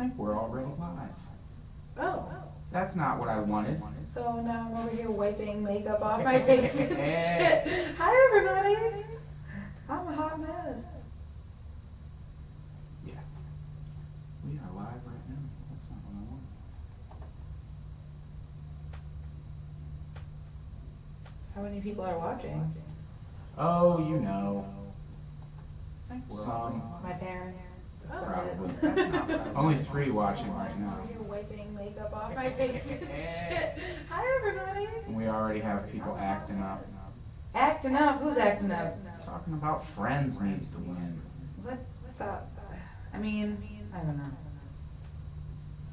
think we're already live. Oh. That's not what I wanted. So now I'm over here wiping makeup off my face and shit. Hi, everybody. I'm a hot mess. Yeah. We are live right now. That's not what I wanted. How many people are watching? Oh, you know. Some. My parents. Probably. That's not what I wanted. Only 3 watching right now. Over here wiping makeup off my face and shit. Hi, everybody. And we already have people acting up. Acting up? Who's acting up? Talking about Friends needs to win. What? Stop. I mean, I don't know.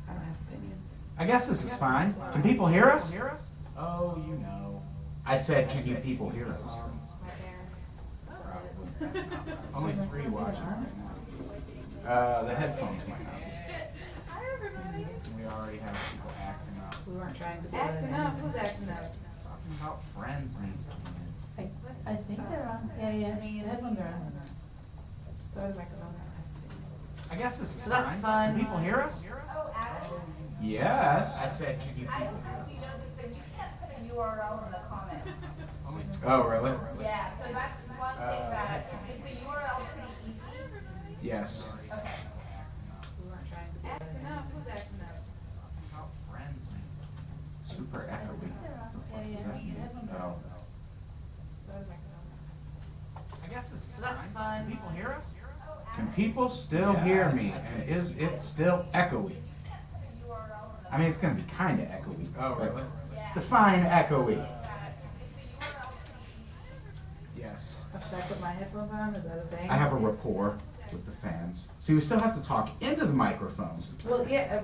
I don't have opinions. I guess this is fine. Can people hear us? Oh, you know. I said, can you people hear us? My parents. Probably. Only 3 watching right now. The headphones might not. Hi, everybody. We already have people acting up. We weren't trying to do acting up. Who's acting up? Talking about Friends needs to win. I think they're on. Yeah. I mean, headphones are on. So are the microphones. I guess this is So that's fine. fun. Can people hear us? Oh, Adam, Yes. I said, can you I people don't hear know us? if you know this, but you can't put a URL in the comments. Oh, really? Yeah, so that's one thing that, is the URL pretty easy? Yes. Okay. We weren't trying to do acting up. Who's acting up? Talking about Friends needs to win. Super echoey. Yeah. Headphones are Oh. on. So are the microphones. I guess this is So that's fine. fun. Can people hear us? Can people still hear me? And is it still echoey? I mean, it's going to be kind of echoey. Oh, really? Define echoey. Yes. Should I put my headphones on? Is that a thing? I have a rapport with the fans. See, we still have to talk into the microphones. Well, yeah.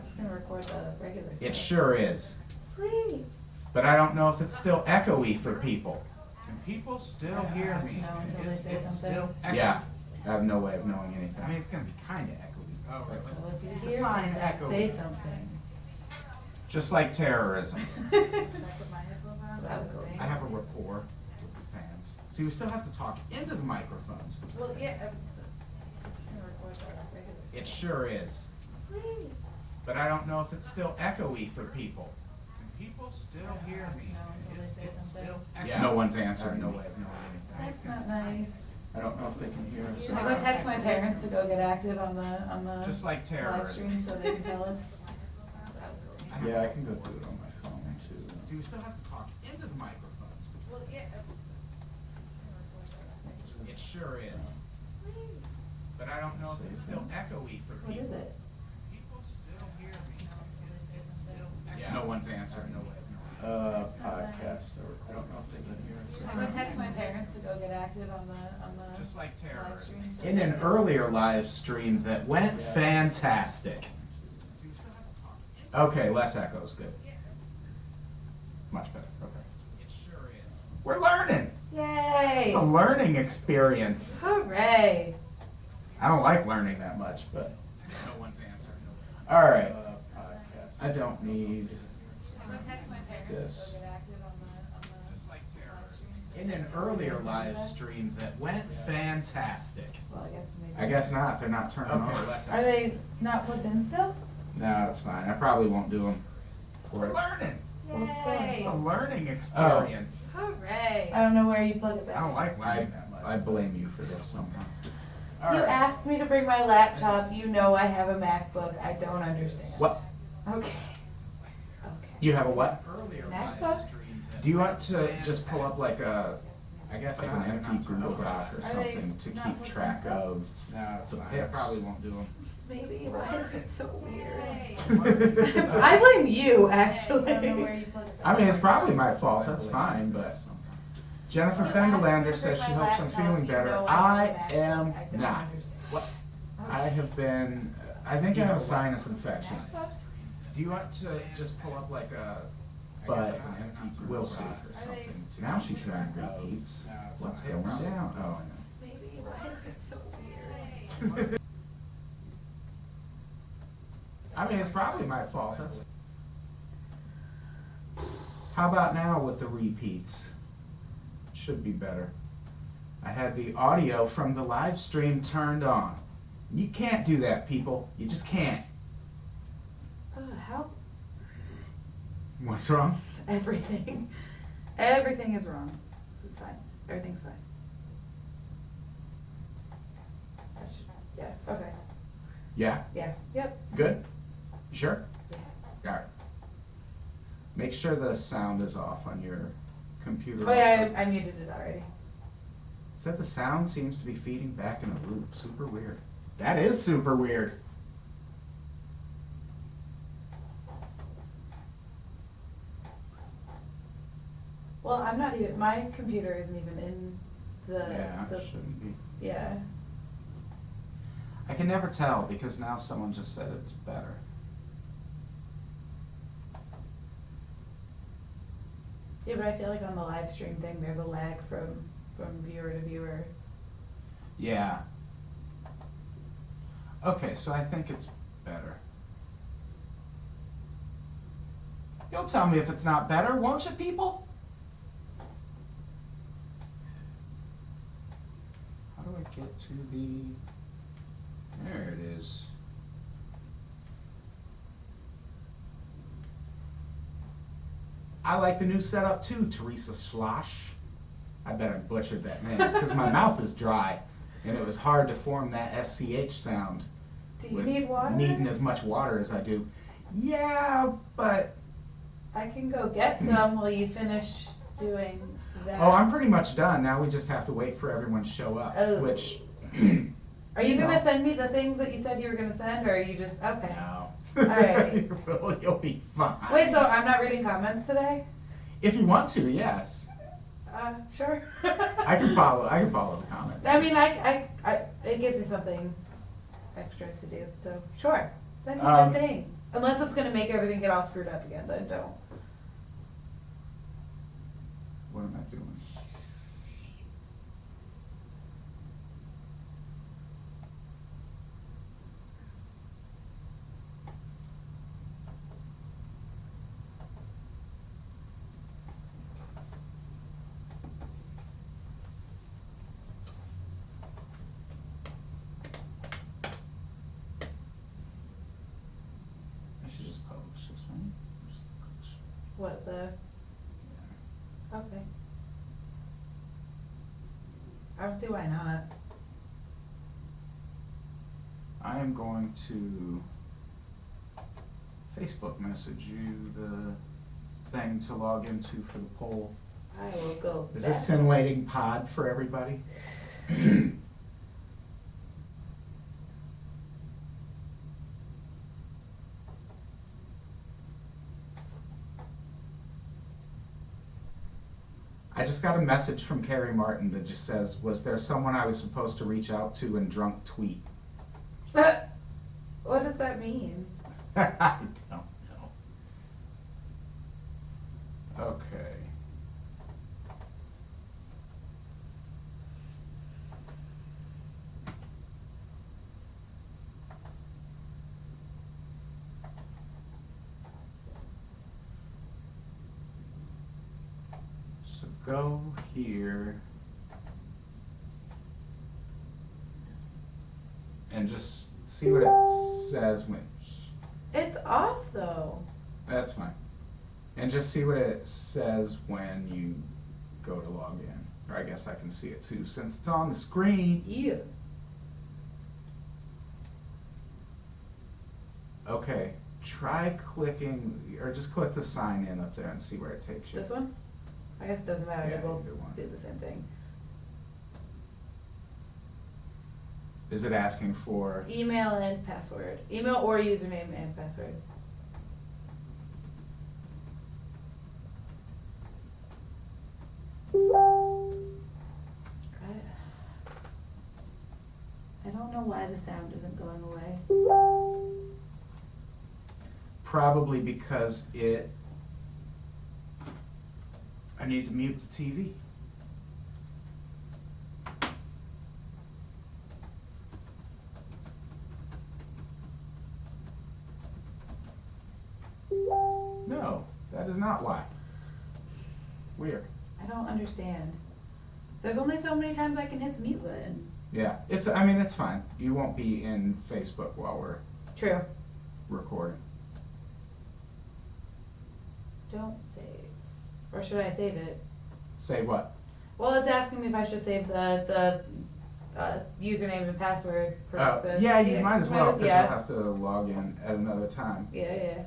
It's gonna record the regular stuff. It sure is. Sweet. But I don't know if it's still echoey for people. Can people still hear me? No, until they Is say it something. still echoey? Yeah. I have no way of knowing anything. I mean, it's going to be kind of echoey. Oh, So if you hear Define something, echoey. say something. Just like terrorism. Should I put my headphones on? So that was I have a rapport with the fans. See, we still have to talk into the microphones. Well, yeah. It's gonna record the regular stuff. It sure is. Sweet. But I don't know if it's still echoey for people. Can people still hear me? No, until they say something. Yeah. No one's answering. No way of knowing anything. That's not nice. I don't know if they can hear us. Should I go text my parents to go get active on the Just like live terrorism. stream so they can tell us? Yeah, I can go do it on my phone too. See, we still have to talk into the microphones. Well, yeah. It sure is. But I don't know if it's still echoey for What people. is it? People still hear me. Yeah. No one's answering. No way of knowing. Podcast. I don't know if they can hear us. Should I go text my parents to go get active on the Just like live terrorism. stream? So In they an can- earlier live stream that went fantastic. Okay, less echoes, good. Much better, okay. It sure is. We're learning. Yay! It's a learning experience. Hooray! I don't like learning that much, but. No one's answering. All right. I don't need Should I go text my parents this. to go get active on the Just like live stream? So In they an can- earlier live stream that went fantastic. Well, I guess maybe. I guess not, they're not turning on. Are they not plugged in still? No, it's fine. I probably won't do them. We're learning. Yay! It's a learning experience. Hooray! I don't know where you plug it back. I don't like learning that much. I blame you for this somehow. You asked me to bring my laptop. You know I have a MacBook. I don't understand. What? Okay. You have a what? MacBook? Do you want to just pull up like a, I guess like an empty Google Doc or Are they something to not keep plugged track in? of the pics? I probably won't do them. Maybe. Why is it so weird? I blame you, actually. I don't know where you plug it back. I mean, it's probably my fault, that's fine, but Jennifer Fenderlander says she hopes I'm feeling better. I am not. What? I have been, I think I have a sinus infection. Do you want to just pull up like a, but we'll see or something. Now she's hearing repeats. What's going down? Oh, Maybe. Why is it so weird? I mean, it's probably my fault. That's. How about now with the repeats? Should be better. I had the audio from the live stream turned on. You can't do that, people. You just can't. How? What's wrong? Everything. Everything is wrong. It's fine. Everything's fine. Yeah, okay. Yeah? Yeah, yep. Good? You sure? Yeah. Alright. Make sure the sound is off on your computer. Oh yeah, I muted it already. It said the sound seems to be feeding back in a loop. Super weird. That is super weird. Well, I'm not even, my computer isn't even in Yeah, the shouldn't be. yeah. I can never tell because now someone just said it's better. Yeah, but I feel like on the live stream thing, there's a lag from viewer to viewer. Yeah. Okay, so I think it's better. You'll tell me if it's not better, won't you, people? How do I get to the... There it is. I like the new setup too, Teresa Schloss. I bet I butchered that name because my mouth is dry and it was hard to form that SCH sound. Do you need water? Needing as much water as I do. Yeah, but... I can go get some while you finish doing that. Oh, I'm pretty much done. Now we just have to wait for everyone to show up, Oh. which... Are you gonna send me the things that you said you were gonna send, or are you just, okay. No. Alright. You'll be fine. Wait, so I'm not reading comments today? If you want to, yes. Sure. I can follow the comments. I mean, it gives me something extra to do, so sure. Send me the thing. Unless it's gonna make everything get all screwed up again, then don't. What am I doing? I should just publish this one. Just publish. What the? Okay. I don't see why not. I am going to Facebook message you the thing to log into for the poll. I will go. Is this simulating pod for everybody? I just got a message from Carrie Martin that just says, was there someone I was supposed to reach out to and drunk tweet? What does that mean? I don't know. Okay. So go here and just see what it says when. It's off though. That's fine. And just see what it says when you go to log in. Or I guess I can see it too since it's on the screen. Yeah. Okay, try clicking, or just click the sign in up there and see where it takes you. This one? I guess it doesn't matter. Yeah, They both either one. do the same thing. Is it asking for? Email and password. Email or username and password. I don't know why the sound isn't going away. Probably because I need to mute the TV. No, that is not why. Weird. I don't understand. There's only so many times I can hit the mute button. Yeah, I mean, it's fine. You won't be in Facebook while we're True. recording. Don't save. Or should I save it? Say what? Well, it's asking me if I should save the username and password for the. Yeah, you might as well, because Yeah. you'll have to log in at another time. Yeah.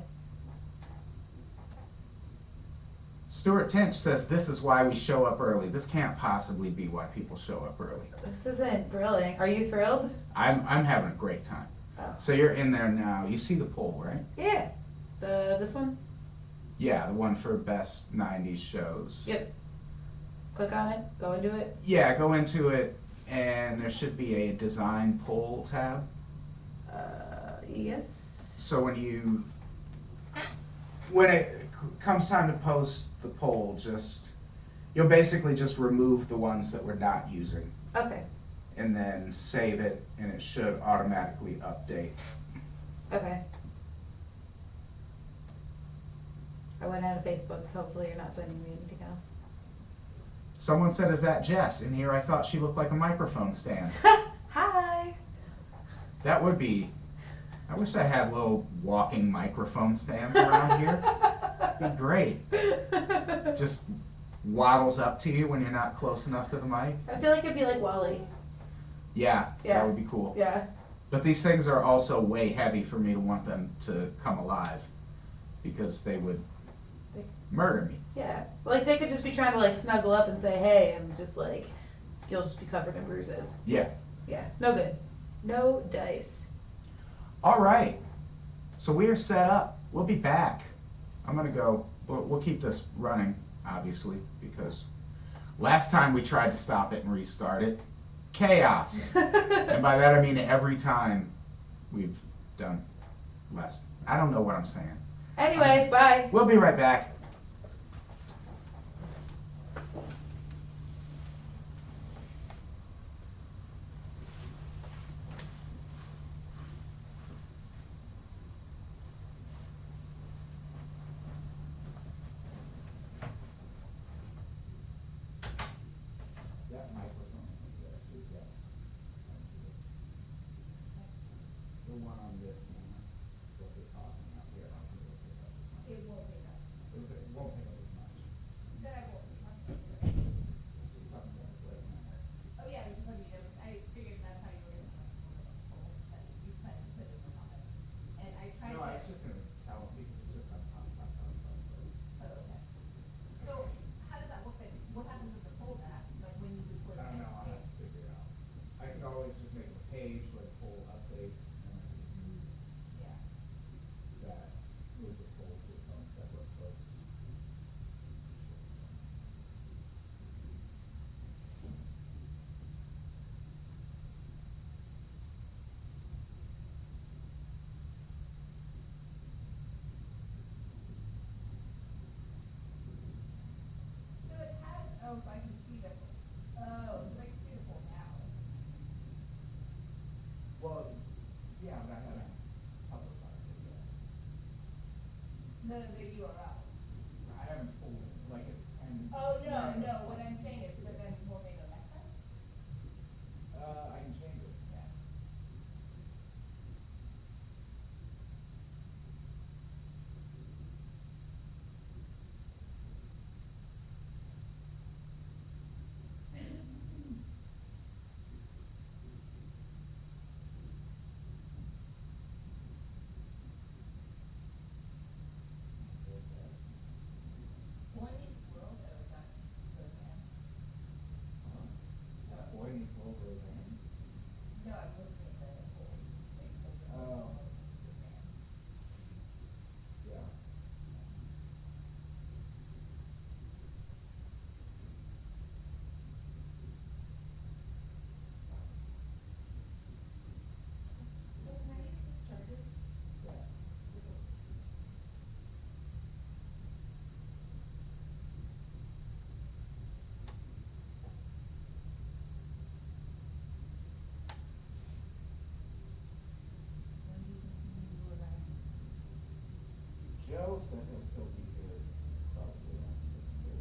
Stuart Tinch says this is why we show up early. This can't possibly be why people show up early. This isn't thrilling. Are you thrilled? I'm having a great time. Oh. So you're in there now. You see the poll, right? Yeah. This one? Yeah, the one for best 90s shows. Yep. Click on it. Go into it. Yeah, go into it, and there should be a design poll tab. Yes. So when it comes time to post the poll, you'll basically just remove the ones that we're not using, Okay. and then save it, and it should automatically update. Okay. I went out of Facebook, so hopefully you're not sending me anything else. Someone said, "Is that Jess?" In here, I thought she looked like a microphone stand. Hi. That would be. I wish I had little walking microphone stands around here. It'd be great. Just waddles up to you when you're not close enough to the mic. I feel like it'd be like Wally. Yeah, Yeah. that would be cool. Yeah. But these things are also way heavy for me to want them to come alive, because they would murder me. Yeah. Like they could just be trying to like snuggle up and say hey, and just like you'll just be covered in bruises. Yeah. Yeah. No good. No dice. All right. So we are set up. We'll be back. I'm gonna go. We'll keep this running, obviously, because last time we tried to stop it and restart it, chaos. And by that I mean every time we've done less. I don't know what I'm saying. Anyway, bye. We'll be right back. That microphone is actually yes. The one on this camera, what they're talking about here, I don't think it'll pick up as much. It won't pick up. It won't pick up as much. Then I won't. Just something that's like that. Oh, yeah, it's just let me know. I figured that's how you were gonna poll, that you kind of put in the comment. And I tried to. No, I was just gonna tell them because it's just on top. Oh, okay. So, how does that work then? What happens with the poll that, like when you record I it? don't know, I'll have to figure it out. I could always just make a page where the poll updates, and I could move Yeah. move the poll to its own separate place. So it has, oh, so I can see the, oh, so I can see the poll now. Well, yeah, but I haven't publicized it yet. The URL. I haven't pulled it, like it's 10. Oh, no, what I'm saying is, but then will they go next time? I can change it. Yeah. Boy Meets World, oh, is that Roseanne? Boy Meets World Roseanne. No, I'm looking at the poll. Oh. Roseanne. Yeah. So can I use this charger? Yeah. When do you think you will arrive? Joe said he'll still be here probably around 6:30.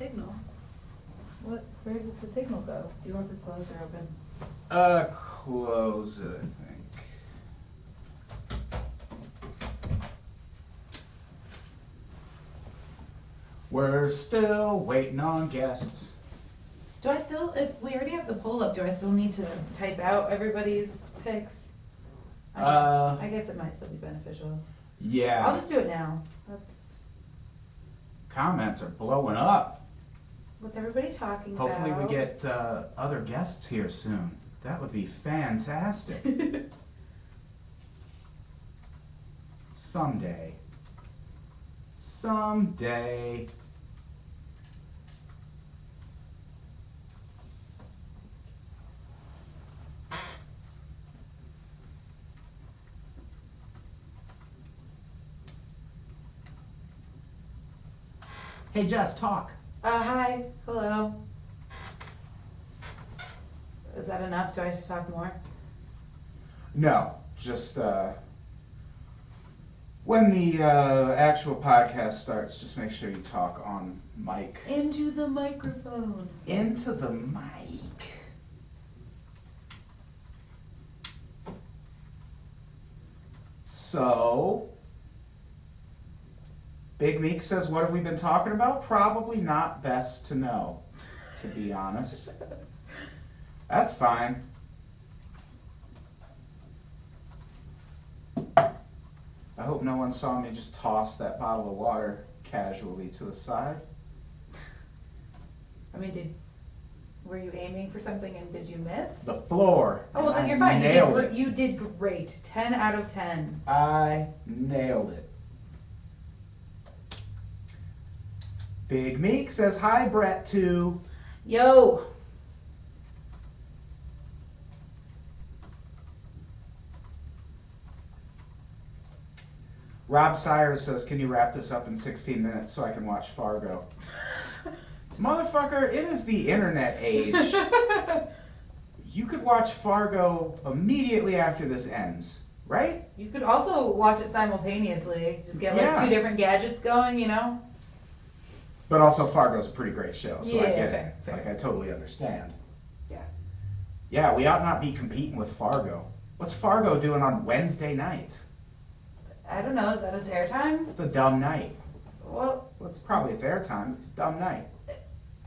signal. Where did the signal go? Do you want this closed or open? Close it, I think. We're still waiting on guests. Do I still, if we already have the poll up, do I still need to type out everybody's picks? I guess it might still be beneficial. Yeah. I'll just do it now. Comments are blowing up. What's everybody talking Hopefully about? we get other guests here soon. That would be fantastic. Someday. Someday. Hey Jess, talk. Hi, hello. Is that enough? Do I have to talk more? No, just when the actual podcast starts, just make sure you talk on mic. Into the microphone. Into the mic. So, Big Meek says, what have we been talking about? Probably not best to know, to be honest. That's fine. I hope no one saw me just toss that bottle of water casually to the side. I mean, were you aiming for something and did you miss? The floor. Oh, well then you're fine. You did great. 10 out of 10. I nailed it. Big Meek says, hi Brett too. Yo. Rob Sires says, can you wrap this up in 16 minutes so I can watch Fargo? Motherfucker, it is the internet age. You could watch Fargo immediately after this ends, right? You could also watch it simultaneously. Just get like 2 different gadgets going, you know? But also Fargo's a pretty great show, so I get fair. it. Like, I totally understand. Yeah. Yeah, we ought not be competing with Fargo. What's Fargo doing on Wednesday nights? I don't know. Is that its airtime? It's a dumb night. Well, It's probably its airtime. It's a dumb night.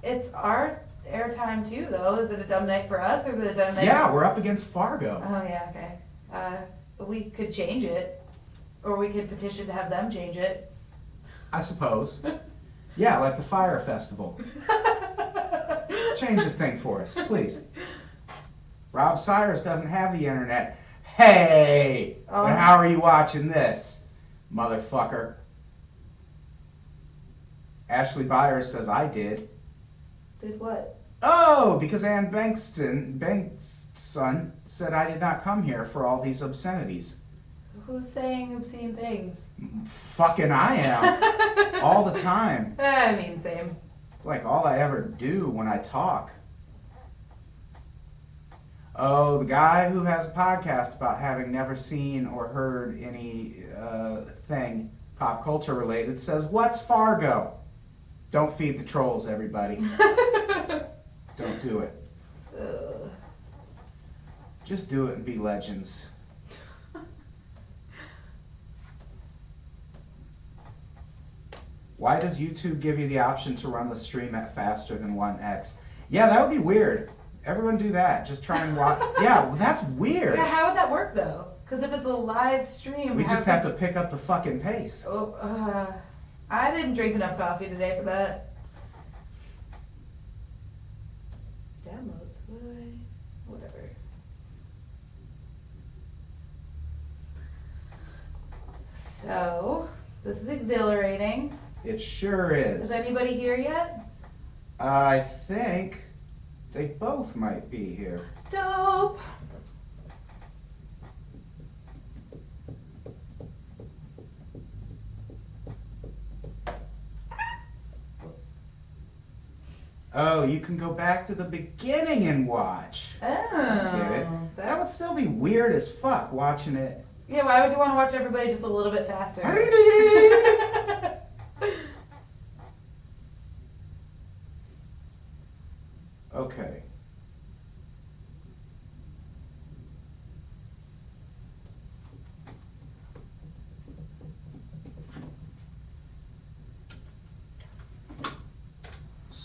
it's our airtime too, though. Is it a dumb night for us, or is it a dumb night? Yeah, we're up against Fargo. Oh yeah, okay. We could change it, or we could petition to have them change it. I suppose. Yeah, like the Fire Festival. Just change this thing for us, please. Rob Sires doesn't have the internet. Hey! But how are you watching this, motherfucker? Ashley Byers says, I did. Did what? Oh, because Ann Bankston said I did not come here for all these obscenities. Who's saying obscene things? Fucking I am. All the time. I mean, same. It's like all I ever do when I talk. Oh, the guy who has a podcast about having never seen or heard any thing pop culture related says, what's Fargo? Don't feed the trolls, everybody. Don't do it. Just do it and be legends. Why does YouTube give you the option to run the stream at faster than 1x? Yeah, that would be weird. Everyone do that. Just try and watch. Yeah, well, that's weird. Yeah, how would that work though? Because if it's a live stream, We just have to pick up the fucking pace. Oh, I didn't drink enough coffee today for that. Downloads, whatever. So, this is exhilarating. It sure is. Is anybody here yet? I think they both might be here. Dope. Whoops. Oh, you can go back to the beginning and watch. Oh, Get it? That would still be weird as fuck watching it. Yeah, why would you want to watch everybody just a little bit faster?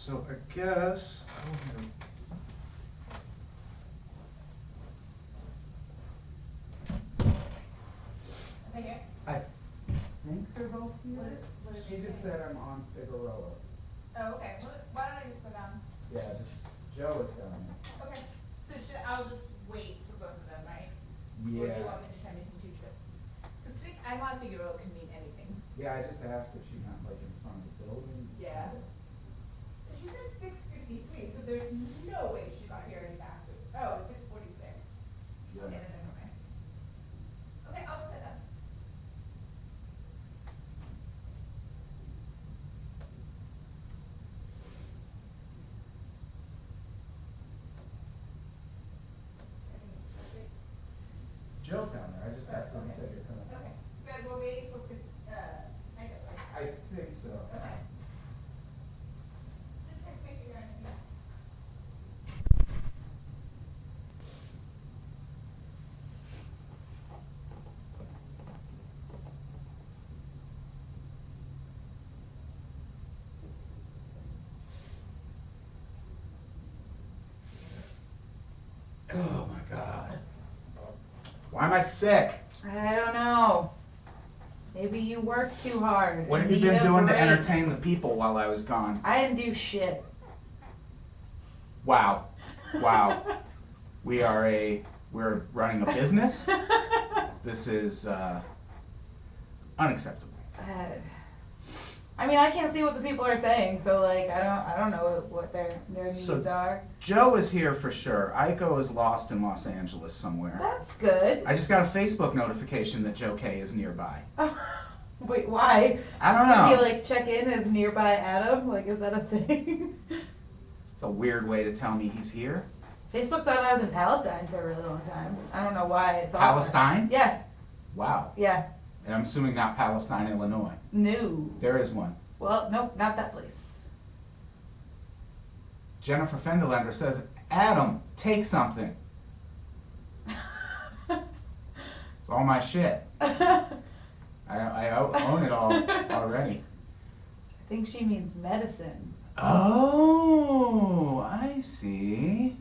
So I guess. Are they here? I think they're both here. What did She they just say? said I'm on Figueroa. Oh, okay. Why don't I just go down? Yeah, just Joe is down there. Okay. So I'll just wait for both of them, right? Or do Yeah. you want me to try making 2 trips? Because I'm on Figueroa can mean anything. Yeah, I just asked if she meant like in front of the building. Yeah. She said 6:53, so there's no way she got here any faster. Oh, it's 6:46. Yeah. Okay, then never mind. Okay, I'll set up. I think it's perfect. Joe's down there. I just asked him and said you're coming. Okay, good, we're waiting for Chris, Aiko, right? I think so. Okay. Just text me if you're anything. Oh my God. Why am I sick? I don't know. Maybe you work too hard. What and have you need been a doing to break. entertain the people while I was gone? I didn't do shit. Wow. Wow. We're running a business. This is unacceptable. I mean, I can't see what the people are saying, so like, I don't know what their needs So- are. Joe is here for sure. Aiko is lost in Los Angeles somewhere. That's good. I just got a Facebook notification that Joe Kaye is nearby. Wait, why? I don't Did he know. like check in as nearby Adam? Like, is that a thing? It's a weird way to tell me he's here. Facebook thought I was in Palestine for a really long time. I don't know why it thought Palestine? that. Yeah, Wow. yeah. And I'm assuming not Palestine, Illinois. No. There is one. Well, nope, not that place. Jennifer Fenderlander says, Adam, take something. It's all my shit. I own it all already. I think she means medicine. Oh, I see.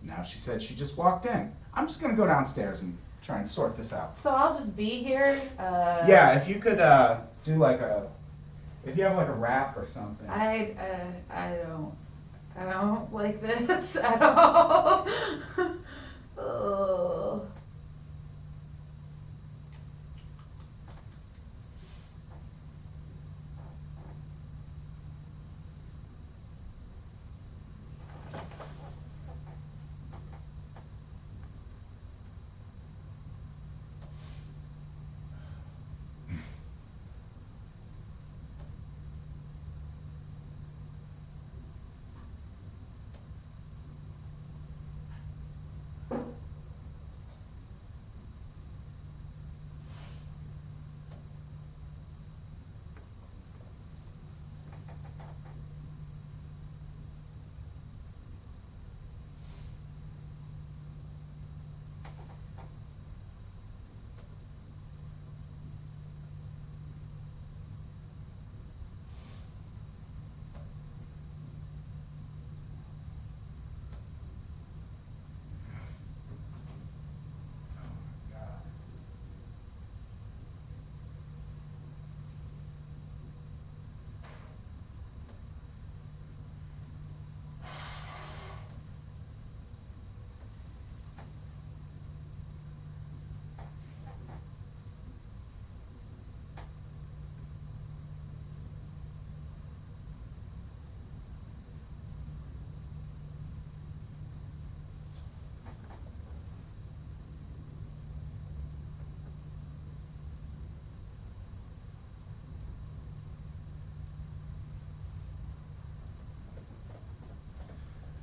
Now she said she just walked in. I'm just gonna go downstairs and try and sort this out. So I'll just be here. Yeah, if you could do like if you have like a wrap or something. I don't like this at all. Oh.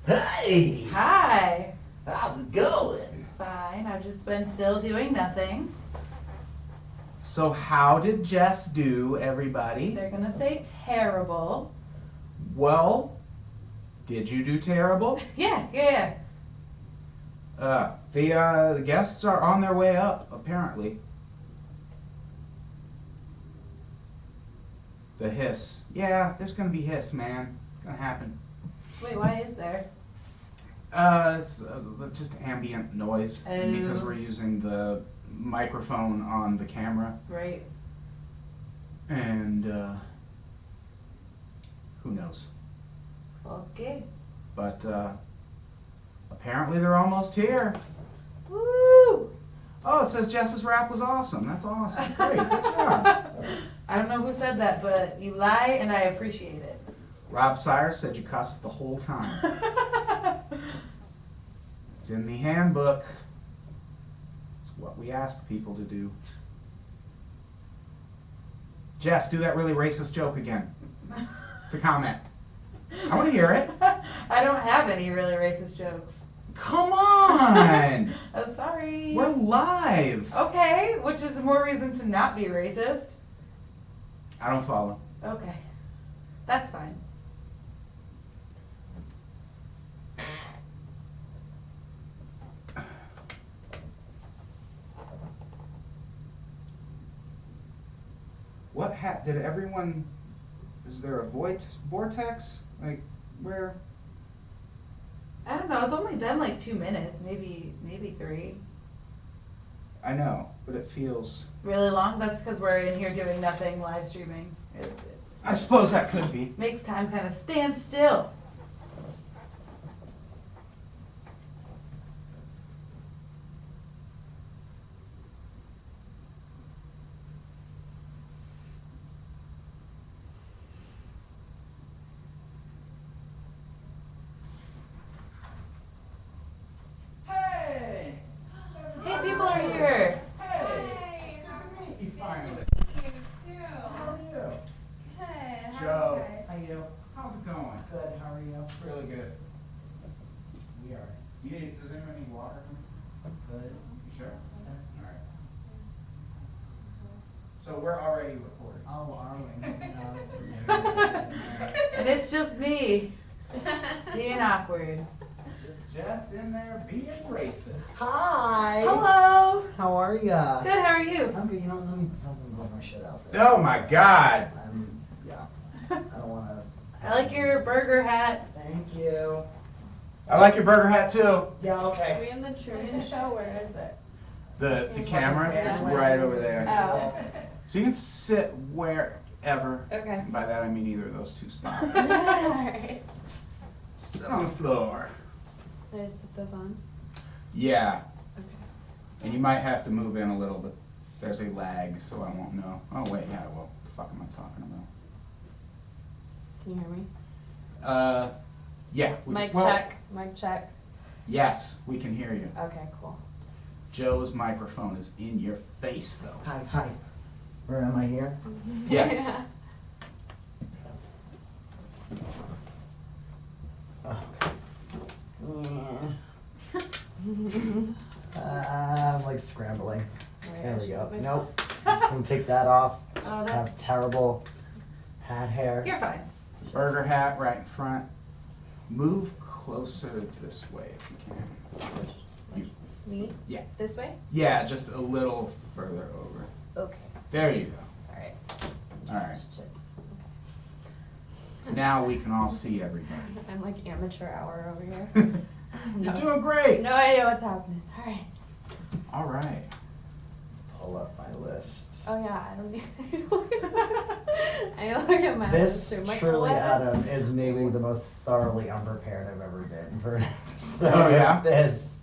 Hey, Hi. how's it going? Fine. I've just been still doing nothing. So how did Jess do, everybody? They're gonna say terrible. Well, did you do terrible? Yeah, yeah, yeah. The guests are on their way up, apparently. The hiss. Yeah, there's gonna be hiss, man. It's gonna happen. Wait, why is there? It's just ambient noise. And because we're using the microphone on the camera. Right. And, who knows? Okay. But, apparently they're almost here. Woo! Oh, it says Jess's rap was awesome. That's awesome. Great, good job. I don't know who said that, but you lie and I appreciate it. Rob Sire said you cussed the whole time. It's in the handbook. It's what we ask people to do. Jess, do that really racist joke again. It's a comment. I want to hear it. I don't have any really racist jokes. Come on! I'm sorry. We're live. Okay, which is more reason to not be racist. I don't follow. Okay. That's fine. What did everyone, is there a vortex? Like, where? I don't know, it's only been like 2 minutes, maybe 3. I know, but it feels... Really long? That's because we're in here doing nothing, live streaming. It I suppose that could be. makes time kind of stand still. Hey! Hey, people are here. Hey! Good to meet you finally. You too. How are you? Good. Joe. How you? How's it going? Good, how are you? Really good. We are Does anyone need water? good. You sure? Alright. So we're already recording. Oh, are we? And it's just me being awkward. Just Jess in there being racist. Hi! Hello. How are ya? Good, how are you? I'm good, you know, let me put my shit out there. Oh my god! Yeah, I don't wanna. I like your burger hat. Thank you. I like your burger hat too. Yeah, Are okay. we in the Truman Show? Where is it? The camera is right over there. Oh. So you can sit wherever. Okay. By that I mean either of those two spots. Alright. Sit on the floor. Did I just put this on? Yeah. Okay. And you might have to move in a little bit. There's a lag, so I won't know. Oh wait, yeah, well, what the fuck am I talking about? Can you hear me? Yeah. Mic well, check. Mic check. Yes, we can hear you. Okay, cool. Joe's microphone is in your face, though. Hi. Where am I here? Yes. I'm like scrambling. Right, There I we should go. put my- Nope. I'm just gonna take that off. Oh, I that, have terrible hat hair. you're fine. Burger hat right in front. Move closer this way if you can. You- Me? Yeah. This way? Yeah, just a little further over. Okay. There you go. Alright. Alright. Just check. Now we can all see everybody. I'm like amateur hour over here. You're doing great. No idea what's happening. Alright. All right. Pull up my list. Oh yeah, I don't need I look at my This list too. Like, truly, what? Adam, is maybe the most thoroughly unprepared I've ever been for an episode. Oh, yeah? Of this.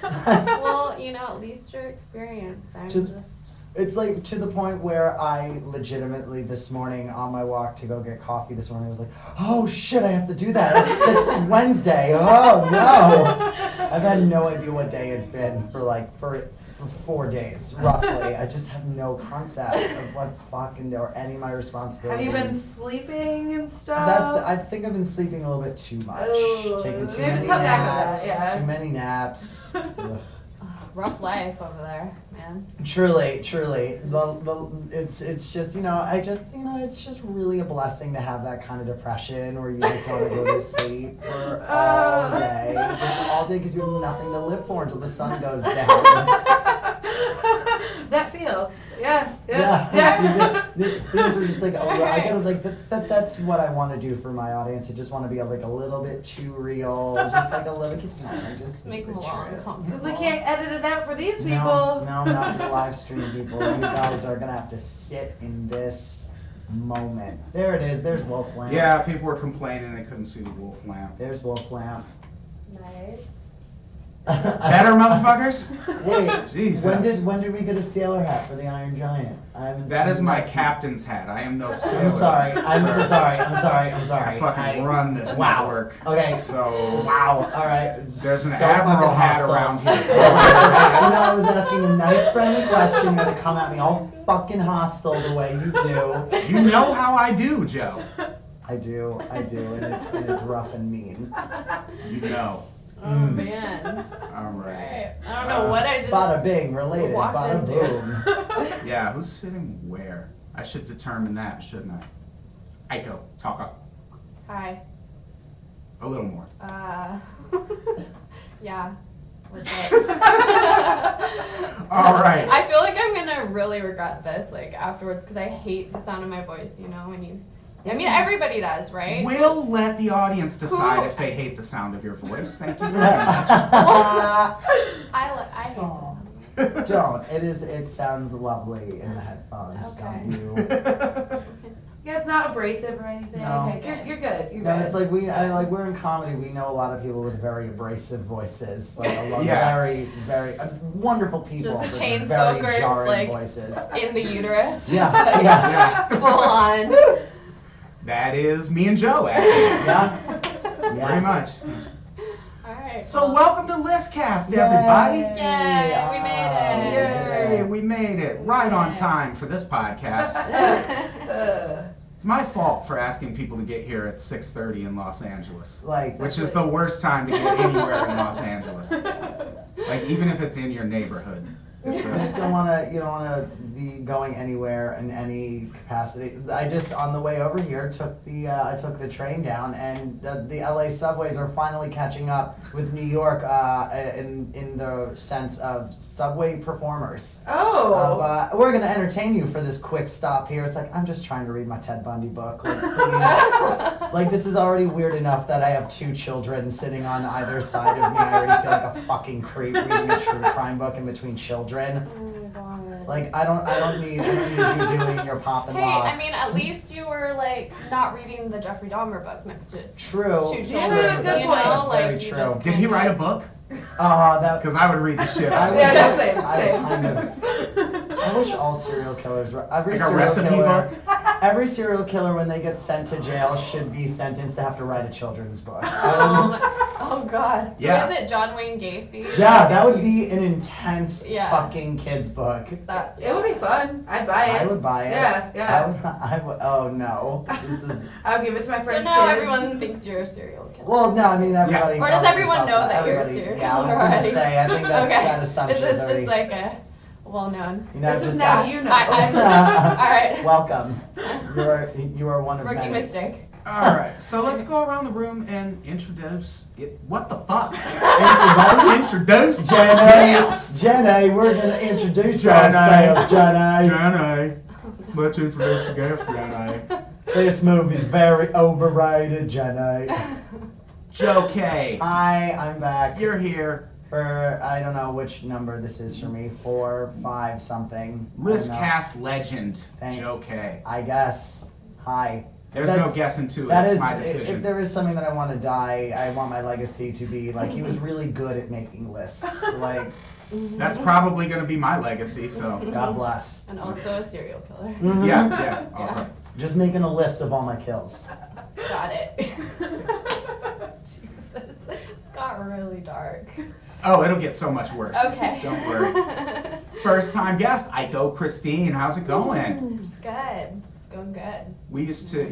Well, you know, at least you're experienced. I'm To- just It's like to the point where I legitimately this morning on my walk to go get coffee this morning was like, oh shit, I have to do that. It's Wednesday. Oh no. I've had no idea what day it's been for 4 days roughly. I just have no concept of what fucking or any of my Have responsibilities. you been sleeping and stuff? I think I've been sleeping a little bit too much. Oh, Taking too we have to many cut back on that, naps. yeah. Too many naps. Ugh. rough life over there, man. Truly. It's just, it's just really a blessing to have that kind of depression where you just want to go to sleep for all day. Just all day because you have nothing to live for until the sun goes down. That feel. Yeah, Yeah. These are just like, oh, I gotta like that's what I want to do for my audience. I just want to be like a little bit too real, just like a little bit. Just Make them a little uncomfortable. Because we can't edit it out for these people. No, not the live stream people. You guys are gonna have to sit in this moment. There it is. There's Wolf Lamp. Yeah, people were complaining they couldn't see the wolf lamp. There's Wolf Lamp. Nice. Better, motherfuckers? Hey, Jesus. when did we get a sailor hat for the Iron Giant? I haven't That seen is my that captain's hat. I am no sailor. I'm sorry. I'm so sorry. I'm sorry. I fucking run this Wow. network. Okay. So, Wow. All right. there's an So admiral fucking hat hostile. around here. I know I was asking a nice friendly question. You're gonna come at me all fucking hostile the way you do. You know how I do, Joe. I do, and it's rough and mean. You know. Oh Mm. man. All right. Right. I don't know what I just. Bada bing, related. walked Bada into. boom. Yeah, who's sitting where? I should determine that, shouldn't I? Aiko, talk up. Hi. A little more. Yeah. What's All right. I feel like I'm gonna really regret this, like afterwards, because I hate the sound of my voice. You know, when you. I mean, everybody does, right? We'll let the audience decide Who- if they hate the sound of your voice. Thank you very much. I hate the Oh. sound of my voice. Don't. It sounds lovely in the headphones. Okay. Don't you? Yeah, it's not abrasive or anything. No. Okay, you're good. You're No, good. it's like we're in comedy. We know a lot of people with very abrasive voices, like a lot Yeah. very wonderful people. Just with chain very smokers, jarring like- voices. In the uterus. Yeah, Just like, yeah. Full on. That is me and Joe, actually. Yeah. Pretty much. All right. So welcome to Listcast, everybody. Yay, we made it. Yay, we made it right on time for this podcast. It's my fault for asking people to get here at 6:30 in Los Angeles, Like, which is the worst time to get anywhere in Los Angeles. Like even if it's in your neighborhood. you just don't want to be going anywhere in any capacity. I just on the way over here took the train down, and the LA subways are finally catching up with New York in the sense of subway performers. Oh. We're gonna entertain you for this quick stop here. It's like I'm just trying to read my Ted Bundy book. Like, please. Like this is already weird enough that I have two children sitting on either side of me. I already feel like a fucking creep reading a true crime book in between children. Oh my god. Like I don't need you doing your pop and Hey, locks. I mean, at least you were like not reading the Jeffrey Dahmer book next to True. two Yeah, children. good You point. know, That's like very you true. just Did he kinda- write a book? That Because I would read the shit out of I it. Yeah, same. I kind of. I wish all serial killers were every Like a serial recipe killer. book? Every serial killer, when they get sent to jail, should be sentenced to have to write a children's book. Oh god. Yeah. Who is it? John Wayne Gacy? Yeah, that would be an intense Yeah. fucking kid's book. That, It would be fun. I'd buy it. I would buy it. Yeah. I would. Oh no, this is. I'll give it to my So friends. now kids. everyone thinks you're a serial killer. Well, no, I mean everybody. Or does probably everyone felt know that you're a Everybody- serial Yeah, I was killer gonna already? say. I think that Okay. that assumption Is this is already. just like a well-known? You know, It's just just now that- you know. I'm just, all right. Welcome. You are one of Rookie many. mistake. All right, so let's go around the room and introduce it. What the fuck? Introduce Jenny, we're gonna introduce Jenny. ourselves, Jenny. Jenny. Let's introduce the guest, Jenny. This movie's very overrated, Jenny. Joe Kaye, Hi, I'm back. you're here. For I don't know which number this is for me, 4, 5, something. I don't know. Listcast legend, Thank- Joe Kaye. I guess. Hi. There's That's- no guessing to it. That It's is, my if decision. there is something that I want to die, I want my legacy to be like he was really good at making lists. Like, That's probably going to be my legacy, so. God bless. And also a serial killer. Mhm. Yeah, also. Just making a list of all my kills. Got it. Jesus. It's got really dark. Oh, it'll get so much worse. Okay. Don't worry. First time guest, Aiko Christine. How's it going? Good. It's going good.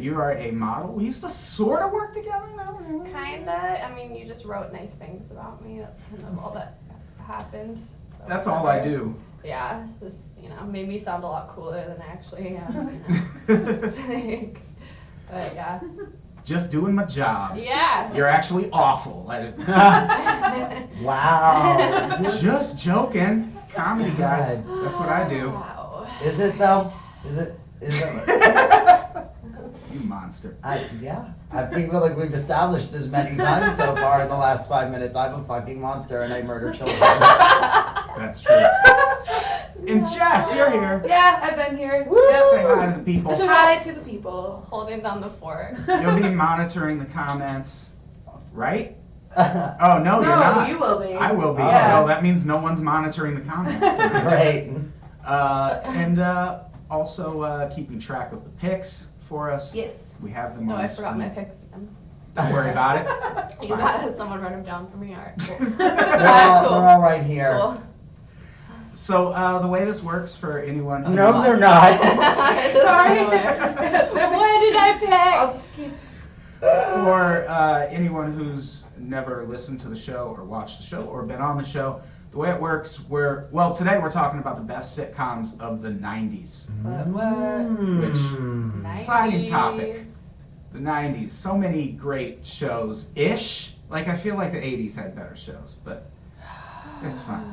You are a model. We used to sort of work together. Not really. Kinda. I mean, you just wrote nice things about me. That's kind of all that happened. That's all I do. Yeah. Just, made me sound a lot cooler than I actually am. It's like, but yeah. Just doing my job. Yeah. You're actually awful. Wow. Just joking. Comedy, guys. God. That's what I do. Wow. Is it though? Is it? You monster. Yeah. I feel like we've established this many times so far in the last 5 minutes. I'm a fucking monster and I murder children. That's true. And Jess, you're here. Yeah, I've been here. Say hi to the people. Hi to the people. Holding down the fort. You'll be monitoring the comments, right? Oh, no, you're not. You will be. I will be, Yeah. so that means no one's monitoring the comments tonight. Great. And also keeping track of the picks for us. Yes. We have them No, on I the forgot my screen. picks again. Don't worry about it. It's You fine. got someone write them down for me. All right, cool. They're all right here. Cool. So the way this works for anyone who No, they're not. Sorry. What did I pick? I'll just keep. for anyone who's never listened to the show or watched the show or been on the show, the way it works, today we're talking about the best sitcoms of the 90s. Mm. Exciting topic. The 90s, so many great shows-ish. Like, I feel like the 80s had better shows, but it's fine.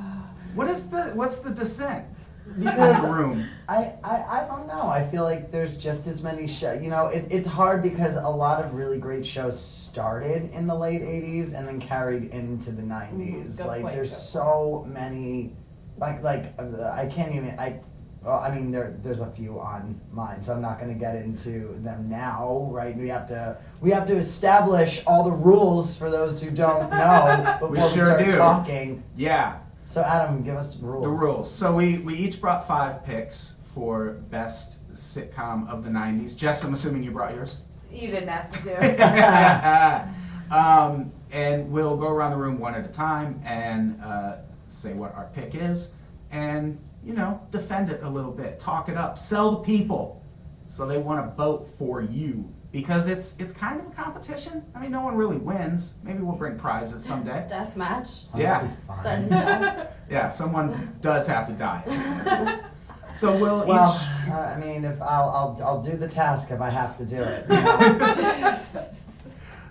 What's the dissent in Because the room? I don't know. I feel like there's just as many shows. You know, it's hard because a lot of really great shows started in the late 80s and then carried into the 90s. Good Like, point, there's good so many. I can't even. There's a few on mine, so I'm not going to get into them now, right? We have to establish all the rules for those who don't know before we sure start do. talking. Yeah, So Adam, give us the rules. the rules. So we each brought 5 picks for best sitcom of the 90s. Jess, I'm assuming you brought yours? You didn't ask me to. And we'll go around the room one at a time and say what our pick is and, defend it a little bit, talk it up, sell the people so they want to vote for you because it's kind of a competition. I mean, no one really wins. Maybe we'll bring prizes someday. Death match. Oh, Yeah. that'll be Sudden fine. death. Yeah, someone does have to die. So we'll Well, each... I mean, if I'll do the task if I have to do it.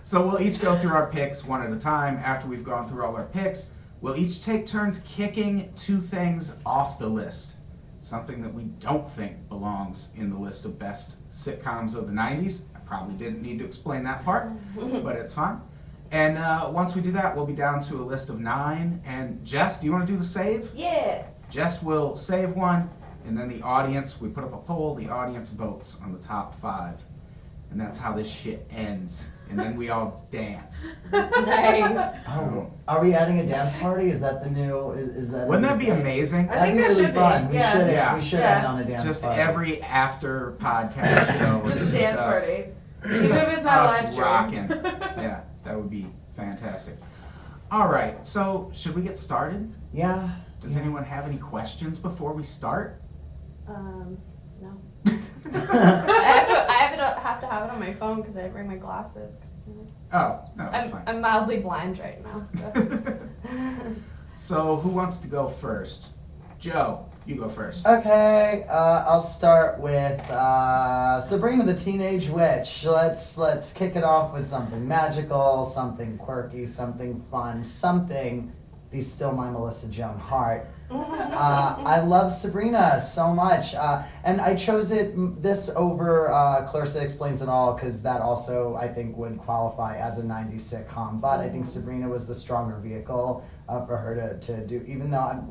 So we'll each go through our picks one at a time. After we've gone through all our picks, we'll each take turns kicking 2 things off the list. Something that we don't think belongs in the list of best sitcoms of the 90s. I probably didn't need to explain that part, but it's fine. And once we do that, we'll be down to a list of 9. And Jess, do you want to do the save? Yeah. Jess will save one, and then the audience, we put up a poll, the audience votes on the top 5. And that's how this shit ends. And then we all dance. Nice. Oh, are we adding a dance party? Is that the new? Is that? Wouldn't that be amazing? I think That'd be that really should be, fun. yeah. We should Yeah. end on a dance Just party. every after podcast show. Just a is dance us- party. Even if it's not us live stream. rocking. Yeah, that would be fantastic. All right, so should we get started? Yeah. Does anyone have any questions before we start? No. I have to have it on my phone because I didn't bring my glasses. Oh, no, that's fine. I'm mildly blind right now. So. So who wants to go first? Joe, you go first. Okay, I'll start with Sabrina the Teenage Witch. Let's kick it off with something magical, something quirky, something fun, something Be Still My Melissa Joan Hart. I love Sabrina so much, and I chose this over Clarissa Explains It All because that also I think would qualify as a 90s sitcom, but I think Sabrina was the stronger vehicle for her to do, even though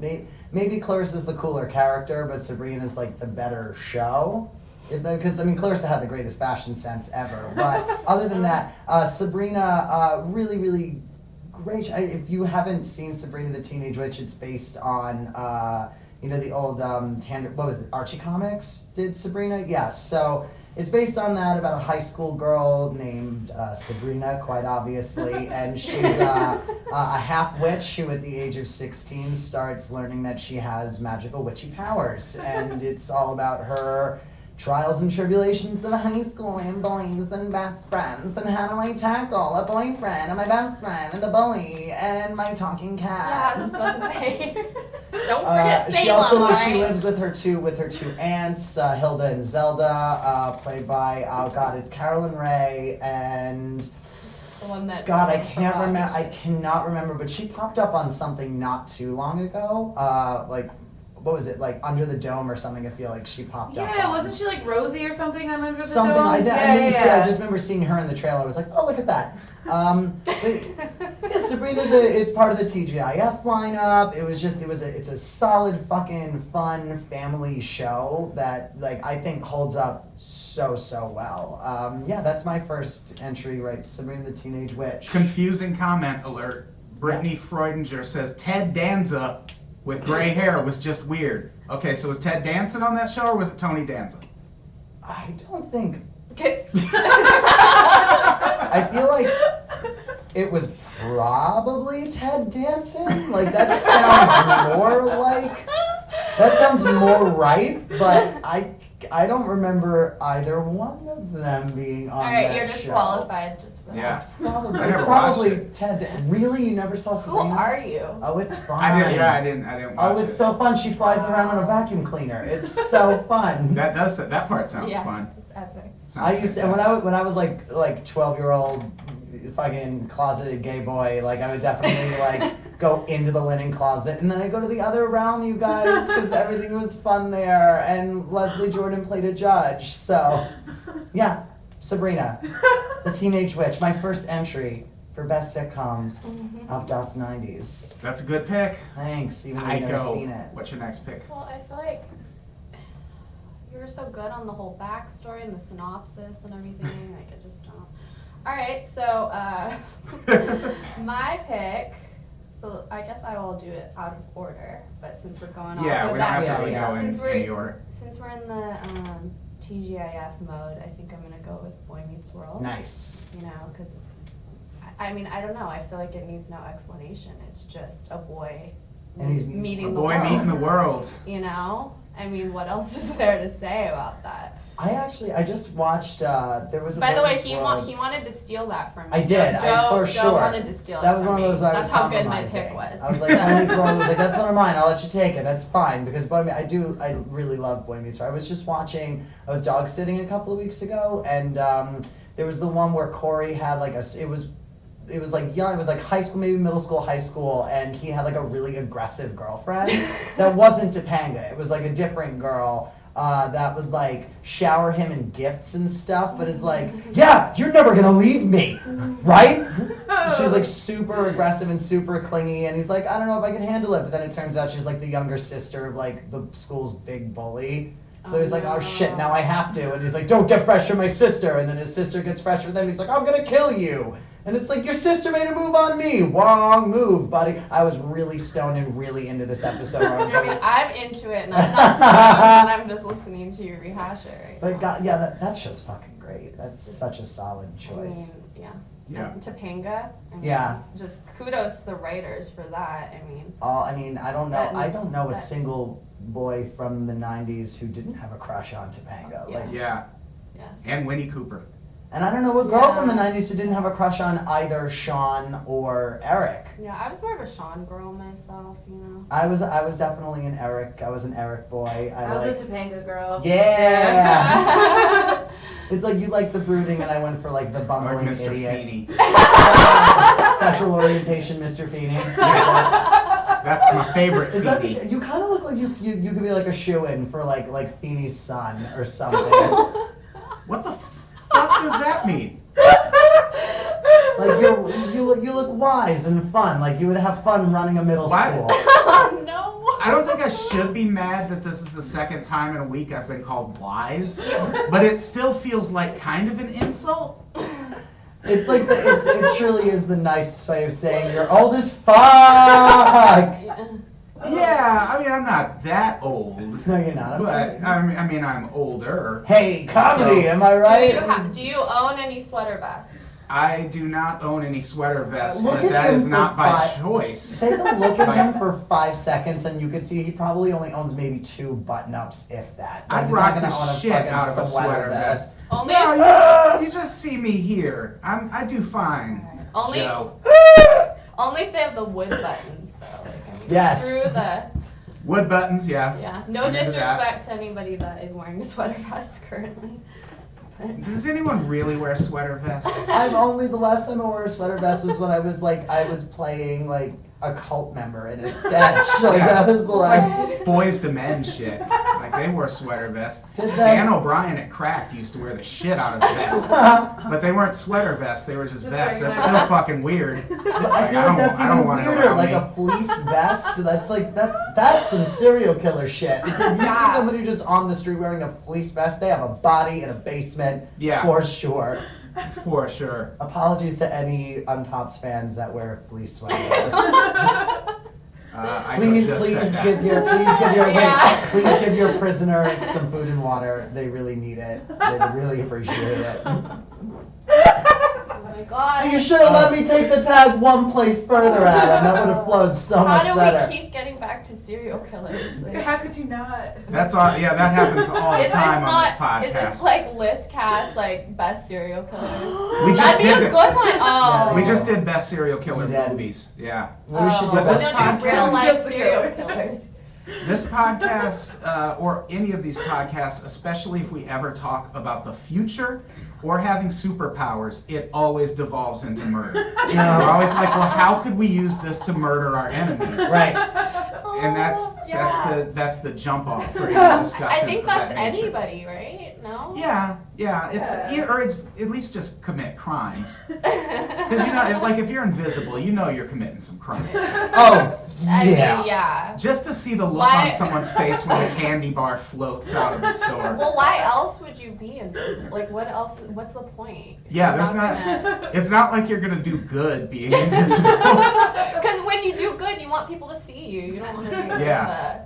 maybe Clarissa's the cooler character, but Sabrina's like the better show. Because, I mean, Clarissa had the greatest fashion sense ever, but other than that, Sabrina really, really great. If you haven't seen Sabrina the Teenage Witch, it's based on, the old, what was it, Archie Comics did Sabrina? Yes, so it's based on that about a high school girl named Sabrina, quite obviously, and she's a half witch who at the age of 16 starts learning that she has magical witchy powers, and it's all about her trials and tribulations of high school and boys and best friends, and how do I tackle a boyfriend and my best friend and the bully and my talking Yeah, cat. I was just about to say. Don't forget Salem, she alright? lives with her two aunts, Hilda and Zelda, played by it's Carolyn Ray and The one that. God, I cannot remember, but she popped up on something not too long ago, like what was it, like Under the Dome or something? I feel like she popped up. Yeah, on. wasn't she like Rosie or something on Under the Something Dome? I Yeah. just remember seeing her in the trailer. I was like, oh, look at that. Yeah, Sabrina's is part of the TGIF lineup. It's a solid fucking fun family show that like I think holds up so well. Yeah, that's my first entry, right? Sabrina the Teenage Witch. Confusing comment alert. Brittany Freudinger says Ted Danza with gray hair was just weird. Okay, so was Ted Danson on that show or was it Tony Danza? I don't think. Okay. I feel like it was probably Ted Danson. Like that sounds more right, but I don't remember either one of them being on All right, that you're show. disqualified just for Yeah. that. I never It's probably watched it. Ted. Really, you never saw Who Sabrina? are you? Oh, it's fun. I didn't watch Oh, it's it. so fun. She flies around on a vacuum cleaner. It's so fun. That part sounds Yeah. fun. It's epic. Sounds I used to, fantastic. when I was like 12-year-old fucking closeted gay boy, like I would definitely like go into the linen closet and then I go to the other realm, you guys, because everything was fun there and Leslie Jordan played a judge. So yeah, Sabrina, the Teenage Witch, my first entry for best sitcoms of das 90s. That's a good pick. Thanks, even though you've never seen it. What's your next pick? Well, I feel like you were so good on the whole backstory and the synopsis and everything. Like, I just don't. All right, so my pick. So I guess I will do it out of order, but since we're going off Yeah, with we don't that, have to really yeah. go Since in we're- any order. since we're in the TGIF mode, I think I'm gonna go with Boy Meets World. Nice. You know, because I mean, I don't know. I feel like it needs no explanation. It's just a boy And he's meeting A the boy world. meeting the world. You know, I mean, what else is there to say about that? I just watched, there was a By the Boy way, Meets he World. wanted to steal that from me. I did, Joe, for Joe sure. wanted to steal That it was from one me. of those I was That's how good my compromising. pick was. I was like, Boy Meets World. I was like, that's one of mine. I'll let you take it. That's fine because I really love Boy Meets World. I was just watching. I was dog sitting a couple of weeks ago, and there was the one where Corey had like it was like young. It was like high school, maybe middle school, high school, and he had like a really aggressive girlfriend that wasn't Topanga. It was like a different girl. That would like shower him in gifts and stuff, but it's like, yeah, you're never gonna leave me, right? She's like super aggressive and super clingy, and he's like, I don't know if I can handle it. But then it turns out she's like the younger sister of like the school's big bully. So he's like, oh shit, now I have to. And he's like, don't get fresh from my sister. And then his sister gets fresh with him. He's like, I'm gonna kill you. And it's like, your sister made a move on me. Wrong move, buddy. I was really stoned and really into this episode. I was I mean, like, I'm into it, and I'm not stoned, and I'm just listening to you rehash it right but now. God, yeah, that show's fucking great. That's It's just- such a solid I choice. mean, yeah. Yeah. And Topanga. I mean, Yeah. Just kudos to the writers for that. I mean, I don't know. That- I don't know a that- single boy from the '90s who didn't have a crush on Topanga. Yeah. Like, Yeah. Yeah. And Winnie Cooper. and I don't know a girl Yeah. from the '90s who didn't have a crush on either Sean or Eric. yeah, I was more of a Sean girl myself, you know. I was definitely an Eric. I was an Eric boy. I was like, a Topanga girl. yeah. It's like you like the brooding, and I went for like the Or bumbling Mr. idiot. Feeney. Sexual orientation, Mr. Feeney. Yes. That's my favorite Is that Feeney. you kind of look like you could be like a shoe-in for like Feeney's son or something. What the fuck does that mean? Like you look wise and fun. Like you would have fun running a middle Why- school. Oh no. I don't think I should be mad that this is the second time in a week I've been called wise, but it still feels like kind of an insult. It's like it surely is the nicest way of saying you're old as fuck. Yeah, I mean I'm not that old, No, you're not. but I mean I'm older. Hey, comedy, So- am I right? Do you own any sweater vests? I do not own any sweater vests, Look but at that him is for not by five- choice. Take a look at him for 5 seconds, and you can see he probably only owns maybe 2 button-ups, if that. I'd he's not rock gonna the own a shit fucking out of a sweater vest. Only No, you just see me here. I do fine, Only Joe. only if they have the wood buttons though. Like, I mean, Yes. Screw the Wood buttons, yeah. yeah. No I'm into that. disrespect to anybody that is wearing a sweater vest currently. But Does anyone really wear sweater vests? I'm only the last time I wore a sweater vest was when I was playing a cult member in a sketch. Like that was the last. Like Boys to Men shit. Like they wore sweater vests. Did they? Dan O'Brien at Cracked used to wear the shit out of vests. But they weren't sweater vests, they were just vests. That's regular still fucking weird. I feel Like, like that's I don't even want it weirder. around Like me. a fleece vest. That's some serial killer shit. If you see somebody just on the street wearing a fleece vest, they have a body in a basement Yeah. for sure. For sure. Apologies to any Unpops fans that wear fleece sweaters. I Please just said that. give your Yeah. please give your prisoners some food and water. They really need it. They would really appreciate it. Oh my god. So you should have let me take the tag one place further, Adam. That would have flowed so How much do better. we keep getting back to serial killers? Like, How could you not? That's all. Yeah, that happens all the is time on this this podcast. like list cast like best serial killers? We just That'd be did a it. good one. Oh. We just did best serial killer We did. movies. Yeah. We should do But this best. podcast- real life Just the serial killer. killers. This podcast, or any of these podcasts, especially if we ever talk about the future or having superpowers, it always devolves into murder. We're always like, well, how could we use this to murder our enemies? Right. And Yeah. that's the jump off for any discussion. I think of that's that nature. anybody, right? No? Yeah. It's Yeah. or it's at least just commit crimes. Because you know, like if you're invisible, you know you're committing some crimes. Oh, I yeah. mean, yeah. Just to see the look Why- on someone's face when the candy bar floats out of the store. Well, why else would you be invisible? Like, what else? What's the point? Yeah, there's It's not like you're gonna do good being invisible. Because when you do good, you want people to see you. You don't want to be Yeah.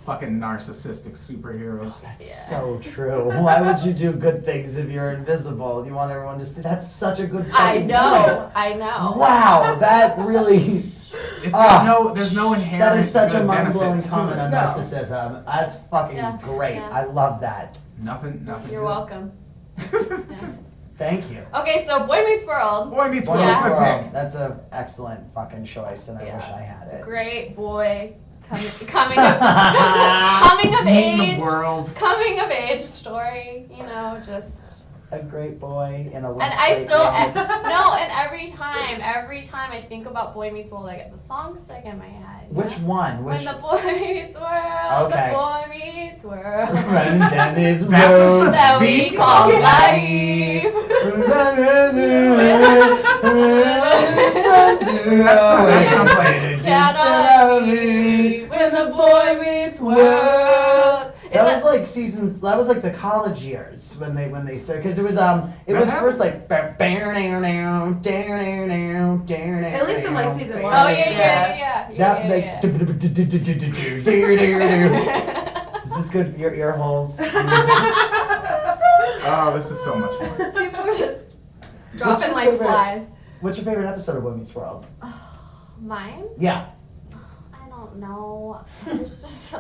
Fucking narcissistic superheroes. That's Yeah. so true. Why would you do good things if you're invisible? You want everyone to see. That's such a good I fucking know. I know. point. Wow, that really. It's got there's no That inherent is such a good mind-blowing benefits to comment it. on No. narcissism. That's fucking Yeah, great. yeah. I love that. Nothing. You're good. welcome. Thank you. Okay, so Boy Meets World. Boy Meets Boy World. Meets Good World. pick. That's an excellent fucking choice, and I Yeah. wish I had It's a it. great boy coming of Meeting age. the world. Coming of age story. You know, just. A great boy in a And I still and every time I think about Boy Meets World, I get the song stuck in my head. you Which know? one? When Which? the boy meets world, Okay. the boy meets world. Running down this That was road. the That we beat call song. life. That sounds like Cannot be when the boy meets world. That was like seasons. That was like the college years when they started, because it was first like At least in like season one. Oh yeah. that like Yeah. is this good for your ear holes? Oh, this is so much fun. People were just What's dropping your like favorite- flies. What's your favorite episode of Boy Meets World? Mine? Yeah. I don't know. There's just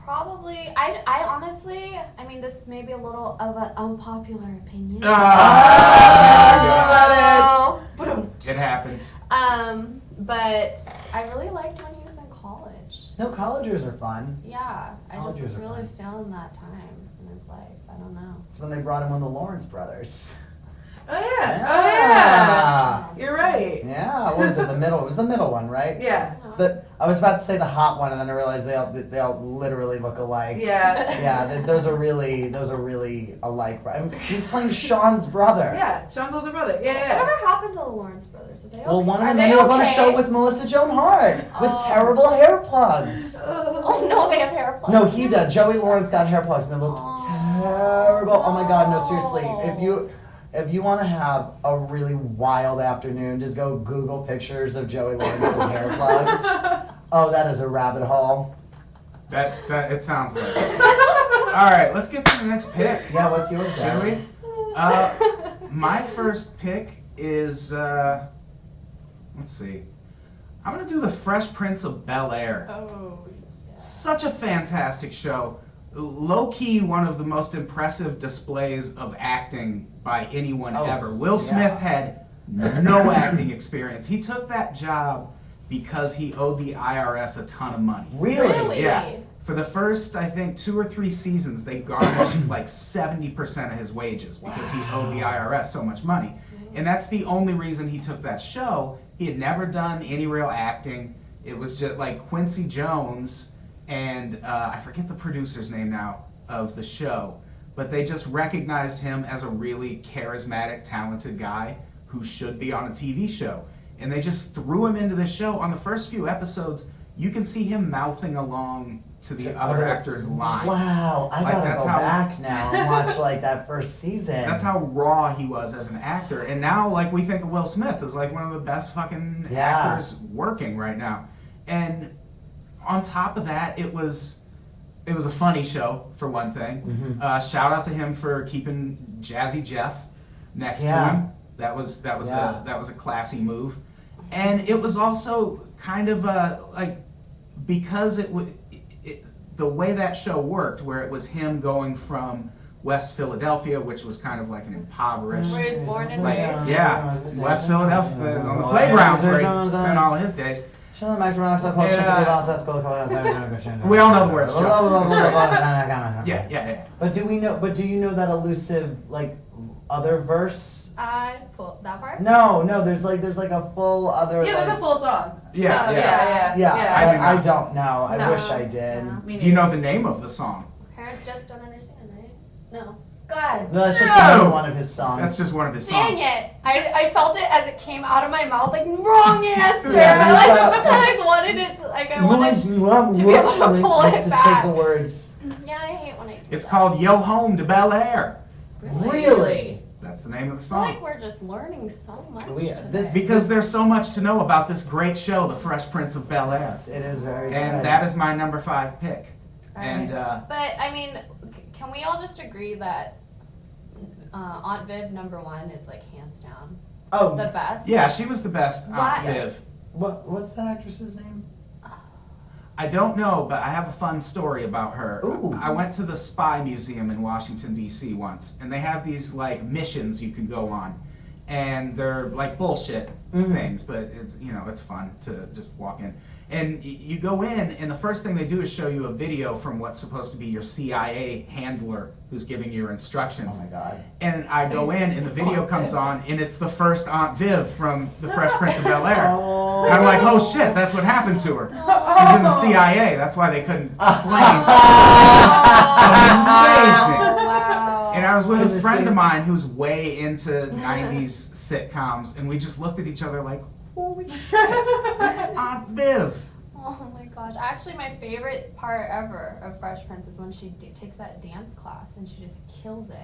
probably. I honestly. I mean, this may be a little of an unpopular opinion. Ah, Boom. It happened. But I really liked when he was in college. No, college years are fun. Yeah, I College just years was are really fun. feeling that time in his life. I don't know. It's when they brought in one of the Lawrence brothers. Oh yeah. You're right. Yeah, what was it? The middle. It was the middle one, right? Yeah. I was about to say the hot one, and then I realized they all literally look alike. Yeah. Yeah, those are really alike. I mean, he's playing Sean's brother. Yeah. Sean's older brother. Yeah. Whatever happened to the Lawrence brothers? Are they okay? Well, one of Are them they ended up on a okay? show with Melissa Joan Hart with Oh. terrible hair plugs. Oh no, they have hair plugs. No, he does. Joey Lawrence got hair plugs, and they look Oh, terrible. Oh my God, no, seriously. no. If you want to have a really wild afternoon, just go Google pictures of Joey Lawrence's hair plugs. Oh, that is a rabbit hole. That it sounds like. All right, let's get to the next pick. Yeah, what's yours? Should Adam? we? My first pick is let's see. I'm gonna do the Fresh Prince of Bel-Air. Oh. Such a fantastic show. Low-key, one of the most impressive displays of acting by anyone Oh, ever. Will yeah. Smith had no acting experience. He took that job because he owed the IRS a ton of money. Really? Yeah. For the first, I think, 2 or 3 seasons, they garnished like 70% of his wages because he owed the IRS so much money. And that's the only reason he took that show, He had never done any real acting. It was just like Quincy Jones and I forget the producer's name now of the show, but they just recognized him as a really charismatic, talented guy who should be on a TV show. And they just threw him into this show. On the first few episodes, you can see him mouthing along to the other actors' lines. Wow, I Like, gotta that's go how- back now and watch like that first season. That's how raw he was as an actor. And now, like, we think of Will Smith as like one of the best fucking actors working right now. And on top of that, it was a funny show for one thing. Shout out to him for keeping Jazzy Jeff next to him. That was a classy move. And it was also kind of like, because the way that show worked, where it was him going from West Philadelphia, which was kind of like an impoverished, Where he was born and like, raised. yeah, West Philadelphia, on the playgrounds where he spent all of his days. We all know the words, Yeah. But do you know that elusive like other verse? I pulled that part. No, there's like a full other. Yeah, there's like, a full song. Yeah. Yeah, I I don't know. I No. wish I did. No. Me Do you know neither. the name of the song? Parents just don't understand, right? No. God. No, that's just No! another one of his songs. That's just one of his Dang songs. it! I felt it as it came out of my mouth, like wrong answer. Yeah, I wanted it to, like I wanted. to be able to pull just it to back. take the words. Yeah, I hate when I do It's that. called Yo Home to Bel Air. Really? That's the name of the I feel like song. we're just learning so much. This today. Because there's so much to know about this great show, The Fresh Prince of Bel Air. It is very And good. that is my number 5 pick. All And But I mean, can we all just agree that Aunt Viv #1 is like hands down the best? yeah, she was the best Aunt Why- Viv. What's that actress's name? I don't know, but I have a fun story about her. Ooh. I went to the Spy Museum in Washington, D.C. once, and they have these like missions you can go on. And they're like bullshit things, but it's, you know, it's fun to just walk in. And you go in, and the first thing they do is show you a video from what's supposed to be your CIA handler who's giving you your instructions. Oh my god. And I go in, and the video comes on, and it's the first Aunt Viv from The Fresh Prince of Bel Air. And I'm like, oh shit, that's what happened to her. She's in the CIA. That's why they couldn't explain. Amazing. Wow. And I was with a friend of mine who's way into 90s sitcoms, and we just looked at each other like, holy shit, that's Aunt Viv. Oh my gosh. Actually, my favorite part ever of Fresh Prince is when she takes that dance class and she just kills it.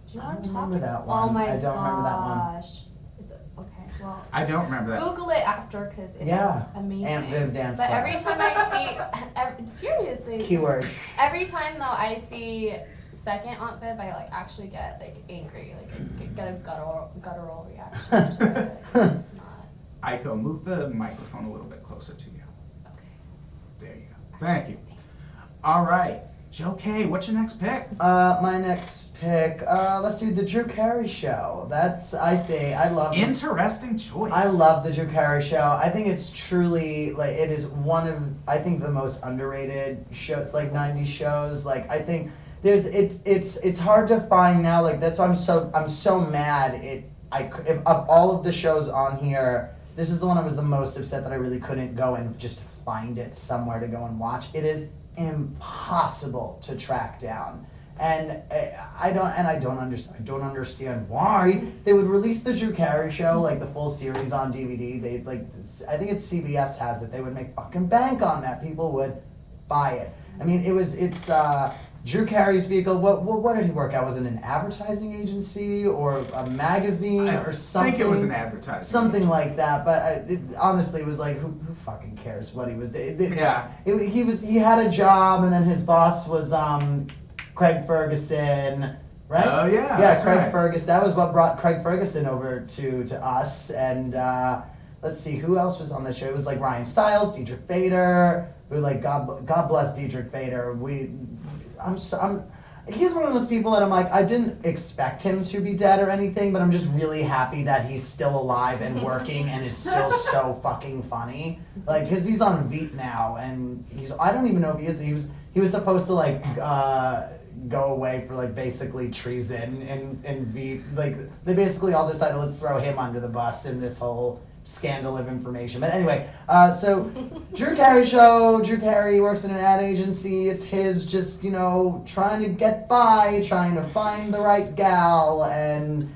Do you know I what I'm don't talking remember that about? one. Oh my I don't remember that one. gosh. It's okay. Well, I don't remember that. Google it after because it is Yeah. amazing. Aunt Viv dance But class. every time I see, seriously, Keyword. every time though I see second Aunt Viv, I like actually get like angry, like I get a guttural reaction to it. It's just not. Aiko, move the microphone a little bit closer to you. Okay. There you go. Thank you. All right. Joe Kaye, what's your next pick? My next pick, let's do the Drew Carey Show. That's, I love Interesting choice. I love the Drew Carey Show. I think it's truly, like, it is one of, I think, the most underrated shows, like, 90s shows. Like, I think it's hard to find now, like, that's why I'm so mad. If of all of the shows on here, this is the one I was the most upset that I really couldn't go and just find it somewhere to go and watch. It is impossible to track down, and I don't understand why they would release the Drew Carey Show, like the full series on DVD. They like, I think it's CBS has it. They would make fucking bank on that. People would buy it. I mean, it's Drew Carey's vehicle. What did he work at? Was it an advertising agency or a magazine or something? I think it was an advertising. Something like that, but honestly, it was like, who fucking cares what he was doing? Yeah. He had a job, and then his boss was Craig Ferguson, right? Oh yeah. Yeah, that's Craig right. Ferguson. That was what brought Craig Ferguson over to us. And let's see, who else was on the show? It was like Ryan Stiles, Diedrich Bader. Who, like, God bless Diedrich Bader. He's one of those people that I'm like, I didn't expect him to be dead or anything, but I'm just really happy that he's still alive and working and is still so fucking funny. Like, cause he's on Veep now, and I don't even know if he is. He was supposed to like go away for like basically treason and Veep. Like, they basically all decided, let's throw him under the bus in this whole scandal of information. But anyway, so Drew Carey show. Drew Carey works in an ad agency. It's his just, trying to get by, trying to find the right gal, and,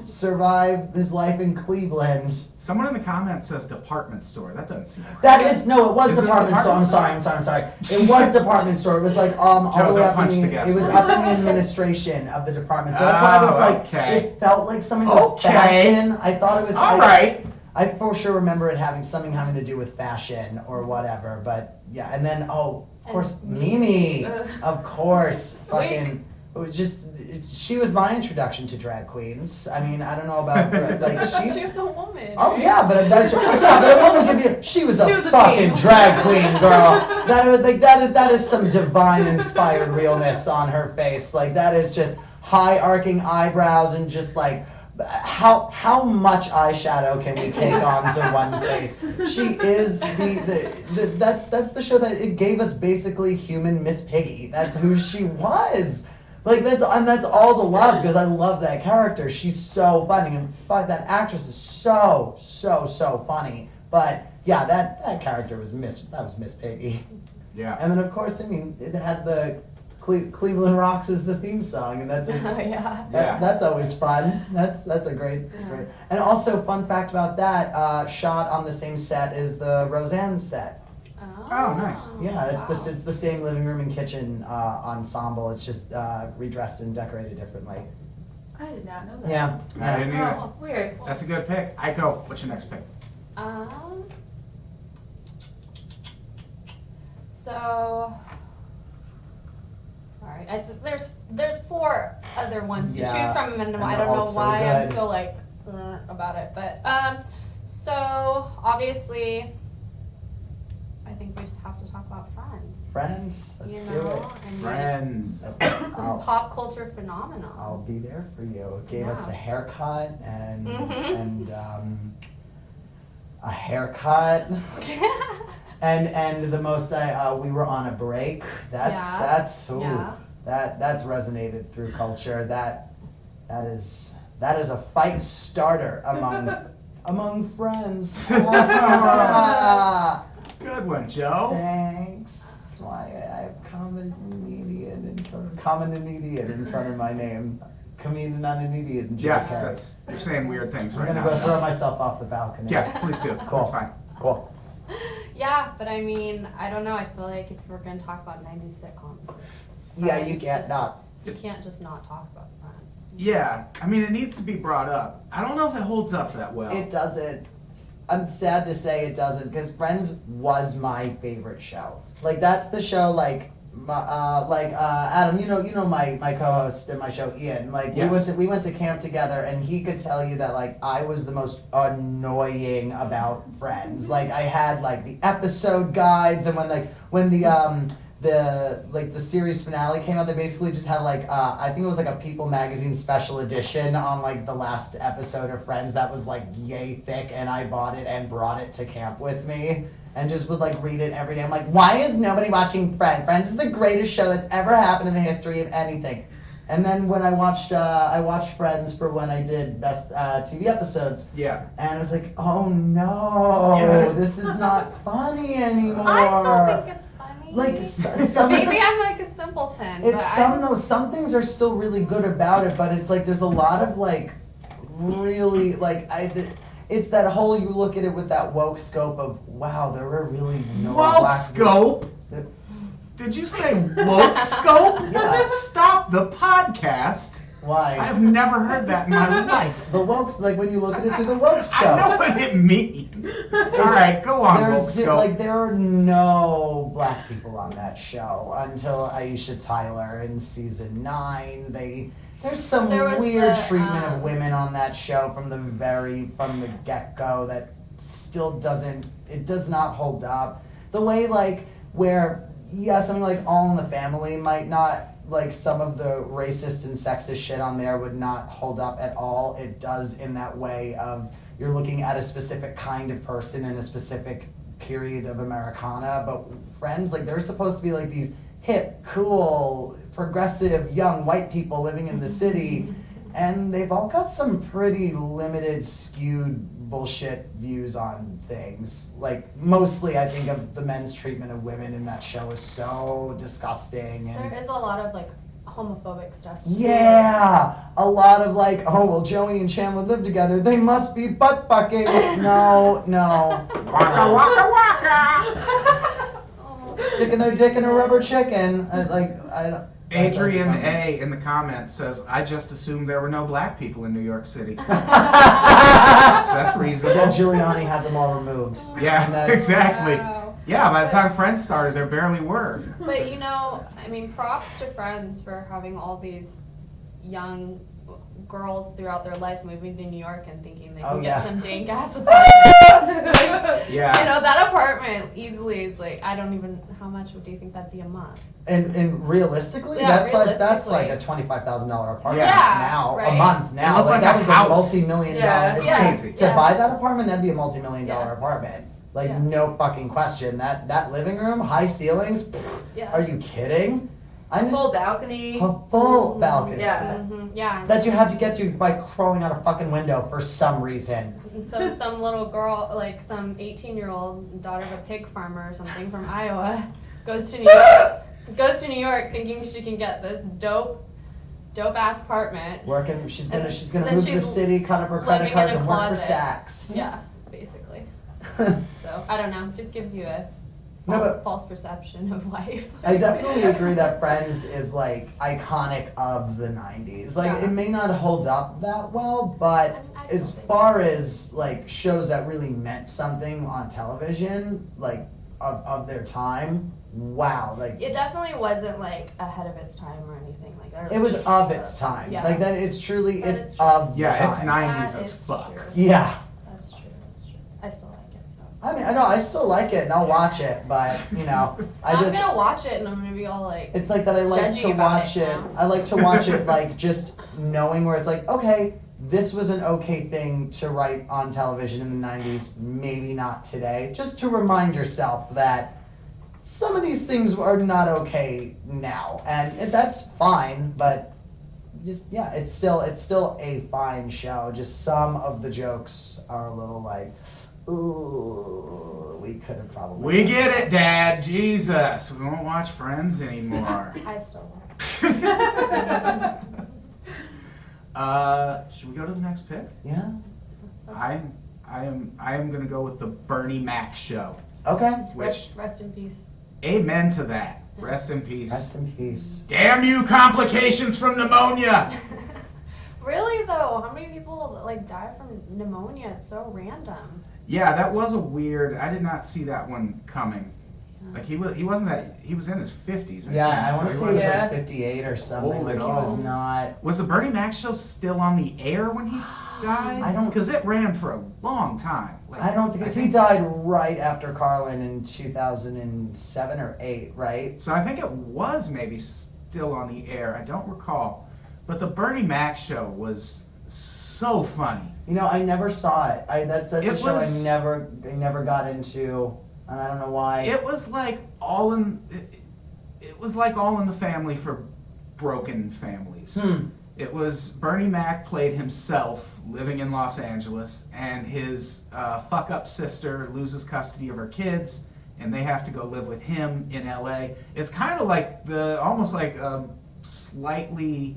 survive his life in Cleveland. Someone in the comments says department store. That doesn't seem right. That is, no, it was Is it department store. I'm department sorry. It was department store. It was like, all the way don't up punch in the the, gas, it was please. up in the administration of the department. So that's why I was like, okay. it felt like something with Okay. fashion. I thought it was, All right. I for sure remember it having something having to do with fashion or whatever, but yeah, and then, of course, Mimi, of course, fucking, it was just, she was my introduction to drag queens. I mean, I don't know about, I thought she was a woman. Oh right? yeah, but a woman can be. She was a fucking queen. drag queen, girl. That is some divine inspired realness on her face. Like that is just high arcing eyebrows and just like how much eyeshadow can we take onto one face? She is that's the show that it gave us basically human Miss Piggy. That's who she was. Like that's all the love because I love that character. She's so funny and that actress is so funny. But yeah, that character was Miss Piggy. Yeah. And then of course, I mean, it had the Cleveland Rocks as the theme song, and that's Yeah. that's always fun. That's a great. It's great. And also, fun fact about that, shot on the same set as the Roseanne set. Oh, nice. Yeah, it's the same living room and kitchen ensemble. It's just redressed and decorated differently. I did not know that. Yeah. I didn't either. Oh, weird. That's a good pick. Aiko, what's your next pick? So, sorry, there's 4 other ones to choose from, and I don't know why I'm so like about it, but so obviously, I think we just have to talk about Friends. Friends, let's do it. I mean, Friends. some pop culture phenomenon. I'll be there for you. It gave us a haircut and a haircut. And the most we were on a break. That's resonated through culture. That is a fight starter among friends. Good one, Joe. Thanks. That's why I have common idiot in front of my name. Comedian on an idiot and Joe Kaye. You're saying weird things I'm right now. gonna go throw myself off the balcony. Yeah, please do. Cool. That's fine. Cool. Yeah, but I mean, I don't know. I feel like if we're gonna talk about 90s sitcoms, Yeah, you it's can't just- not. You can't just not talk about Friends. Yeah, I mean, it needs to be brought up. I don't know if it holds up that well. It doesn't. I'm sad to say it doesn't, because Friends was my favorite show. Like that's the show. Like Adam, you know my co-host in my show, Ian. Like Yes. we went to camp together, and he could tell you that like I was the most annoying about Friends. Like I had like the episode guides, and when the series finale came out, they basically just had like I think it was like a People magazine special edition on like the last episode of Friends that was like yay thick, and I bought it and brought it to camp with me and just would like read it every day. I'm like, why is nobody watching Friends? Friends is the greatest show that's ever happened in the history of anything. And then when I watched Friends for when I did best TV episodes. Yeah. And I was like, oh no, this is not funny anymore. I still think it's funny. Like some Maybe I'm like a simpleton. it's but some things are still really good about it, but it's like there's a lot of like really like it's that whole, you look at it with that woke scope of, wow, there were really no Woke black scope? Did you say woke scope? Yeah. Stop the podcast. Why? I've never heard that in my life. The woke's like when you look at it through the woke scope. I know what it means. All right, go on, woke scope. Like there are no black people on that show until Aisha Tyler in season 9. There's some weird treatment of women on that show from the get-go that still does not hold up. The way like where something like All in the Family might not, like some of the racist and sexist shit on there would not hold up at all. It does in that way of you're looking at a specific kind of person in a specific period of Americana, but Friends, like they're supposed to be like these hip, cool, progressive, young white people living in the city, and they've all got some pretty limited, skewed bullshit views on things. Like, mostly I think of the men's treatment of women in that show is so disgusting. And There is a lot of like homophobic stuff. yeah, a lot of like, oh, well, Joey and Chandler live together. They must be butt fucking. No. Waka waka waka. Sticking their dick in a rubber chicken. I don't. Adrian A. in the comments says, I just assumed there were no black people in New York City. That's Yeah, reasonable. Giuliani had them all removed. Yeah, And that's- exactly. Wow. Yeah, by the time Friends started, there barely were. But you know, I mean, props to Friends for having all these young girls throughout their life moving to New York and thinking they can Oh, get yeah. some dank ass apartment. Yeah. You know, that apartment easily is like, I don't even, how much do you think that'd be a month? And realistically, Yeah, that's like a realistically. $25,000 apartment Yeah, now, a right. month It now. looked Like like that a was house. a multi-million Yeah. dollar. Yeah. Crazy. To buy that apartment, that'd be a multi-million dollar Yeah. apartment. Like Yeah. no fucking question. That living room, high ceilings. Yeah. Are you kidding? I need Full balcony. a full balcony. Yeah. Yeah. That you had to get to by crawling out a fucking window for some reason. And so some little girl, like some 18-year-old daughter of a pig farmer or something from Iowa, goes to New York. Goes to New York thinking she can get this dope ass apartment. Working, she's gonna And move then to the she's city, cut up her credit living in cards, a and work for closet. Saks. Yeah, basically. So I don't know. Just gives you a No, false perception of life. I definitely agree that Friends is like iconic of the 90s. Like Yeah. it may not hold up that well, but I mean, I still as think far as like shows that really meant something on television, like of their time, wow, like It definitely wasn't like ahead of its time or anything like that. it was of its time. Yeah. Like that it's truly That it's is true. of the Yeah, time. it's 90s That as is fuck. true. Yeah. That's true. I still like it. So I mean, I know I still like it and I'll watch it, but you know, I'm gonna watch it and I'm gonna be all like, it's like that I like judgy to about watch it it. now. I like to watch it like just knowing where it's like, okay, this was an okay thing to write on television in the 90s, maybe not today. Just to remind yourself that some of these things are not okay now. And that's fine, but just yeah, it's still a fine show. Just some of the jokes are a little like, ooh, we could have probably We get it, Dad. Jesus. We won't watch Friends anymore. I still like Should we go to the next pick? Yeah. it. I am gonna go with the Bernie Mac show. Okay. Which Rest in peace. amen to that. Rest in peace. Rest in peace. Damn you, complications from pneumonia. Really though, how many people like die from pneumonia? It's so random. Yeah, that was a weird. I did not see that one coming. Like he was in his 50s. Yeah, I want to say he was Yeah. like 58 or something. Old Like at he was all. not. Was the Bernie Mac show still on the air when he died? I don't- because it ran for a long time. Like, I don't think he died right after Carlin in 2007 or 8, right? So I think it was maybe still on the air. I don't recall, but the Bernie Mac show was so funny. You know, I never saw it. That's a It show was- I never got into, and I don't know why. It was like all in. It was like All in the Family for broken families. It was Bernie Mac played himself living in Los Angeles, and his fuck-up sister loses custody of her kids, and they have to go live with him in L.A. It's kind of like almost like a slightly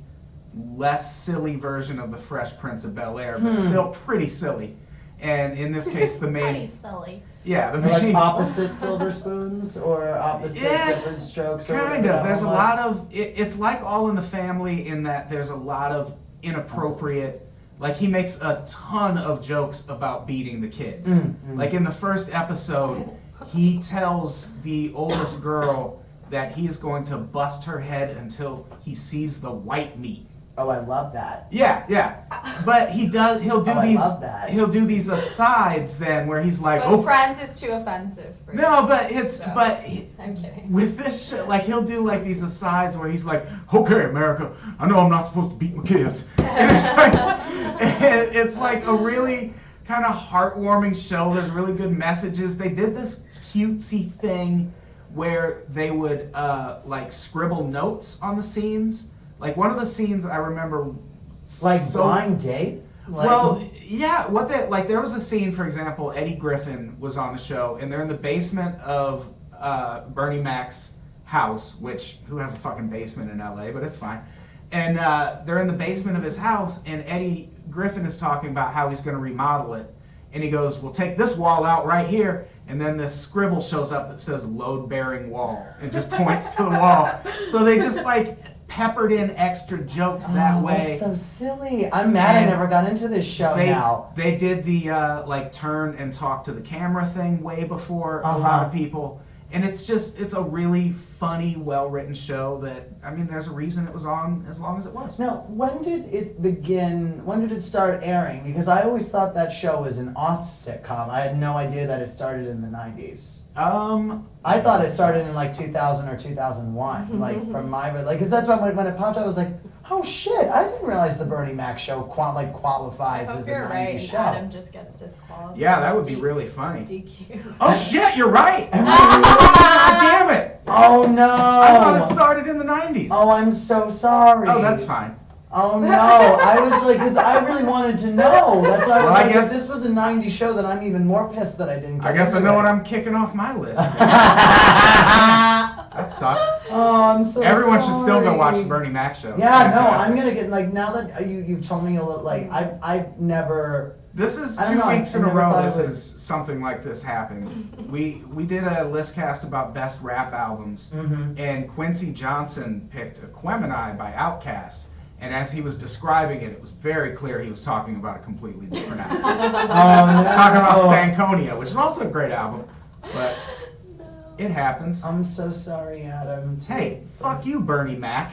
less silly version of the Fresh Prince of Bel-Air, but still pretty silly. And in this case, the Pretty main, silly. yeah, the They're main, like opposite silver spoons or opposite Yeah, different strokes. Or kind whatever of. There's a almost. lot of. It's like All in the Family in that there's a lot of inappropriate. Like he makes a ton of jokes about beating the kids. Like in the first episode, he tells the oldest girl that he is going to bust her head until he sees the white meat. Oh, I love that. Yeah. But he'll do Oh, I these. love that. He'll do these asides then where he's like, But oh. Friends is too offensive for No, but it's So. I'm kidding. with this shit, like he'll do like these asides where he's like, "Okay, America, I know I'm not supposed to beat my kids." And it's like a really kind of heartwarming show. There's really good messages. They did this cutesy thing where they would like scribble notes on the scenes. Like one of the scenes I remember Like so, blind date? Like, well, yeah. What they like? There was a scene, for example. Eddie Griffin was on the show, and they're in the basement of Bernie Mac's house, which who has a fucking basement in LA, but it's fine. And they're in the basement of his house, and Eddie Griffin is talking about how he's going to remodel it, and he goes, "We'll take this wall out right here." And then this scribble shows up that says load-bearing wall and just points to the wall. So they just like peppered in extra jokes that way. That's so silly. I'm mad I never got into this show now. They did the like turn and talk to the camera thing way before a lot of people. And it's a really funny, well-written show that, I mean, there's a reason it was on as long as it was. Now, when did it begin, when did it start airing? Because I always thought that show was an aughts sitcom. I had no idea that it started in the 90s. I thought it started in like 2000 or 2001, like from my, like, because that's when it popped up, I was like, oh shit, I didn't realize the Bernie Mac show qualifies as a 90s right, show. Adam just gets disqualified. Yeah, that would be really funny. DQ. Oh shit, you're right! God damn it! Oh no! I thought it started in the 90s. Oh, I'm so sorry. Oh, that's fine. Oh no, I was like, because I really wanted to know. That's why I was Well, I like, guess- if this was a 90s show, then I'm even more pissed that I didn't get I guess I into know it. what I'm kicking off my list. That sucks. Oh, I'm so Everyone sorry. should still go watch the Bernie Mac show. Yeah, It's no, fantastic. I'm gonna get, like, now that you've told me a little, like, I've never... This is I don't 2 know, weeks I in a never row thought this it is something like this happening. We did a list cast about best rap albums, Mhm. and Quincy Johnson picked Aquemini by Outkast. And as he was describing it, it was very clear he was talking about a completely different album. Oh, He no. was talking about Stankonia, which is also a great album, but it happens. I'm so sorry, Adam. Hey, fuck you, Bernie Mac.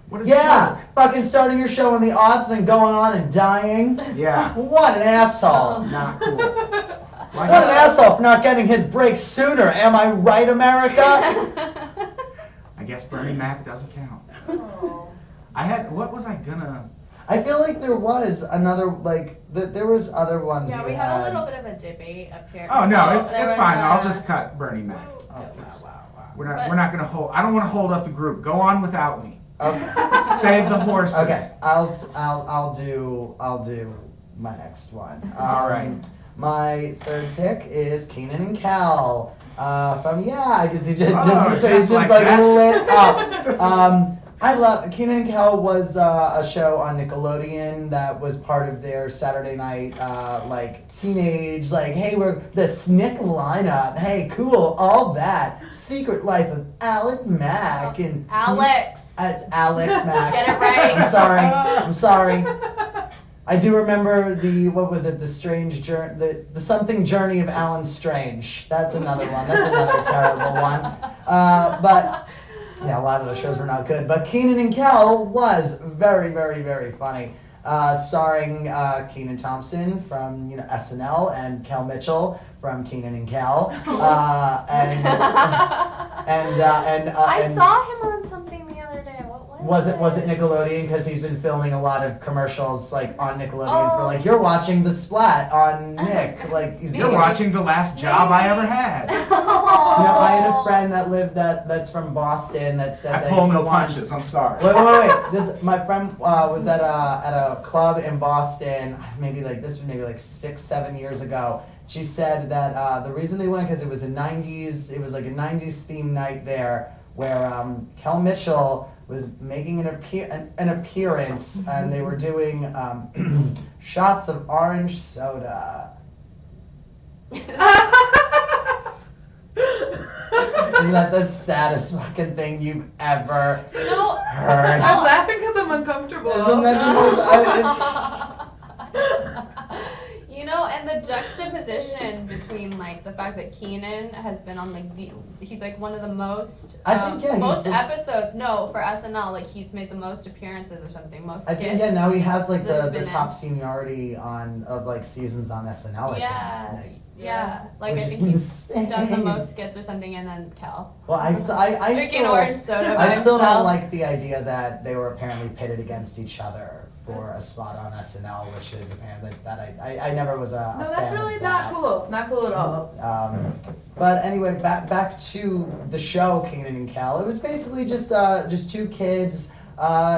What a Yeah, jerk. fucking starting your show in the odds, then going on and dying. Yeah, What an asshole. not cool. Well, I What an guess- asshole for not getting his break sooner. Am I right, America? I guess Bernie Mac doesn't count. Oh. What was I gonna? I feel like there was another, like, there was other ones Yeah, you we had. had a little bit of a debate up here. Oh no, Well, it's there was fine. I'll a- just cut Bernie Mac. Oh, We're not gonna hold. I don't want to hold up the group. Go on without me. Okay. Save the horses. Okay, I'll do my next one. All right. My third pick is Keenan and Kel. I can see his Oh, face just like like that. lit up. I love Keenan and Kel was a show on Nickelodeon that was part of their Saturday night like teenage like, hey, we're the Snick lineup. Hey, cool, all that. Secret Life of Alec Mack and Alex. It's Alex Mack. Get it right. I'm sorry. I do remember the strange journey, the something journey of Alan Strange. That's another one. That's another terrible one. But yeah, a lot of those shows were not good. But Keenan and Kel was very, very, very funny. Starring Kenan Thompson from SNL and Kel Mitchell from Kenan and Kel. I saw him on something the other day. What Was it Nickelodeon? Because he's been filming a lot of commercials like on Nickelodeon for like, you're watching The Splat on Nick. Like You're watching The Last Job I Ever Had. I had a friend that lived that's from Boston that said I that pull he no wants- punches. I'm sorry. Wait. My friend was at a club in Boston. Maybe like 6-7 years ago. She said that the reason they went because it was a '90s. It was like a '90s themed night there where Kel Mitchell was making an appearance and they were doing shots of orange soda. Isn't that the saddest fucking thing you've ever heard? I'm laughing because I'm uncomfortable. Isn't that and the juxtaposition between like the fact that Kenan has been on like he's like one of the most most episodes for SNL, like he's made the most appearances or something, most skits. Now he has like the been top in. seniority of like seasons on SNL. Like I think he's done the most skits or something, and then Kel. Well, I drinking orange soda by I still himself. don't like the idea that they were apparently pitted against each other for a spot on SNL, which is apparently that I never was a No, that's fan really of not that. cool. Not cool at all. But anyway, back to the show, Kenan and Kel. It was basically just two kids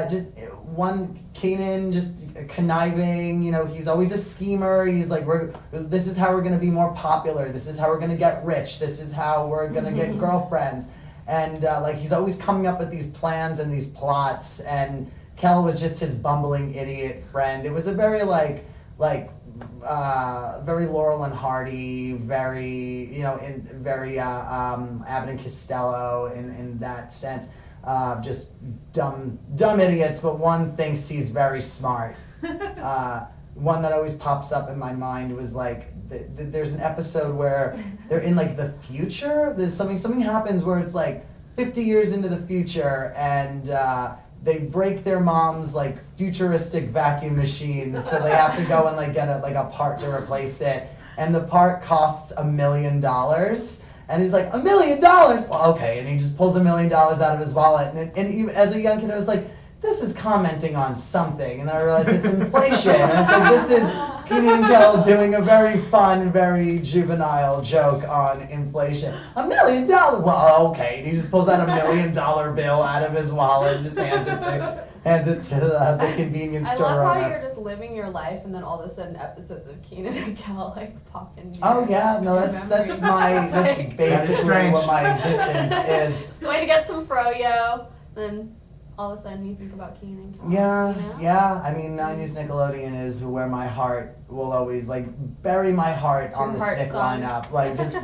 just one Kanan, just conniving. You know, he's always a schemer. He's like, this is how we're gonna be more popular. This is how we're gonna get rich. This is how we're gonna get girlfriends. And like he's always coming up with these plans and these plots. And Kel was just his bumbling idiot friend. It was a very very Laurel and Hardy, very very Abbott and Costello in that sense. Just dumb idiots, but one thinks he's very smart. One that always pops up in my mind was like, there's an episode where they're in like the future. There's something happens where it's like 50 years into the future, and they break their mom's like futuristic vacuum machine, so they have to go and like get a part to replace it, and the part costs $1 million. And he's like, $1 million? Well, okay. And he just pulls $1 million out of his wallet. And even as a young kid, I was like, this is commenting on something. And then I realized it's inflation. And I was like, this is Kenan and Kel doing a very fun, very juvenile joke on inflation. $1 million? Well, okay. And he just pulls out $1 million bill out of his wallet and just hands it to the convenience store owner. I love how you're just living your life, and then all of a sudden episodes of Kenan and Kel like pop in. Oh yeah, no, that's basically what my existence is. Just going to get some froyo, then all of a sudden you think about Kenan and Kel. Yeah, you know? yeah. I mean, 90s Nickelodeon is where my heart will always bury my heart on the stick lineup. Like just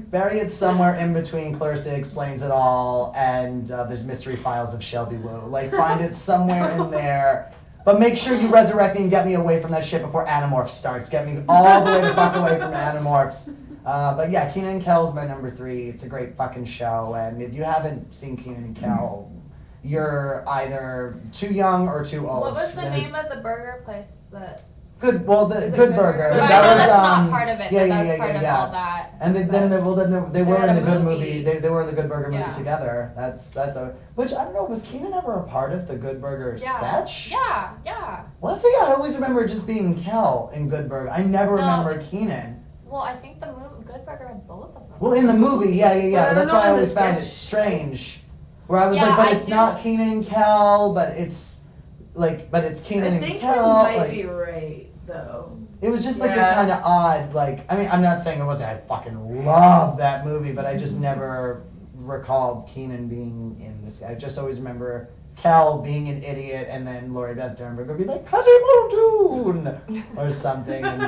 bury it somewhere in between Clarissa Explains It All and there's Mystery Files of Shelby Woo. Like find it somewhere in there. But make sure you resurrect me and get me away from that shit before Animorphs starts. Get me all the way the fuck away from Animorphs. But yeah, Kenan and Kel's my number 3. It's a great fucking show, and if you haven't seen Kenan and Kel, you're either too young or too old. What was the name of the burger place that? Good Burger. Well, That I know was, that's not part of it, yeah, but yeah, that's yeah, part of yeah. all that. And they were had in a the Good movie. Movie. They were in the Good Burger movie Yeah. together. That's a which I don't know. Was Kenan ever a part of the Good Burger sketch? Yeah. Was he? I always remember just being Kel in Good Burger. I never remember Kenan. Well, I think the movie Good Burger had both of them. Well, in the movie, yeah. But I But don't that's know why I in the always found it sketch. strange. Where I was Yeah, like, but I it's do- not Kenan and Kel, but it's Kenan I and think you Kel. might be right, though. It was just like this Yeah. kind of odd, I mean, I'm not saying it wasn't, I fucking love that movie, but I just never recalled Kenan being in this. I just always remember Kel being an idiot, and then Lori Beth Dernberg would be like, Patty Muldoon, or something. And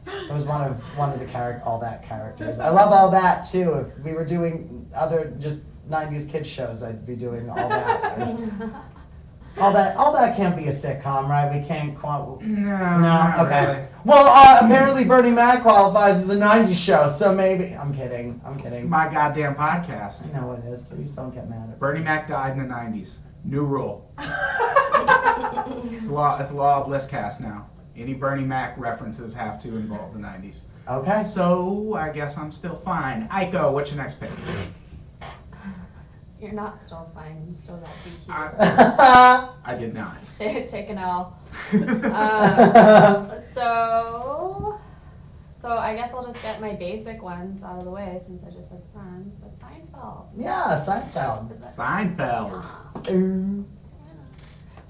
it was one of the all that characters. I love All That too. If we were doing other just 90s kids shows, I'd be doing All That. All that can't be a sitcom, right? We can't No, okay. Really. Well, apparently Bernie Mac qualifies as a 90s show, so maybe. I'm kidding. It's my goddamn podcast. I know it is. Please don't get mad at me. Bernie Mac died in the 90s. New rule. It's a law of listcast now. Any Bernie Mac references have to involve the 90s. Okay. So, I guess I'm still fine. Aiko, what's your next pick? You're not still fine. You still got DQ. I did not. Take an L. So I guess I'll just get my basic ones out of the way since I just said Friends, but Seinfeld. Yeah, Seinfeld. Seinfeld.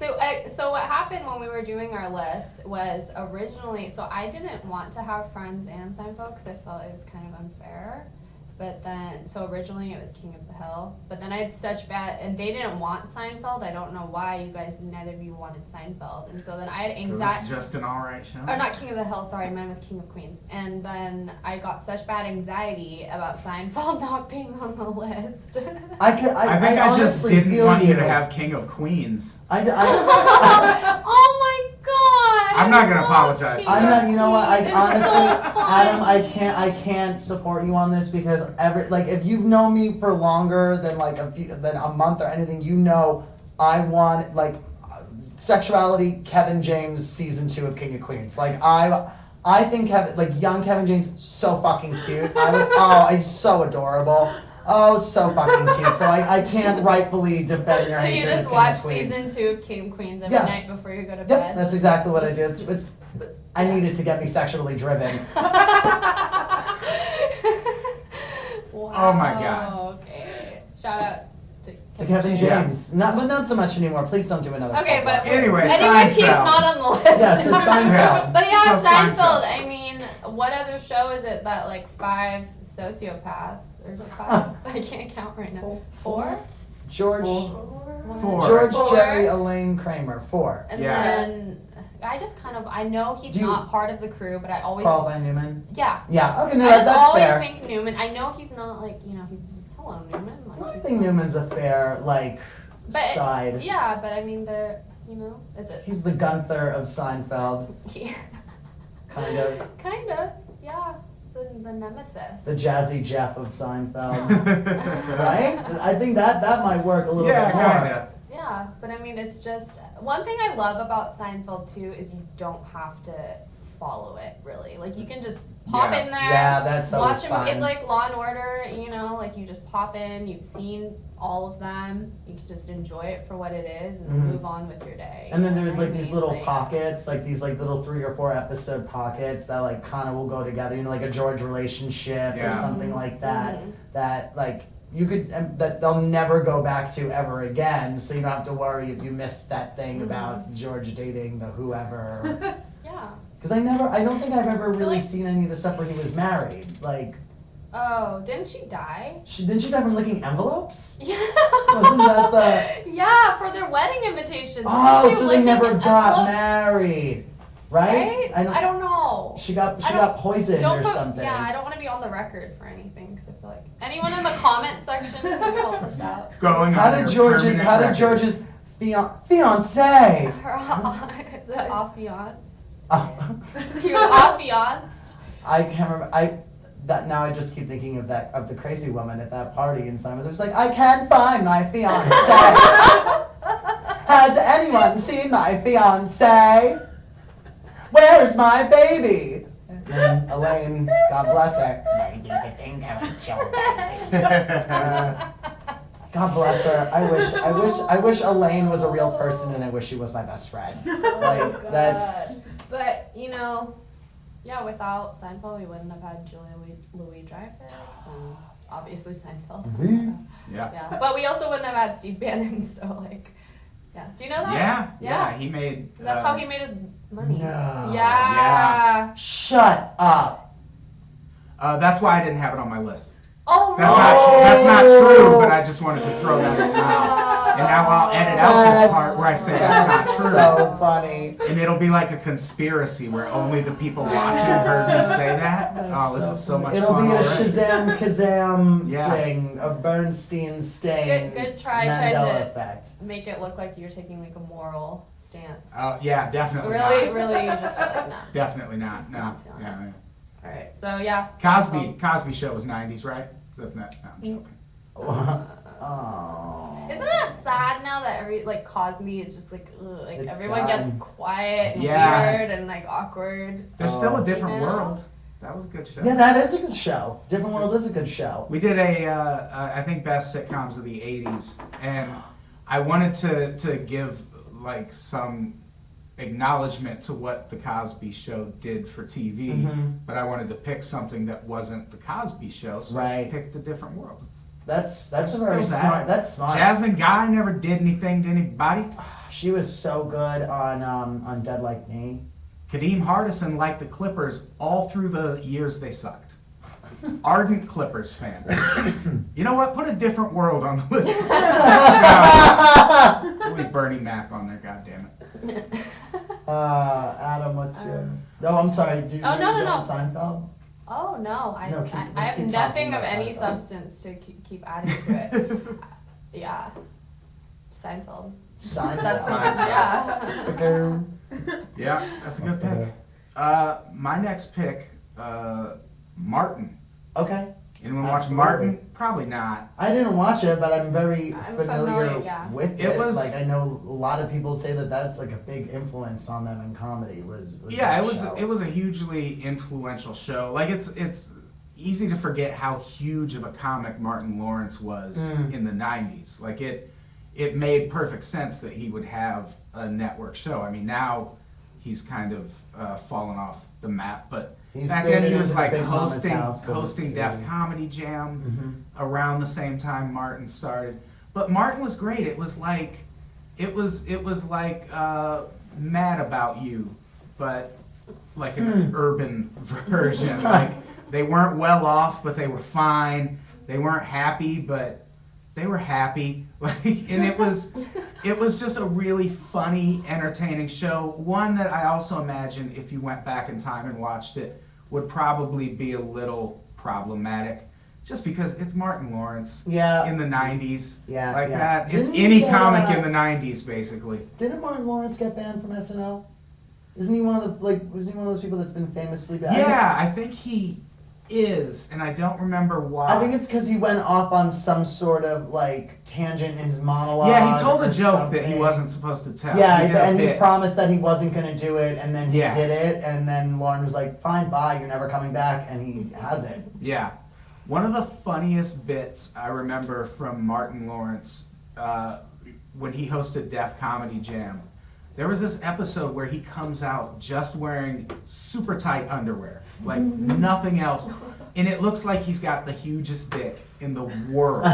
Yeah. So what happened when we were doing our list was originally, so I didn't want to have Friends and Seinfeld because I felt it was kind of unfair. But then, so originally it was King of the Hill, but then I had such bad, and they didn't want Seinfeld. I don't know why neither of you wanted Seinfeld. And so then I had anxiety. It's just an alright show. Or not King of the Hill, sorry, mine was King of Queens. And then I got such bad anxiety about Seinfeld not being on the list. I think I just honestly didn't feel want you you. to have King of Queens. Oh my god! I'm not gonna apologize. I'm not. You know what? I It's honestly, so Adam, I funny. can't support you on this because if you've known me for longer than than a month or anything, you know, I want sexuality. Kevin James season 2 of King of Queens. I think young Kevin James so fucking cute. He's so adorable. Oh, so fucking cute. So I can't rightfully defend your So you hatred just of King watch of Queens. season 2 of King of Queens every Yeah. night before you go to bed? Yep, that's exactly what I do. I need it to get me sexually driven. Wow. Oh my God. Okay. Shout out to To Kevin Yeah. James. Not so much anymore. Please don't do another. Okay, but Anyway, anyways, he's Seinfeld. not on the list. Yeah, so Seinfeld. But yeah, So Seinfeld. Seinfeld. I mean, what other show is it that like 5 sociopaths, or is it 5? I can't count right now. 4? George, Four. George, Four. Jerry, Elaine, Kramer. 4. And Yeah. then I just kind of, I know he's Do you- not part of the crew, but I always, Paul Van Newman. yeah. Yeah. Okay, no, I just that's always fair. think Newman. I know he's not like, he's, hello Newman. Like, Well, I he's think not- Newman's a fair But, side. Yeah, but I mean, it's a, He's the Gunther of Seinfeld, kind of. kind of, yeah, the nemesis. The Jazzy Jeff of Seinfeld, right? I think that might work a little Yeah, bit more. kinda. Yeah, but I mean, it's just one thing I love about Seinfeld too is you don't have to follow it really. Like you can just pop Yeah. in there, Yeah, that's always watch them. fun. It's like Law and Order, like you just pop in. You've seen all of them. You can just enjoy it for what it is and Mhm. move on with your day. And then You know there's what I like these mean? little Like, pockets, like these like little 3 or 4 episode pockets that like kind of will go together, like a George relationship or Yeah. something like that. Mhm. That like you could that they'll never go back to ever again, so you don't have to worry if you missed that thing Mhm. about George dating the whoever. Yeah. Because I don't think I've ever I feel really like- seen any of the stuff where he was married. Like, Oh, didn't she die? didn't she die from licking envelopes? Yeah. Wasn't that the? Yeah, for their wedding invitations. Oh, She so they licking never got envelopes, married, right? I don't know. She got I don't- poisoned Don't or put- something. Yeah, I don't want to be on the record for anything because I feel like anyone in the comment section can help us out. Going How on did your George's permanent record. fiance? Is it affianced? Oh. He was affianced. I can't remember. Now I just keep thinking of the crazy woman at that party and Simon was like, I can't find my fiance. Has anyone seen my fiance? Where's my baby? And Elaine, God bless her. God bless her. I wish Elaine was a real person and I wish she was my best friend. Like that's But yeah, without Seinfeld, we wouldn't have had Julia Louis-Dreyfus and obviously Seinfeld. Yeah. Yeah, but we also wouldn't have had Steve Bannon. So yeah. Do you know that? Yeah, he made. That's how he made his money. No. Yeah. shut up. That's why I didn't have it on my list. Oh, That's not true, but I just wanted to throw that in now. And now I'll edit out this part where I say that's not true. So funny. And it'll be like a conspiracy where only the people watching heard me say that. Oh, this is so much It'll fun be a already. Shazam Kazam Yeah. thing, a Bernstein stain, Good try, Mandela tried to- effect. make it look like you're taking like a moral stance. Yeah, definitely Really, not. really, you just feel like, nah. Definitely not. No. Not feeling Yeah, it. All right, so yeah. Cosby Show was 90s, right? That's not. No, I'm joking. Oh. Isn't that sad now that Cosby is just like, ugh, like It's everyone done. gets quiet and Yeah. weird and like awkward. There's still a Oh. different You know? world. That was a good show. Yeah, that is a good show. Different World is a good show. We did I think best sitcoms of the 80s, and I wanted to give like some acknowledgement to what the Cosby Show did for TV, Mhm. but I wanted to pick something that wasn't the Cosby Show, so I Right. picked a different world. That's a Still very that. smart. That's smart. Jasmine Guy never did anything to anybody. She was so good on Dead Like Me. Kadeem Hardison liked the Clippers all through the years they sucked. Ardent Clippers fan. You know what? Put a different world on the list. We'll leave Bernie Mac on there, goddammit. Adam, what's your? No, I'm sorry. Do you Oh, no, no, go no. on Seinfeld? Oh no, I No, keep- I let's have keep nothing talking of about any Seinfeld. substance to keep adding to it. Yeah, Seinfeld. Seinfeld. That's Seinfeld. yeah. Yeah, that's a good pick. My next pick, Martin. Okay. Anyone watch Absolutely. Martin? Probably not. I didn't watch it, but I'm very I'm familiar familiar, yeah. with It it. was- Like I know a lot of people say that that's like a big influence on them in comedy. Was Yeah, that it was. show. It was a hugely influential show. Like it's easy to forget how huge of a comic Martin Lawrence was Mm. in the '90s. Like it made perfect sense that he would have a network show. I mean, now he's kind of fallen off the map, but He's back been then he in was the like Big Mama's hosting House, so hosting it's, Def Comedy Jam Mhm. around the same time Martin started. But Martin was great. It was like Mad About You, but like an urban version. Like they weren't well off, but they were fine. They weren't happy, but they were happy. Like, and it was just a really funny, entertaining show. One that I also imagine if you went back in time and watched it would probably be a little problematic. Just because it's Martin Lawrence in the 90s. Yeah. That. It's Didn't he any get, comic in the 90s, basically. Didn't Martin Lawrence get banned from SNL? Isn't he one of the, was he one of those people that's been famously banned? Yeah, I think he is, and I don't remember why. I think it's because he went off on some sort of, tangent in his monologue. Yeah, he told a or joke something. that he wasn't supposed to tell. Yeah, and he promised that he wasn't going to do it, and then he Yeah. did it, and then Lauren was like, fine, bye, you're never coming back, and he hasn't. Yeah. One of the funniest bits I remember from Martin Lawrence when he hosted Def Comedy Jam, there was this episode where he comes out just wearing super tight underwear, like nothing else, and it looks like he's got the hugest dick in the world.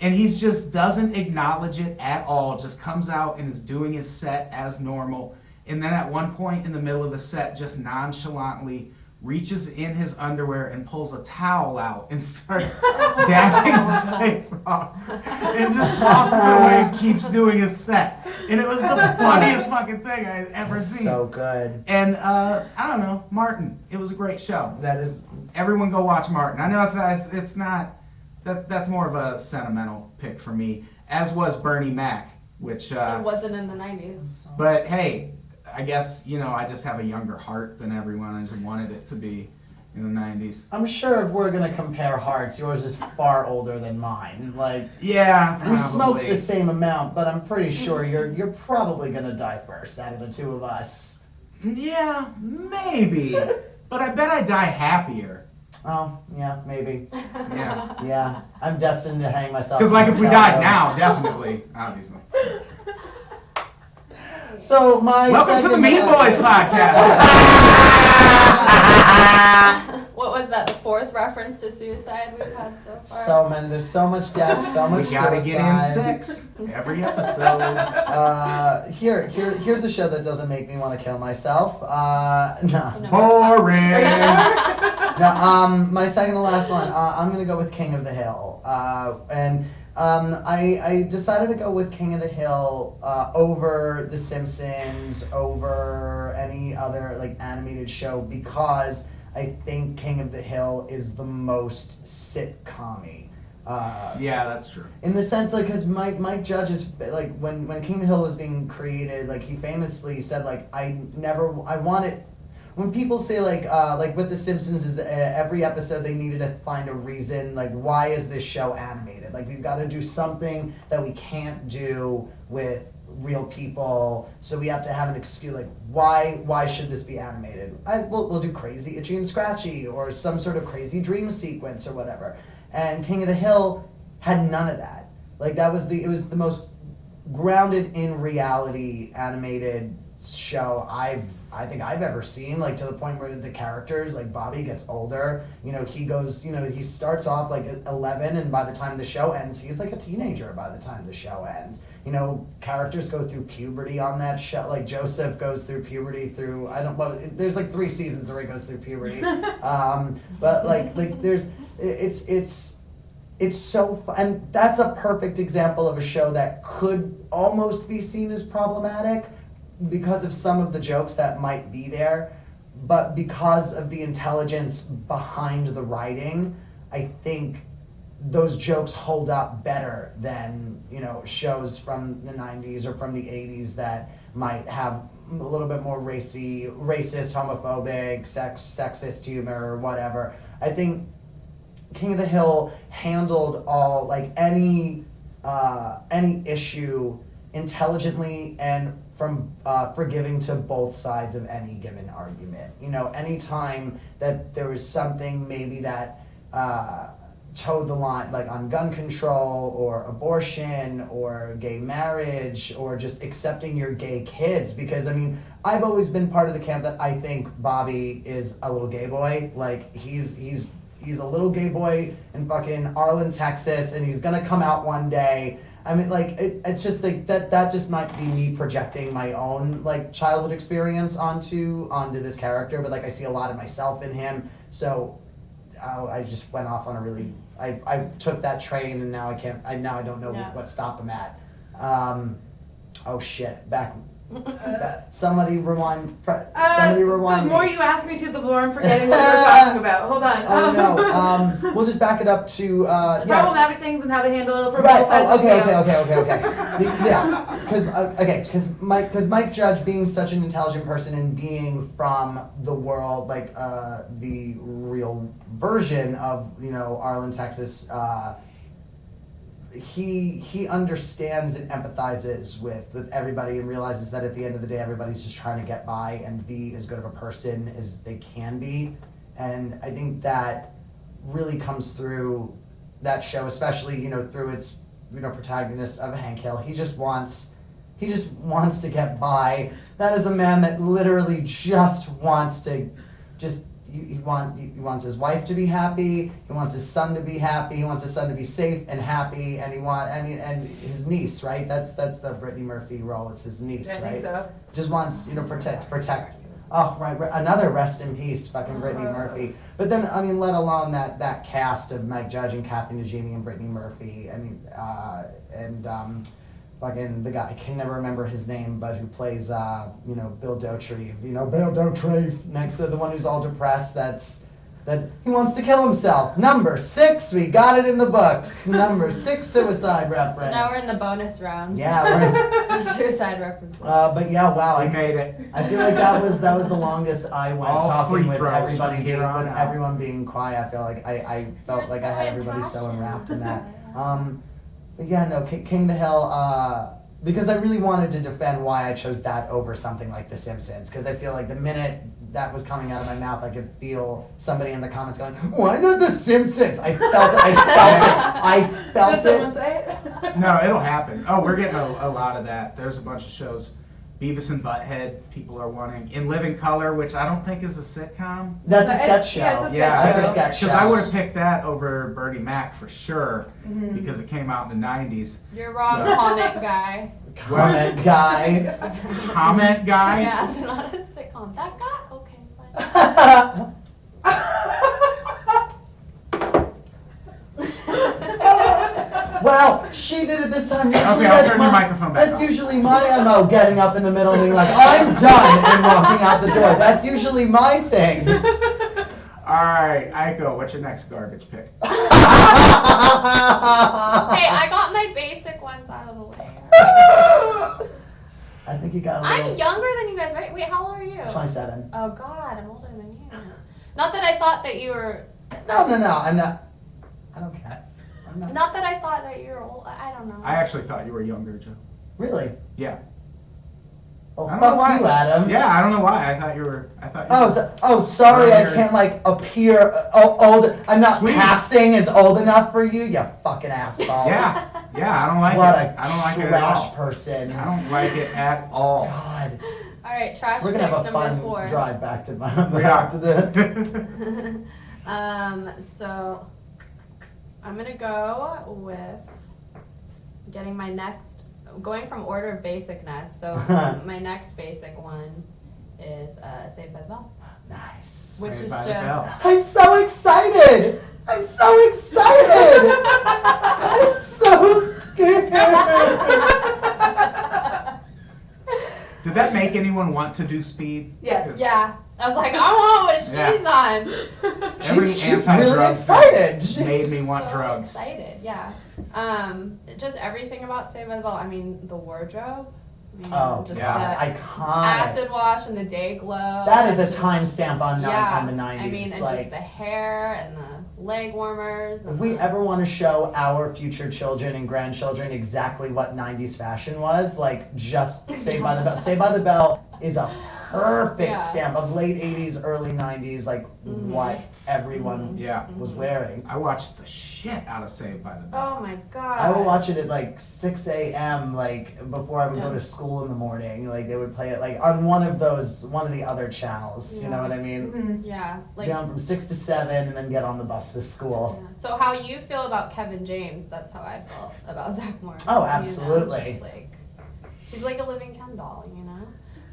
And he's just doesn't acknowledge it at all, just comes out and is doing his set as normal. And then at one point in the middle of the set, just nonchalantly reaches in his underwear and pulls a towel out and starts dabbing his face off and just tosses it away and keeps doing his set. And it was the funniest fucking thing I had ever seen. So good. And I don't know, Martin. It was a great show. That is. Everyone go watch Martin. I know it's not. That's more of a sentimental pick for me. As was Bernie Mac, which. It wasn't in the 90s. But hey. I guess, I just have a younger heart than everyone. I just wanted it to be in the 90s. I'm sure if we're going to compare hearts, yours is far older than mine. Yeah, probably. We smoke the same amount, but I'm pretty sure you're probably going to die first out of the two of us. Yeah, maybe. But I bet I die happier. Oh, yeah, maybe. Yeah. Yeah, I'm destined to hang myself. Because, if we died now, definitely, obviously. So Welcome to the Mean Boys podcast. What was that? The fourth reference to suicide we've had so far? So man, there's so much death, so much We gotta suicide. get in 6 every episode. Here's a show that doesn't make me want to kill myself. No. Boring. No, my second to last one. I'm gonna go with King of the Hill. I decided to go with King of the Hill over The Simpsons, over any other animated show, because I think King of the Hill is the most sitcom-y. Yeah, that's true. In the sense, because Mike Judge is when King of the Hill was being created, he famously said I wanted. When people say with The Simpsons, is every episode they needed to find a reason, why is this show animated? We've got to do something that we can't do with real people, so we have to have an excuse, why should this be animated? We'll do Crazy Itchy and Scratchy, or some sort of crazy dream sequence or whatever. And King of the Hill had none of that. It was the most grounded in reality animated show I think I've ever seen, to the point where the characters, Bobby gets older, he goes, he starts off 11, and by the time the show ends, he's a teenager by the time the show ends. Characters go through puberty on that show, Joseph goes through puberty through, there's 3 seasons where he goes through puberty. But there's, it's so fun, and that's a perfect example of a show that could almost be seen as problematic, because of some of the jokes that might be there, but because of the intelligence behind the writing, I think those jokes hold up better than, shows from the 90s or from the 80s that might have a little bit more racist, homophobic, sexist humor or whatever. I think King of the Hill handled all, any issue intelligently and from forgiving to both sides of any given argument. Anytime that there was something maybe that towed the line, on gun control or abortion or gay marriage or just accepting your gay kids, because I've always been part of the camp that I think Bobby is a little gay boy. He's a little gay boy in fucking Arlen, Texas, and he's gonna come out one day. I mean, like, it's just like that just might be me projecting my own like childhood experience onto this character, but like I see a lot of myself in him. So I just went off on a really I took that train and now I don't know Yeah. what stop I'm at. Oh shit! Somebody rewind. Somebody rewind. The more you ask me to, the more I'm forgetting what we were talking about. Hold on. Oh no. We'll just back it up to Problematic things and how they handle it from Right. both sides Oh, of the okay. Because Mike Judge being such an intelligent person and being from the world, like the real version of Arlen, Texas. He understands and empathizes with everybody and realizes that at the end of the day everybody's just trying to get by and be as good of a person as they can be, and I think that really comes through that show, especially through its protagonist of Hank Hill. He just wants to get by. That is a man that literally just wants to he wants his wife to be happy. He wants his son to be happy. He wants his son to be safe and happy. And and his niece, right? That's the Brittany Murphy role. It's his niece, I right? think so. Just wants protect. Oh right, another rest in peace, fucking Brittany Murphy. But then let alone that cast of Mike Judge and Kathy Najimy and Brittany Murphy. Fucking the guy, I can never remember his name, but who plays, Bill Dauterive. Bill Dauterive, next to the one who's all depressed, that he wants to kill himself. Number 6, we got it in the books. Number 6 suicide reference. So now we're in the bonus round. Yeah, we're in. Suicide references. But yeah, wow. We made it. I feel like that was the longest I went All talking free with throws everybody from here on out. everyone being quiet. I feel like I felt like I had everybody so enwrapped in that. But yeah, no, King the Hill, because I really wanted to defend why I chose that over something like The Simpsons, because I feel like the minute that was coming out of my mouth, I could feel somebody in the comments going, "Why not The Simpsons?" I felt Did someone it. say it? No, it'll happen. Oh, we're getting a lot of that. There's a bunch of shows. Beavis and Butthead, people are wanting. In Living Color, which I don't think is a sitcom. That's a sketch show. Yeah, it's a sketch That's show. a sketch show. Because I would have picked that over Bernie Mac for sure, Mhm. because it came out in the 90s. You're wrong, So- comment guy. Comment guy. Comment guy? Yeah, it's not a sitcom. That guy? Okay, Well, she did it this time. Usually Okay, I'll that's turn your microphone back That's on. usually my MO, getting up in the middle and being like, "I'm done," and walking out the door. That's usually my thing. Alright, Aiko, what's your next garbage pick? Hey, I got my basic ones out of the way. I think you got a little... I'm younger than you guys, right? Wait, how old are you? 27. Oh God, I'm older than you. Not that I thought that you were. No, I'm not. I don't care. I'm not. Not that I thought that you were old. I don't know. I actually thought you were younger, Joe. Really? Yeah. Oh, I don't know why. fuck you, Adam. Yeah, I don't know why. I thought you were. Sorry, I Younger. can't, appear old. I'm not Please. passing as old enough for you, you fucking asshole. Yeah, I don't like What it. a I don't like it at trash all. person. I don't like it at all. God. All right, trash We're pick gonna have a number fun 4. drive back to We back are. to the. So I'm gonna go with getting my next, going from order of basicness. So my next basic one is Saved by the Bell, Nice. which Saved is by the just. Bell. I'm so excited. I'm so excited. I'm so scared. Did that make anyone want to do Speed? Yes. 'Cause Yeah, I was like, I want what she's Yeah. on. Every She's anti-drug really thing excited. made me want So drugs. Excited, yeah. Just everything about Saved by the Bell. I mean, the wardrobe. I mean, Oh, just yeah. the Iconic. acid wash and the day glow. That is and a just- timestamp on the 90s. I mean, and like, just the hair and the leg warmers. if And we the- ever want to show our future children and grandchildren exactly what 90s fashion was, like, just Saved by the Bell. Saved by the Bell is a perfect Yeah. stamp of late 80s, early 90s, like, Mhm. what everyone Yeah. was wearing. I watched the shit out of Saved by the Bell. Oh my god. I would watch it at like 6 a.m. like before I would go Yeah. to school in the morning. Like they would play it like on one of the other channels. You know what I mean? Mhm. Yeah, like. Be on from 6 to 7 and then get on the bus to school. Yeah. So how you feel about Kevin James? That's how I felt about Zach Morris. Oh, You know, absolutely. just like, he's like a living Ken doll, you know.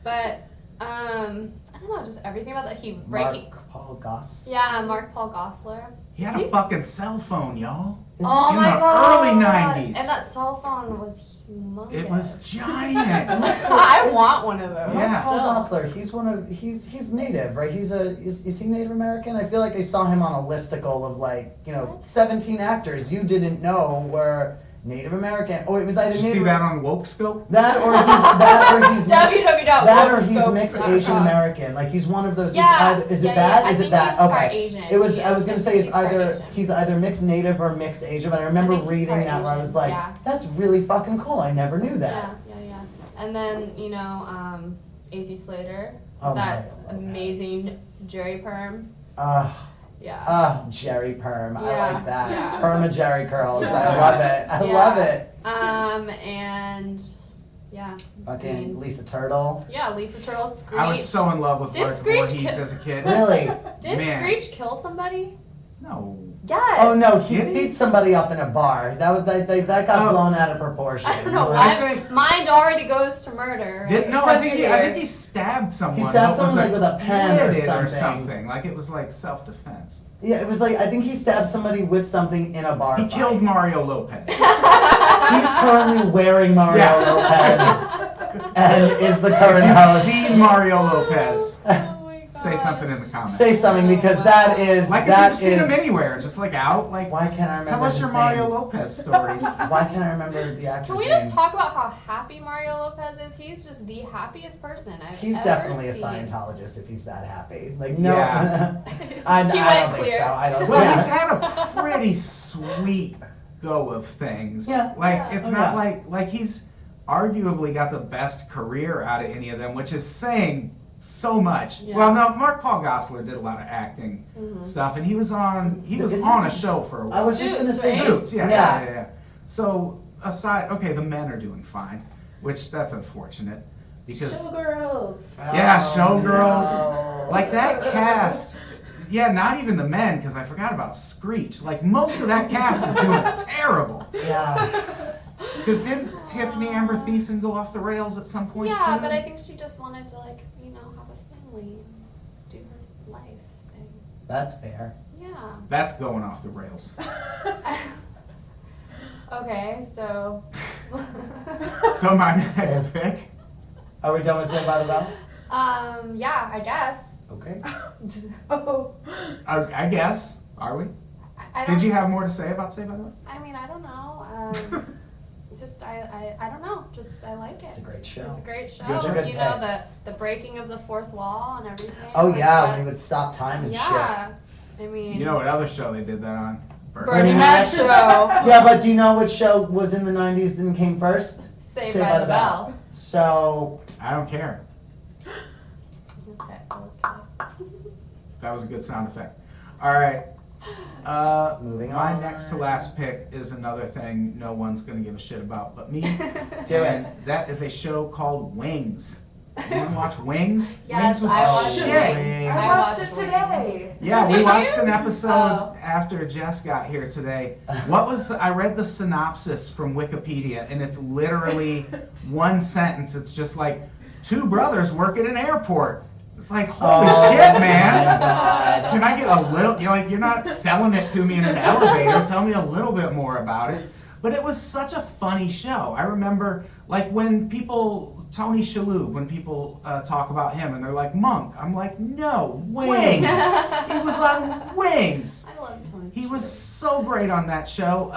But I don't know, just everything about that. Mark Paul Goss. Yeah, Mark Paul Gosselaar. He had a Is he- fucking cell phone, y'all. Oh in my the god. early 90s. And that cell phone was humongous. It was giant. I want one of those. Yeah. Paul Still. Gosselaar, he's native, right? Is he Native American? I feel like I saw him on a listicle of like, 17 actors you didn't know were Native American. Or it was either Did you see Native that on Woke Scope? that or he's mixed www.wokescope.com. Asian American. Like he's one of those. Yeah. Is it yeah, bad? yeah. Is I it think bad? he's part Okay. Asian. It was. He I was is. gonna say it's He's part either Asian. he's either mixed Native or mixed Asian. But I remember think he's reading part that where I was Asian, like, yeah. that's really fucking cool. I never knew that. Yeah. And then, AZ Slater, Oh, that Mario Lopez. amazing Jerry Perm. Ah, Yeah. Jerry Perm. I Yeah, like that. yeah. Perma Jerry curls. I Yeah. love it. I Yeah. love it. And yeah. Fucking Lisa Turtle. Yeah, Lisa Turtle, Screech. I was so in love with Did Bart Screech Voorhees ki- as a kid. Really? Did Man. Screech kill somebody? No. Yes. Oh no, he Did he? beat somebody up in a bar. That got Oh. blown out of proportion. I don't know I why. think- Mind already goes to murder. Right? No, I think he stabbed someone. He stabbed but was, someone, like, with a pen or witted something. Like it was like self-defense. Yeah, it was like I think he stabbed somebody with something in a bar. He fight. killed Mario Lopez. He's currently wearing Mario Yeah. Lopez and is the current If host. you've seen Mario Lopez, Oh my say something in the gosh. comments. Say something because that is Like that if you've seen him is. anywhere, just like out, like Why can't I remember tell us his your name? Mario Lopez stories. Why can't I remember the actor's Can we name? just talk about how happy Mario Lopez is? He's just the happiest person I've He's ever definitely a seen. Scientologist if he's that happy. Like no, Yeah. I He don't went think clear. so. I don't. Well, yeah. he's had a pretty sweet go of things. Yeah. Like Yeah. it's Oh, not yeah. like he's arguably got the best career out of any of them, which is saying so much. Yeah. Well, no, Mark Paul Gosselaar did a lot of acting Mhm. stuff, and he was on Isn't a he- show for a I while. was just gonna Suits, say right? Suits, yeah. So aside, okay, the men are doing fine, which that's unfortunate because Showgirls. Yeah, Oh, showgirls. no. like that cast. Yeah, not even the men, because I forgot about Screech. Like most of that cast is doing terrible. Yeah. Because didn't Tiffany Amber Thiessen go off the rails at some point Yeah, too? but I think she just wanted to have a family, do her life thing. That's fair. Yeah. That's going off the rails. Okay, so. So my next pick. Are we done with Saved by the Bell? Yeah, I guess. Okay. Oh. I guess. Are we? I don't. Did you have more to say about Saved by the Bell? I mean, I don't know. Just I don't know. Just I like it. It's a great show. It's a great show. It's a good You know pick. the breaking of the fourth wall and everything. Oh like yeah, that. when he would stop time and Yeah. I mean. You know what other show they did that on? Bernie Mac Mac show. Yeah, but do you know which show was in the 90s and came first? Saved by the Bell. So, I don't care. Okay. That was a good sound effect. All right. moving My on. next to last pick is another thing no one's going to give a shit about but me. Do it. And that is a show called Wings. Anyone watch Wings? Yes, Wings was I watched shit. it. I watched it today. Yeah, we Did watched you? an episode Oh. after Jess got here today. What was I read the synopsis from Wikipedia, and it's literally one sentence. It's just like, two brothers work at an airport. It's like, holy shit, my man. God. Can I get a little, you're not selling it to me in an elevator. Tell me a little bit more about it. But it was such a funny show. I remember, like, when Tony Shalhoub, when people talk about him and they're like, Monk, I'm like, no, Wings. He was on Wings. I love Tony. He was so great on that show.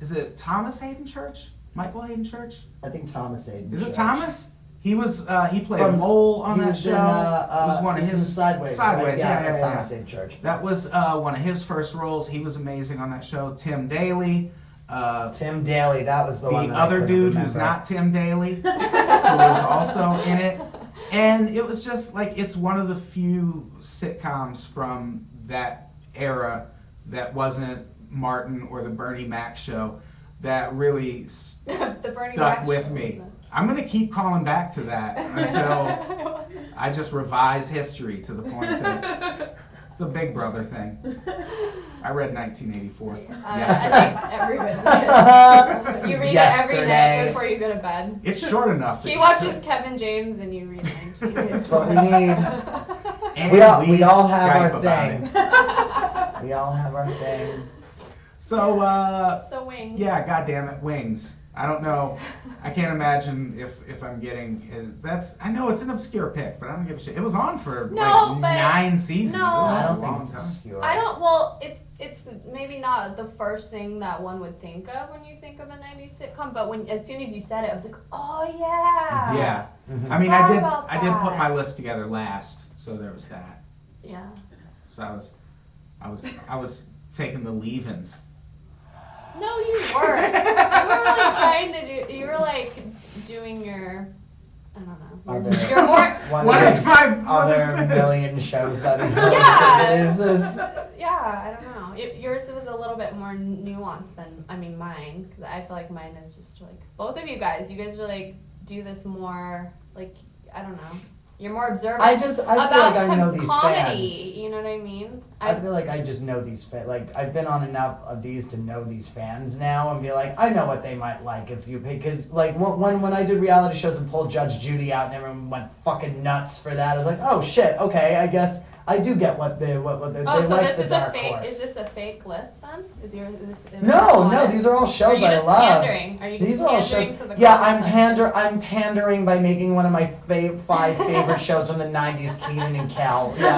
Is it Thomas Hayden Church? Michael Hayden Church? I think Thomas Hayden. Is it Church. Thomas? He played From- Lowell on He that was show. in, It was one of he was his in Sideways. Sideways, right? yeah, that's yeah. Thomas Hayden Church. That was one of his first roles. He was amazing on that show. Tim Daly. Tim Daly, that was the one. The that I other couldn't dude who's remember. not Tim Daly, who was also in it. And it was just like, it's one of the few sitcoms from that era that wasn't Martin or the Bernie Mac show that really The Bernie stuck Mac with show, me. isn't it? I'm going to keep calling back to that until I just revise history to the point that it's a Big Brother thing. I read 1984. I think everybody did. You read it every night Yesterday. before you go to bed. It's short enough. that He you watches could. Kevin James and you read 1984. That's what we need. And We all have Skype our about thing. it. We all have our thing. So, So Wings. yeah, goddammit, Wings. I don't know. I can't imagine if I'm getting that's. I know it's an obscure pick, but I don't give a shit. It was on for No, like but 9 seasons. no. It was I a don't long think it's time. obscure. I don't. Well, it's maybe not the first thing that one would think of when you think of a '90s sitcom, but as soon as you said it, I was like, oh yeah. Yeah. Mhm. I mean, Forgot I about did put that. my list together last, so there was that. Yeah. So I was taking the leave-ins. No, you weren't. You were really trying to do. You were like doing your. I don't know. Other- You're more. One What of is his my- what is other this? million shows that he Yeah. produces. Yeah, I don't know. Yours was a little bit more nuanced than mine, because I feel like mine is just like both of you guys. You guys really like do this more like I don't know. You're more observant. I feel about like I know these comedy. fans. You know what I mean? I feel like I just know these fans. Like, I've been on enough of these to know these fans now and be like, I know what they might like if you pick. Because, like, when I did reality shows and pulled Judge Judy out and everyone went fucking nuts for that, I was like, oh shit, okay, I guess I do get what they Oh, like so this the is dark a fake. horse. Is this a fake list then? Is this? No, these are all shows I love. Pandering? Are you just These are all pandering shows. to the Yeah, crowd? I'm pandering by making one of my 5 favorite shows from the '90s, Keenan and Kel. Yeah,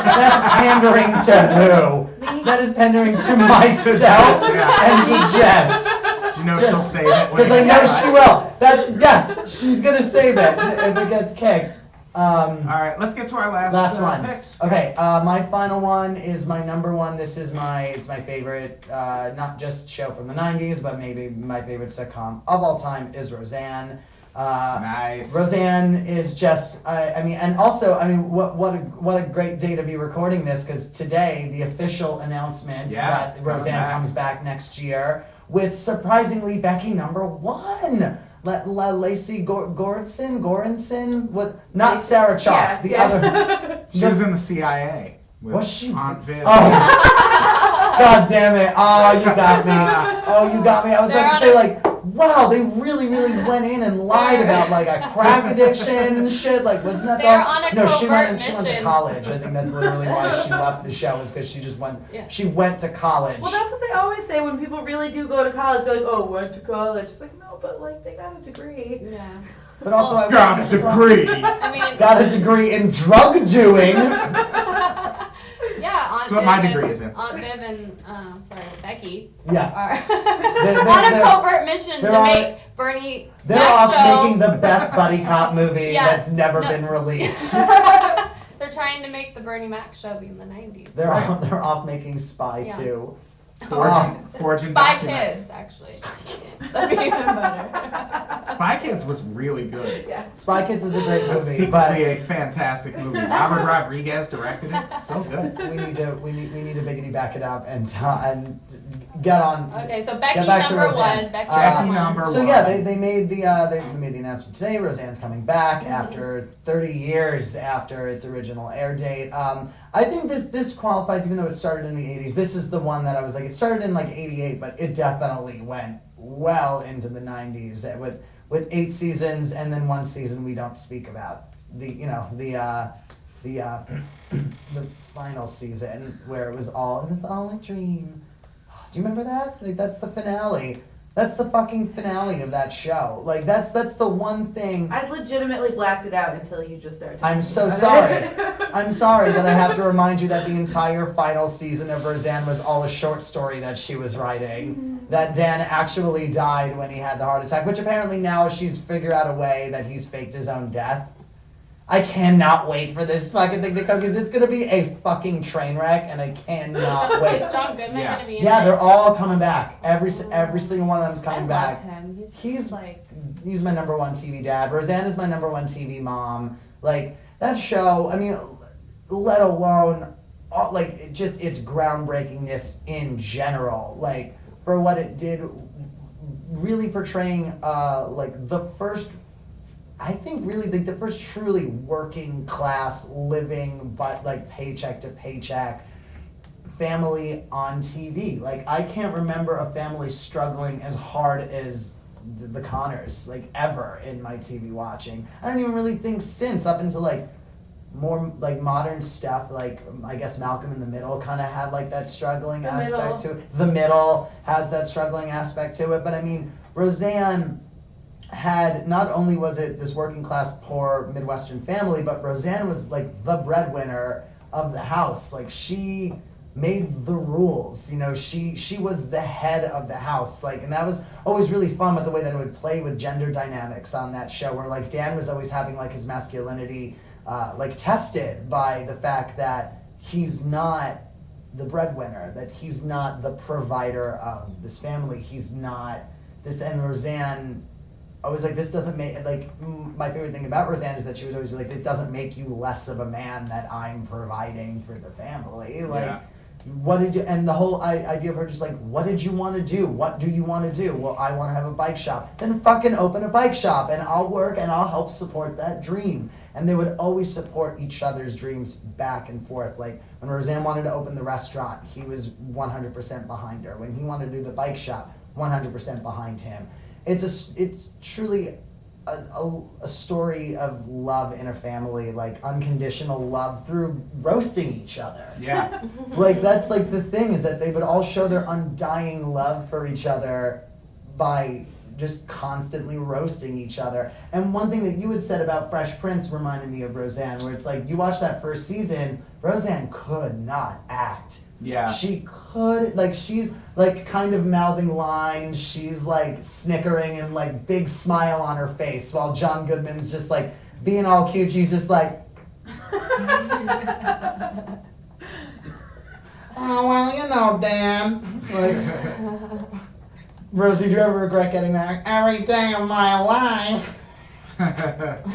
that's pandering to who? That is pandering to myself and to Jess. You know she'll save it. when Because I it know gets she cut. will. Yes, she's gonna save it if it gets kicked. All right, let's get to our last Ones. picks. Okay, my final one is my number one. This is it's my favorite, not just show from the '90s, but maybe my favorite sitcom of all time is Roseanne. Nice. Roseanne is just, what a great day to be recording this, because today the official announcement that it's coming Roseanne back. comes back next year with surprisingly Becky #1. Lacey Goranson, not Sarah Chalk, the other. She was in the CIA with Was she? Aunt Viv. Oh, God damn it! Oh, you got me. Oh, you got me. I was They're about to on say a- like, wow, they really went in and lied about like a crack addiction and shit. Like, wasn't that? They're on a no, she went covert to mission. college. I think that's literally why she left the show, is because she just went. Yeah. She went to college. Well, that's what they always say when people really do go to college. They're like, oh, went to college. It's like, no, but like they got a degree. Yeah. But also, I Got a degree. I mean. got a degree in drug doing. Yeah, Aunt That's what Viv my and- degree is in. Aunt Viv and Becky Yeah. are They're- on a they're- covert mission they're to on- make Bernie They're Mac off show. making the best buddy cop movie Yes. that's never No. been released. They're trying to make the Bernie Mac show be in the 90s. They're off making Spy Yeah. too. Forging Spy documents. Kids, actually. That'd be even better. Spy Kids was really good. Yeah. Spy Kids is a great That's movie, secretly but a fantastic movie. Robert Rodriguez directed it. So good. we need to biggity back it up and get on. Okay, so Becky Get back to number Roseanne. one. Becky, Becky number number one. So one. yeah, they made the announcement today. Roseanne's coming back after 30 years after its original air date. I think this qualifies, even though it started in the 80s. This is the one that I was like, it started in like 88, but it definitely went well into the 90s with 8 seasons and then 1 season we don't speak about. The final season where it was all a mythologic dream. Do you remember that? Like, that's the finale. That's the fucking finale of that show. Like, that's the one thing. I legitimately blacked it out until you just started. I'm so talking sorry. about it. I'm sorry that I have to remind you that the entire final season of Roseanne was all a short story that she was writing. That Dan actually died when he had the heart attack, which apparently now she's figured out a way that he's faked his own death. I cannot wait for this fucking thing to come because it's gonna be a fucking train wreck, and I cannot wait. Is John Goodman Yeah. gonna be in Yeah, it? they're all coming back. Every single one of them's coming I back. love him. He's like, He's my number one TV dad. Roseanne is my number one TV mom. Like that show. I mean, let alone like its groundbreakingness in general. Like for what it did, really portraying like the first. I think really like the first truly working class living, but like paycheck to paycheck family on TV. Like I can't remember a family struggling as hard as the Connors, like ever in my TV watching. I don't even really think since up until like more like modern stuff, like I guess Malcolm in the Middle kind of had like that struggling aspect to it. The Middle has that struggling aspect to it, but I mean Roseanne had, not only was it this working class poor Midwestern family, but Roseanne was like the breadwinner of the house. Like she made the rules, you know, she was the head of the house, like, and that was always really fun with the way that it would play with gender dynamics on that show, where like Dan was always having like his masculinity like tested by the fact that he's not the breadwinner, that he's not the provider of this family, he's not this. And Roseanne, I was like, this doesn't make, like, my favorite thing about Roseanne is that she would always be like, this doesn't make you less of a man that I'm providing for the family. Like, Yeah. what did you, and the whole idea of her just like, what did you want to do? What do you want to do? Well, I want to have a bike shop. Then fucking open a bike shop and I'll work and I'll help support that dream. And they would always support each other's dreams back and forth. Like when Roseanne wanted to open the restaurant, he was 100% behind her. When he wanted to do the bike shop, 100% behind him. It's truly a story of love in a family, like unconditional love through roasting each other. Yeah. Like that's like the thing, is that they would all show their undying love for each other by just constantly roasting each other. And one thing that you had said about Fresh Prince reminded me of Roseanne, where it's like you watch that first season, Roseanne could not act. Yeah. She could, like, she's like kind of mouthing lines, she's like snickering and like big smile on her face, while John Goodman's just like being all cute. She's just like, oh, well, you know, Dan. Like, Rosie, do you ever regret getting married? Every day of my life. That's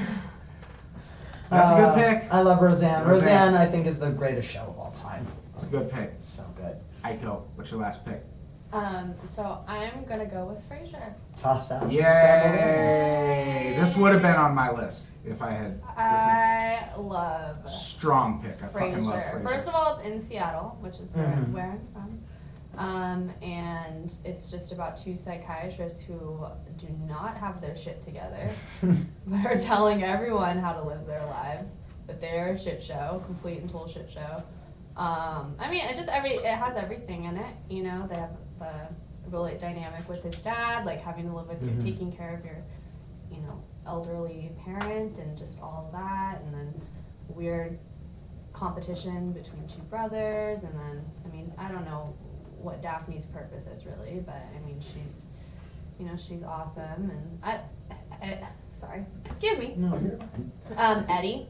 a good pick. I love Roseanne. Roseanne. Roseanne, I think, is the greatest show of all time. It's a good pick. It's so good. Aiko, what's your last pick? So I'm gonna go with Frasier. Toss out. Scrambled eggs. Yay! This would have been on my list if I had. I love This is a strong pick. I fucking love Frasier. Frasier. First of all, it's in Seattle, which is Mhm. where I'm from. And it's just about two psychiatrists who do not have their shit together, but are telling everyone how to live their lives. But they're a shit show, complete and total shit show. I mean, it has everything in it. You know, they have the really dynamic with his dad, like having to live with Mhm. you, taking care of your, you know, elderly parent, and just all of that, and then weird competition between two brothers, and then, I mean, I don't know what Daphne's purpose is really, but I mean, she's, you know, she's awesome, and sorry, excuse me, No, you're fine. Eddie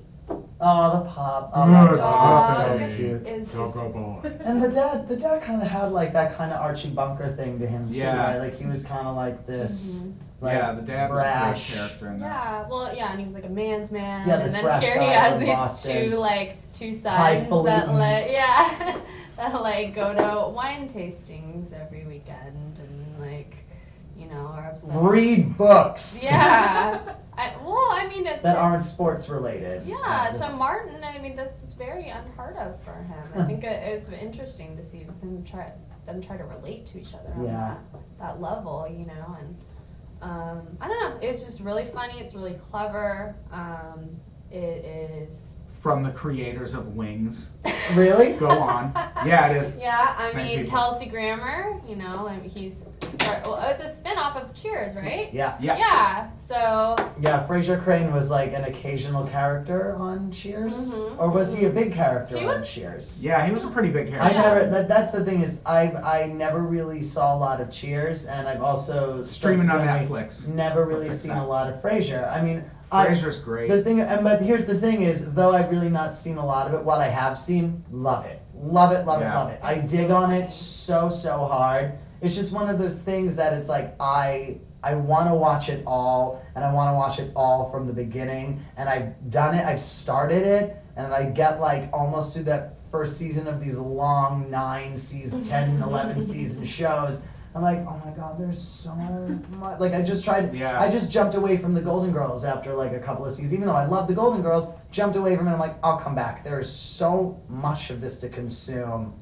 Oh, the pup. Oh, that Good dog dog. is so cute. is Go, just, go, boy. And the dad kind of had like that kind of Archie Bunker thing to him too, Yeah. right? Like he was kind of like this, like, Yeah, the dad was brash. a great character in that. yeah, well, yeah, and he was like a man's man, Yeah, and this then brash here guy he has from these Boston. two sons that Highfalutin. like, yeah, that like go to wine tastings every weekend, and like, you know, are obsessed. Read books. Yeah, I mean, it's That aren't sports related. yeah, This- to Martin, I mean, this is very unheard of for him. I think it was interesting to see them try to relate to each other on Yeah. that level, you know, and I don't know, it's just really funny, it's really clever, it is, From the creators of Wings. Really? Go on. Yeah, it is. yeah, I Same mean, people. Kelsey Grammer, you know, and it's a spin-off of Cheers, right? Yeah. Yeah. Yeah, so, Yeah, Fraser Crane was like an occasional character on Cheers, Mhm. or was he a big character He on was- Cheers? Yeah, he was a pretty big I character. never. That's the thing is, I never really saw a lot of Cheers, and I've also Streaming on subsequently Netflix. never really Fix seen that. a lot of Frasier. I mean, Frasier's great. But here's the thing is, though I've really not seen a lot of it, what I have seen, love it. Love it, love it, Yeah. love it. I dig on it so hard. It's just one of those things that it's like, I want to watch it all, and I want to watch it all from the beginning, and I've done it, I've started it, and I get like almost through that first season of these long 9 season, 10, 11 season shows. I'm like, oh my god, there's so much. Like I just jumped away from the Golden Girls after like a couple of seasons. Even though I love the Golden Girls, jumped away from it. I'm like, I'll come back. There is so much of this to consume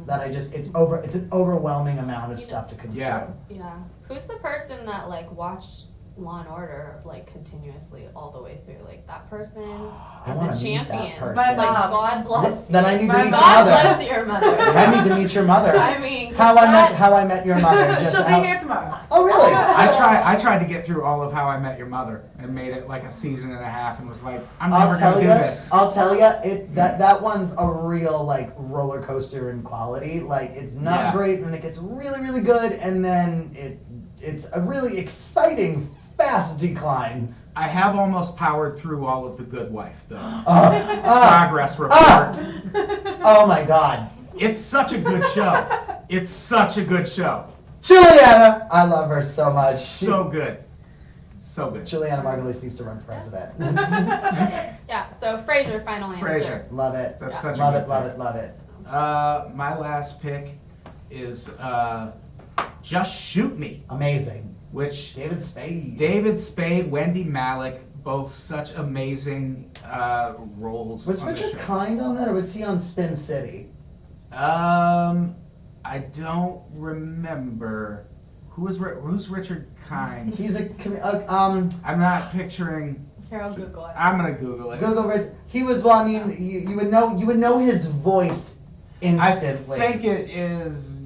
that it's an overwhelming amount of stuff to consume. Yeah. Who's the person that like watched Law and Order like continuously all the way through? Like that person I is wanna a meet champion. that person. My Like mom. God bless. Then I need to meet your God mother. bless your mother. I need to meet your mother. I mean, How I met your mother. Just She'll be how- here tomorrow. Oh really? I tried to get through all of How I Met Your Mother and made it like a season and a half and was like, I'm never gonna do this. I'll tell you, that one's a real like roller coaster in quality. Like it's not great, and then it gets really, really good, and then it's a really exciting, fast decline. I have almost powered through all of The Good Wife, though. Progress report. Oh my god. It's such a good show. It's such a good show. Juliana! I love her so much. So good. So good. Juliana Margulies needs to run president. Yeah, so Frasier, final answer. Frasier. Love it. That's such Love a it, good love pick. it, love it. My last pick is Just Shoot Me, Amazing. which David Spade. David Spade, Wendy Malick, both such amazing roles. Was on the Richard show. Kind on that, or was he on Spin City? I don't remember. Who's Richard Kind? He's I'm not picturing. Here, I'll Google it. I'm gonna Google it. Google Rich. He was. Well, I mean, you would know his voice instantly. I think it is.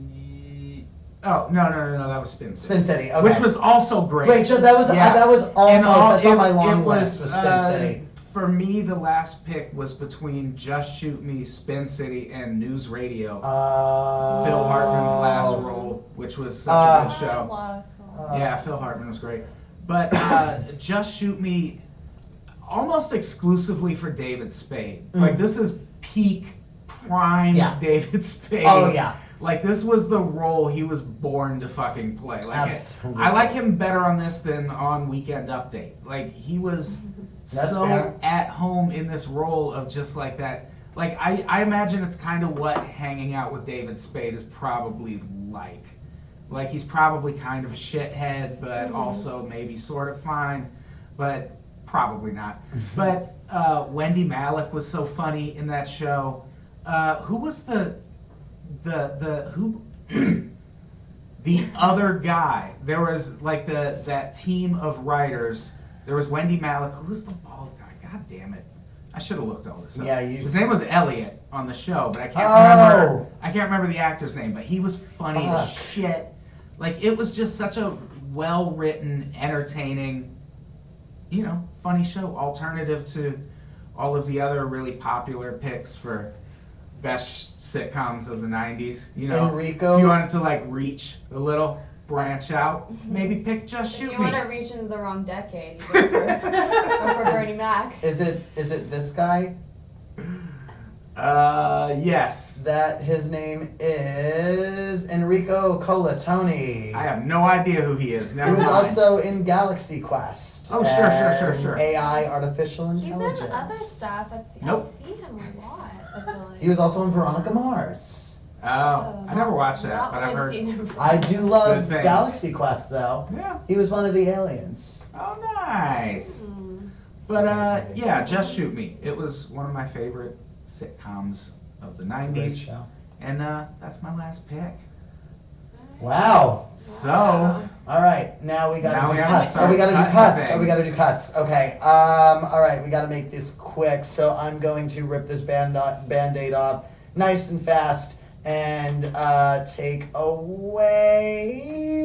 Oh no! That was Spin City. Spin City, okay. Which was also great. Great show. That was Yeah. And almost. That's on my it long was, list. Was Spin City. For me, the last pick was between Just Shoot Me, Spin City, and News Radio. Phil Hartman's last role, which was such a good show. Yeah, Phil Hartman was great. But Just Shoot Me, almost exclusively for David Spade. Like, this is peak prime David Spade. Oh yeah. Like, this was the role he was born to fucking play. Like, Absolutely. I like him better on this than on Weekend Update. Like, he was That's so fair. at home in this role of just like that. Like, I imagine it's kind of what hanging out with David Spade is probably like. Like, he's probably kind of a shithead, but also maybe sort of fine, but probably not. But Wendy Malick was so funny in that show. Who was the other guy? There was like that team of writers. There was Wendy Malick. Who was the bald guy? God damn it! I should have looked all this up. Yeah, his name was Elliot on the show, but I can't remember the actor's name. But he was funny as shit. Like, it was just such a well-written, entertaining, funny show. Alternative to all of the other really popular picks for best sitcoms of the 90s. Enrico. If you wanted to like reach a little, branch out, maybe pick Just Shoot If you Me. want to reach into the wrong decade, you go for Bernie Mac. Is it this guy? Yes. That his name is Enrico Colatoni. I have no idea who he is. He Never was mind. also in Galaxy Quest. Oh, sure. and AI, artificial He's intelligence. in other stuff. I Nope. see him a lot. I feel like. He was also in Veronica Mars. Oh, I never watched that, Not but what I've heard. seen him from. I do love Good things. Galaxy Quest though. Yeah. He was one of the aliens. Oh, nice. Hmm. But yeah, Just Shoot Me. It was one of my favorite sitcoms of the It's a great 90s, show. and that's my last pick. Wow. So, All right, now we gotta Now do we gotta cuts. start Oh, we gotta do cutting cuts. Oh, we things. gotta do cuts. Okay. All right, we gotta make this quick. So I'm going to rip this band-aid off nice and fast and take away.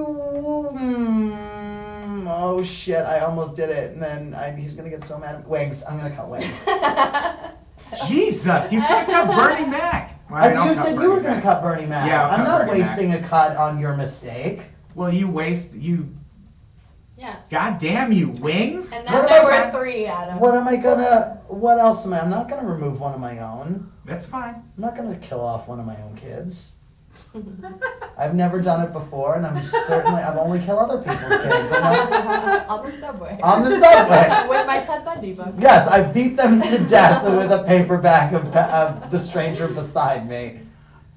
Oh shit! I almost did it, and then he's gonna get so mad at me. Wigs. I'm gonna cut wigs. Jesus, you could have cut Bernie Mac. Well, I don't You cut said you Bernie were gonna Mac. cut Bernie Mac. Yeah, I'll I'm cut not Bernie wasting a cut on your mistake. Well, you waste you. Yeah. God damn you, wings? And What then there about were 3, Adam. What else am I? I'm not gonna remove one of my own. That's fine. I'm not gonna kill off one of my own kids. I've never done it before, and I've only killed other people's kids. On the subway. On the subway. With my Ted Bundy book. Yes, I beat them to death with a paperback of The Stranger Beside Me.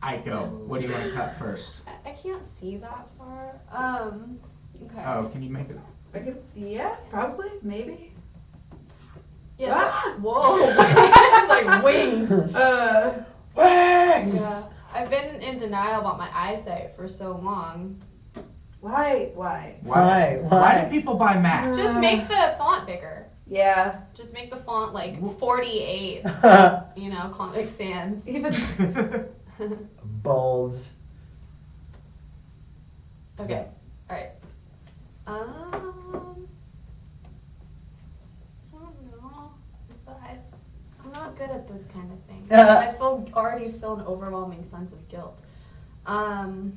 Aiko, what do you want to cut first? I can't see that far. Okay. Oh, can you make it? Yeah, probably, maybe. Yeah, Ah! whoa. It's like wings. Wings! Yeah. I've been in denial about my eyesight for so long. Why? Why do people buy Macs? Just make the font bigger. Yeah. Just make the font like 48. You know, Comic Sans. Even. Bold. Okay. All right. I don't know, but I'm not good at this kind of thing. I already feel an overwhelming sense of guilt. I'm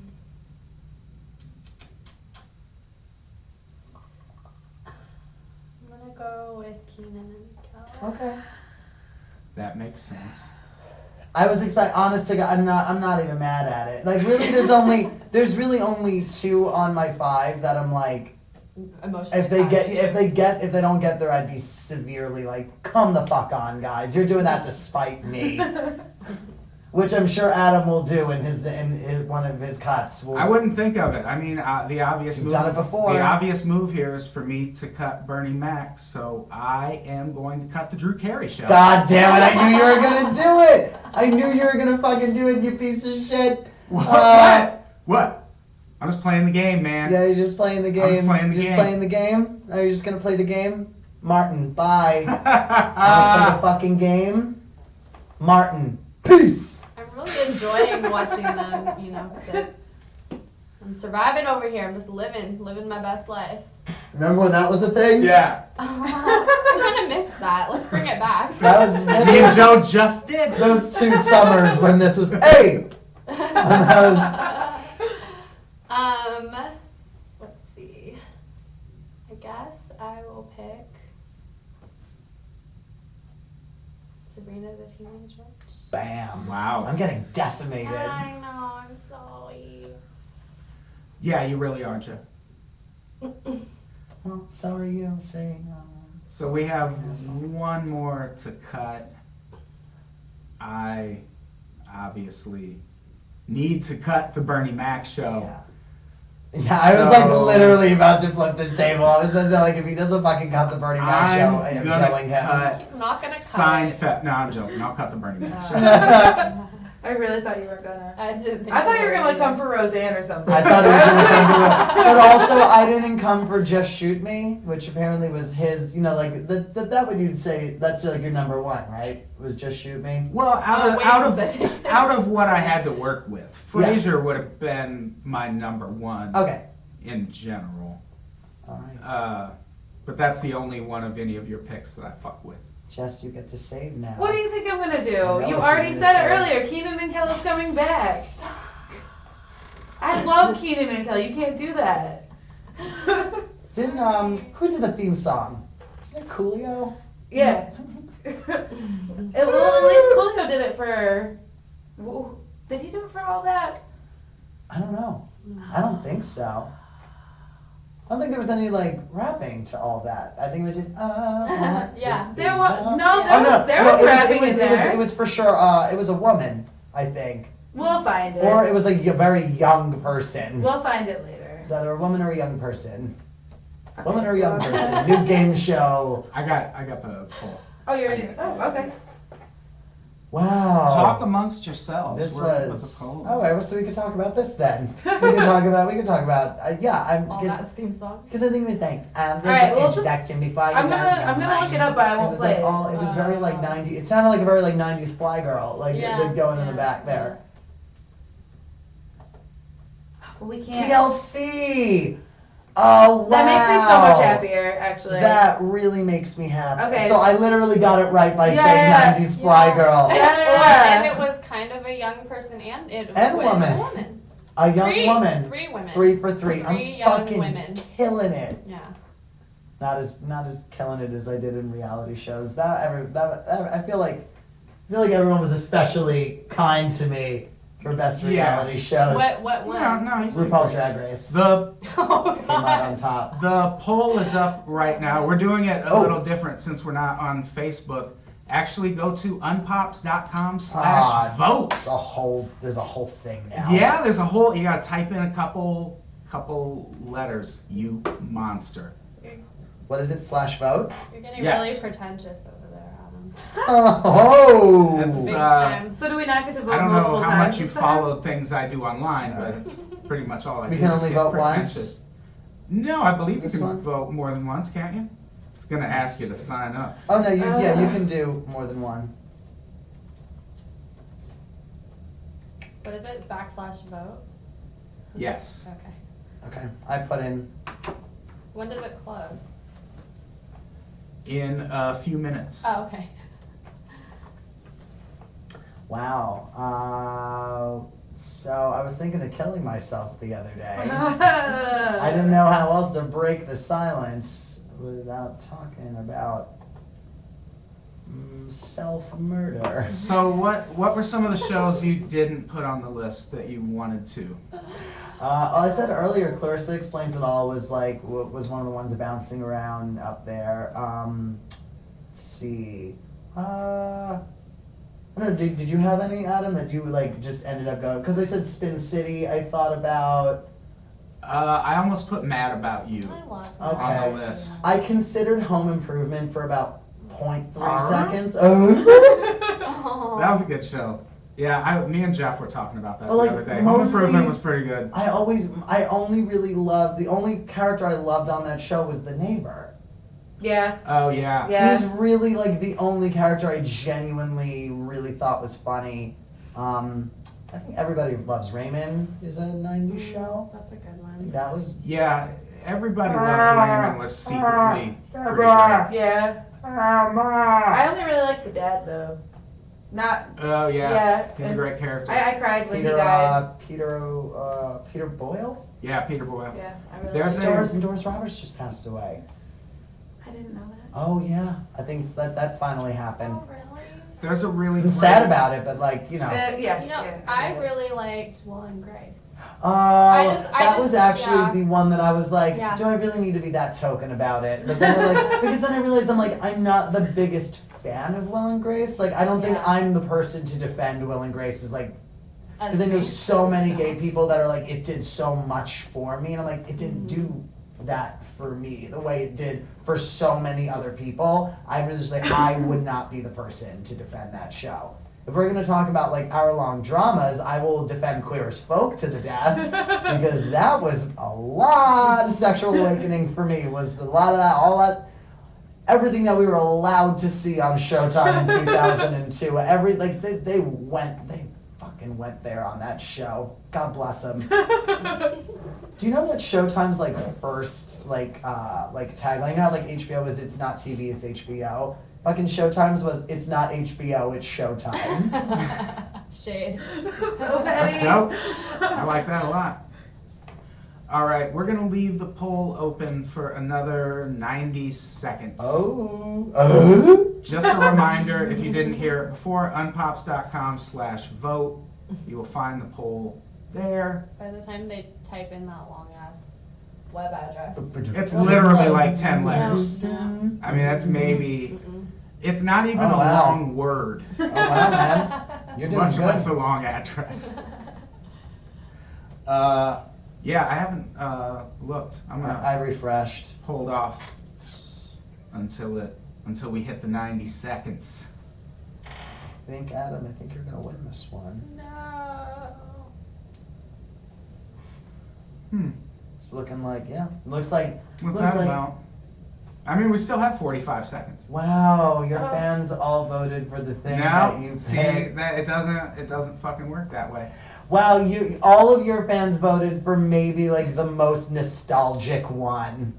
gonna go with Keenan and Kel. Okay. That makes sense. I was honest to God, I'm not even mad at it. Like really, there's really only 2 on my 5 that I'm like, Emotionally if they don't get there, I'd be severely like, come the fuck on, guys. You're doing that to spite me. Which I'm sure Adam will do in his one of his cuts. I wouldn't think of it. I mean, the obvious You've move. done it before. The obvious move here is for me to cut Bernie Mac, so I am going to cut the Drew Carey show. God damn it! I knew you were gonna do it. I knew you were gonna fucking do it, you piece of shit. What? I'm just playing the game, man. Yeah, you're just playing the game. I'm just playing the You're game. just playing the game. Are you just gonna play the game? Martin, bye. Wanna play the fucking game? Martin, peace. I'm really enjoying watching them, you know, sit. I'm surviving over here. I'm just living my best life. Remember when that was a thing? Yeah. I kind of missed that. Let's bring it back. That was Me and Joe just did. those 2 summers when this was. Hey. Let's see. I guess I will pick Sabrina the Teenage Witch. Bam. Wow. I'm getting decimated. I know, I'm sorry. Yeah, you really are, Joe. Well, so are you saying. So we have one more to cut. I obviously need to cut the Bernie Mac show. Yeah. Yeah, I was like So- literally about to flip this table. I was supposed to say, like, if he doesn't fucking cut the Bernie Mac show, I am killing him. He's not gonna cut Seinfeld. No, I'm joking. I'll cut the Bernie Mac show. I really thought you were gonna. I didn't think I thought you were were gonna like either. come for Roseanne or something. I thought it was gonna come to but also I didn't come for Just Shoot Me, which apparently was his, you know, like that would you'd say that's like your number 1, right? Was Just Shoot Me? Well, Oh, out of what I had to work with, Frasier would have been my number 1 Okay. in general. All right. But that's the only one of any of your picks that I fuck with. Jess, you get to save now. What do you think I'm gonna I do? know You what already you're said gonna it say. earlier. Keenan and Kel is coming back. I love Keenan and Kel. You can't do that. Didn't who did the theme song? Was it Coolio? Yeah. Well, at least Coolio did it for. Did he do it for all that? I don't know. I don't think so. I don't think there was any like rapping to all that. I think it was just Yeah. There was it was, rapping in there. It was for sure. It was a woman, I think, We'll find it. or it was like a very young person. We'll find it later. Is that a woman or a young person? Okay, Woman or young so- person? New game show. I got the poll. Oh, you already. Oh, okay. Wow. Talk amongst yourselves. This We're with was. the poll. Oh, well, so we could talk about this then. We can talk about. Yeah, I'm. All that's theme song. Because I think we think. There's right, an well, just- introduction before you I'm got gonna look it up, but I won't was play like it. all. It was very like 90s. It sounded like a very like 90s Fly Girl, like Yeah, going in the yeah, back there. Well, we can't. TLC. Oh wow. That makes me so much happier, actually. That really makes me happy. Okay. So I literally got it right by Yeah, saying yeah, 90s Fly yeah. Girl. Yeah. And it was kind of a young person and it And was woman. a woman. A young woman. 3 women. 3 for 3. Three I'm young fucking women. killing it. Yeah. Not as killing it as I did in reality shows. I feel like everyone was especially kind to me for best reality shows. What one? No, RuPaul's Drag Race. The Oh, came out on top. The poll is up right now. We're doing it a Oh. little different since we're not on Facebook. Actually, go to unpops.com/vote. There's a whole thing now. Yeah, there's a whole. You gotta type in a couple letters. You monster. What is it? /vote? You're getting Yes. really pretentious over there, Adam. Oh. It's, Big uh, time. So do we not get to vote I don't multiple know times? how much you this time? follow things I do online, but it's pretty much all I do. We can is only get vote pretentious. once? No, I believe you This can one? vote more than once, can't you? It's gonna ask you to sign up. Oh no, you can do more than one. What is it? It's /vote? Yes. Okay. Okay, I put in. When does it close? In a few minutes. Oh, okay. Wow. So I was thinking of killing myself the other day. I didn't know how else to break the silence without talking about self-murder. So what were some of the shows you didn't put on the list that you wanted to? I said earlier, Clarissa Explains It All was was one of the ones bouncing around up there. Let's see. I don't know, did you have any, Adam, that you just ended up going? Because I said Spin City. I thought about. I almost put Mad About You I love Okay. on the list. I considered Home Improvement for about 0.3 Alright. seconds. Oh. That was a good show. Yeah, me and Jeff were talking about that But, the other day. Home mostly- Improvement was pretty good. I only really loved, the only character I loved on that show was the neighbor. Yeah. Oh yeah. Yeah. He was really the only character I genuinely really thought was funny. I think Everybody Loves Raymond is a 90s show. That's a good I think one. that was. Yeah, Everybody Loves Raymond was secretly pretty great. Yeah. I only really like the dad though. Not. Oh yeah. Yeah. He's a great character. I cried when he died. Peter Boyle? Yeah, Peter Boyle. Yeah, I really. There's liked a- Doris Roberts just passed away. I didn't know that. Oh yeah, I think that finally happened. Oh, really? There's a really I'm sad about it, but Yeah. You know, I really liked Will and Grace. That was actually yeah. the one that I was like, Yeah. do I really need to be that token about it? But then because then I realized I'm not the biggest fan of Will and Grace. I don't think Yeah. I'm the person to defend Will and Grace because As I know me. so many gay people that are it did so much for me, and I'm like, it didn't Mm-hmm. do that for me the way it did for so many other people. I was just I would not be the person to defend that show. If we're gonna talk about hour-long dramas, I will defend Queer as Folk to the death because that was a lot of sexual awakening for me. Was a lot of that, all that, everything that we were allowed to see on Showtime in 2002. They fucking went there on that show. God bless them. Do you know what Showtime's first tagline? You know how HBO is it's not TV, it's HBO. Fucking Showtime's was it's not HBO, it's Showtime. Shade. So That's petty. dope. I like that a lot. All right, we're gonna leave the poll open for another 90 seconds. Oh. Just a reminder, if you didn't hear it before, unpops.com/vote. You will find the poll there. By the time they type in that long ass web address. It's literally like 10 letters. No. I mean, that's maybe. It's not even Oh, a wow. long word. Oh wow, man. You're doing Much good. less a long address. Yeah, I haven't looked. I'm gonna I refreshed. hold off until we hit the 90 seconds. Adam, I think you're gonna win this one. No. It's looking looks like. What's looks that like- about? I mean, we still have 45 seconds. Wow, your fans all voted for the thing that you No, see picked. that it doesn't fucking work that way. Wow, all of your fans voted for maybe the most nostalgic one.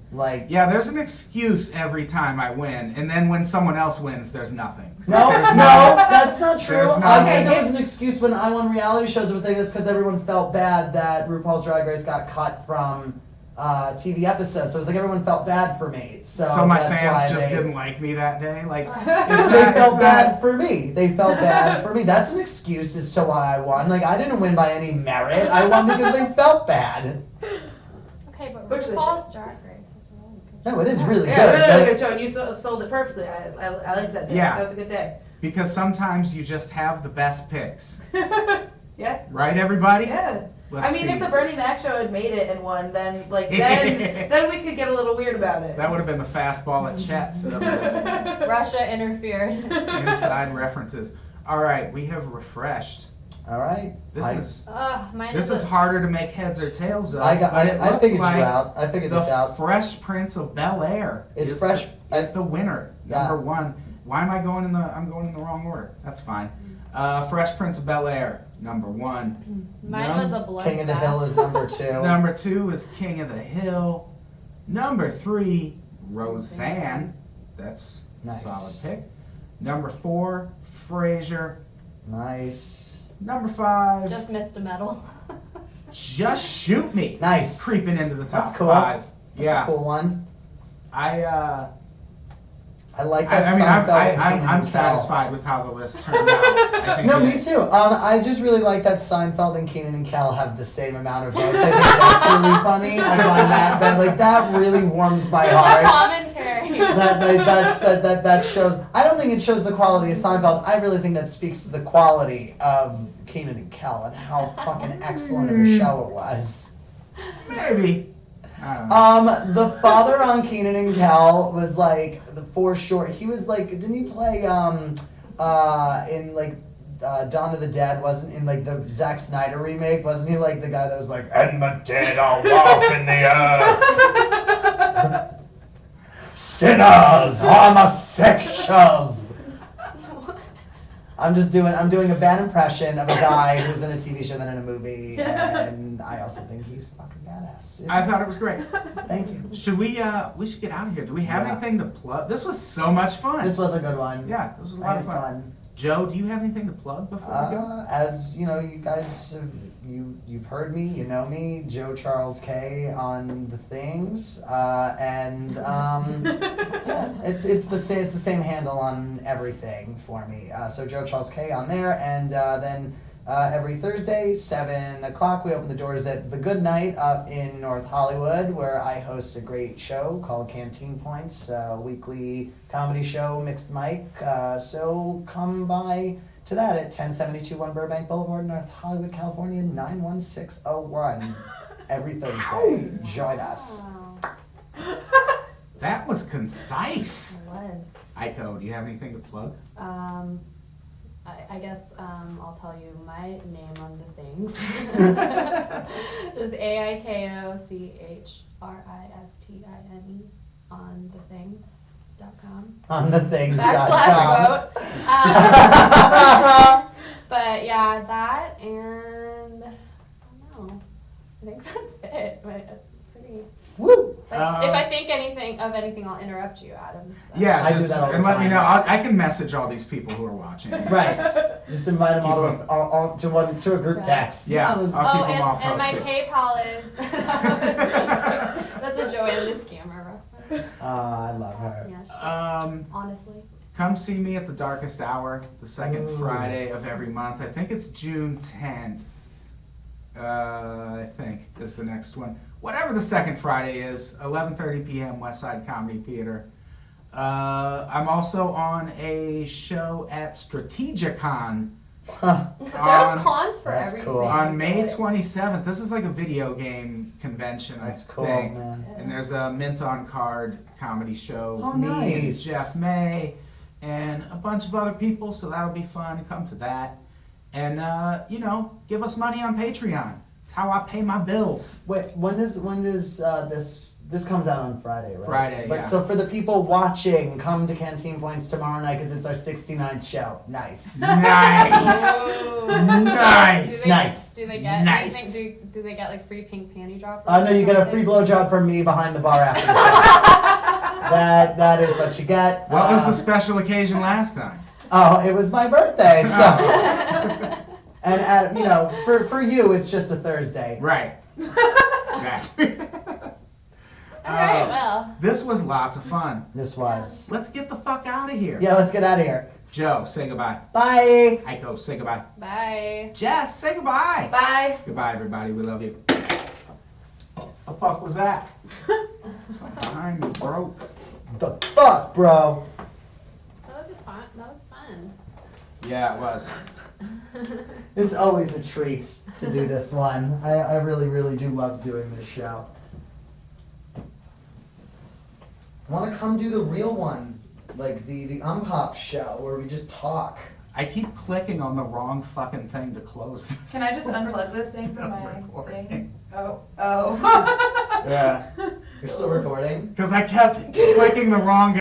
Yeah, there's an excuse every time I win, and then when someone else wins, there's nothing. No, There's that's not true. there's I no- said there was an excuse when I won reality shows. I was saying that's because everyone felt bad that RuPaul's Drag Race got cut from TV episode, so it was like everyone felt bad for me. So my that's why fans just they, didn't like me that day. Like they felt bad for me. They felt bad for me. That's an excuse as to why I won. Like I didn't win by any merit. I won because they felt bad. Okay, but Which they RuPaul's Drag Race is really good. No, it is really Yeah, good. really but- good show, and you sold it perfectly. I like that day. Yeah. That was a good day. Because sometimes you just have the best picks, Yeah. right? Everybody. Yeah. Let's I mean, see. if the Bernie Mac show had made it and won, then then we could get a little weird about it. That would have been the fastball at Chet's of this Russia interfered. inside references. All right, we have refreshed. All right. Mine This is is harder to make heads or tails of. I but it looks figured like you out. I figured this The out. Fresh Prince of Bel-Air. It's is Fresh- is the winner. Yeah. Number one. Why am I going in the? I'm going in the wrong order. That's fine. Fresh Prince of Bel-Air. Number one. Mine was a blood. King of the Hill is number 2. Number 2 is King of the Hill. Number 3, Roseanne. That's a Nice. solid pick. Number 4, Frasier. Nice. Number 5, Just missed a medal. Just Shoot Me. Nice. Creeping into the top That's cool. 5. That's Yeah. a cool one. I like that. mean, Seinfeld and I'm King satisfied with how the list turned out. I think No, it- me too. I just really like that Seinfeld and Keenan and Kel have the same amount of votes. I think that's really funny. I find that, but like that really warms my The heart. commentary. That shows. I don't think it shows the quality of Seinfeld. I really think that speaks to the quality of Keenan and Kel and how fucking excellent of a show it was. Maybe. I don't know. The father on Keenan and Kel was like for short. He was like, didn't he play in like Dawn of the Dead? Wasn't in like the Zack Snyder remake? Wasn't he like the guy that was like, and the dead are walk in the earth, sinners, homosexuals. I'm doing a bad impression of a guy who's in a TV show than in a movie, and I also think he's fucking badass. I thought it was great. Thank you. Should we should get out of here. Do we have Yeah. anything to plug? This was so much fun. This was a good one. Yeah, this was a I lot had of fun. Joe, do you have anything to plug before we go? As you know, you guys, you've heard me, you know me, Joe Charles Kaye on the things, and yeah, it's the same handle on everything for me. So Joe Charles Kaye on there, and then every Thursday, 7 o'clock, we open the doors at The Good Night up in North Hollywood, where I host a great show called Canteen Points, a weekly comedy show, mixed mic. So come by to that at 1072 One Burbank Boulevard, North Hollywood, California, 91601. Every Thursday. Join us. Wow. That was concise. It was. Aiko, do you have anything to plug? I guess I'll tell you my name on the things. Just AIKOCHRISTINE on thethings.com. On the things. /vote. But yeah, that and I don't know. I think that's it. But pretty. Woo! If I think of anything, I'll interrupt you, Adam. So. Yeah, I do just, that all the and let me time. know. I can message all these people who are watching. Right. Just invite them all to a group text. Yeah, I'll keep them all and my posted. PayPal is. That's a Joanne the Scammer reference. I love her. Yeah, honestly. Come see me at the darkest hour, the second Ooh. Friday of every month. I think it's June 10th. I think is the next one. Whatever the second Friday is, 11:30 p.m. Westside Comedy Theater. I'm also on a show at Strategicon There's cons for That's everything. cool. on May 27th. This is like a video game convention, That's I cool, think. man. And there's a Mint on Card comedy show. Oh, Me and nice. Jeff May and a bunch of other people, so that'll be fun. Come to that. And, give us money on Patreon. It's how I pay my bills. Wait, when does this comes out on Friday, right? Friday, But yeah. so for the people watching, come to Canteen Points tomorrow night because it's our 69th show. Nice. Nice. Ooh. Nice. Nice. Do they get Nice. anything? Do they get like free pink panty droppers? No, you get a free blowjob from me behind the bar after the show. That is what you get. What was the special occasion last time? Oh, it was my birthday, so. And for you, it's just a Thursday. Right. Exactly. Alright, well. This was lots of fun. This was. Let's get the fuck out of here. Yeah, let's get out of here. Joe, say goodbye. Bye. Aiko, say goodbye. Bye. Jess, say goodbye. Bye. Goodbye, everybody. We love you. The fuck was that? Something behind me broke. The fuck, bro? That was fun. Yeah, it was. It's always a treat to do this one. I really, really do love doing this show. I want to come do the real one, like the Unpop show where we just talk. I keep clicking on the wrong fucking thing to close this. Can I just We're unplug this thing still from my recording. thing? Oh. Yeah. You're still recording? Because I kept clicking the wrong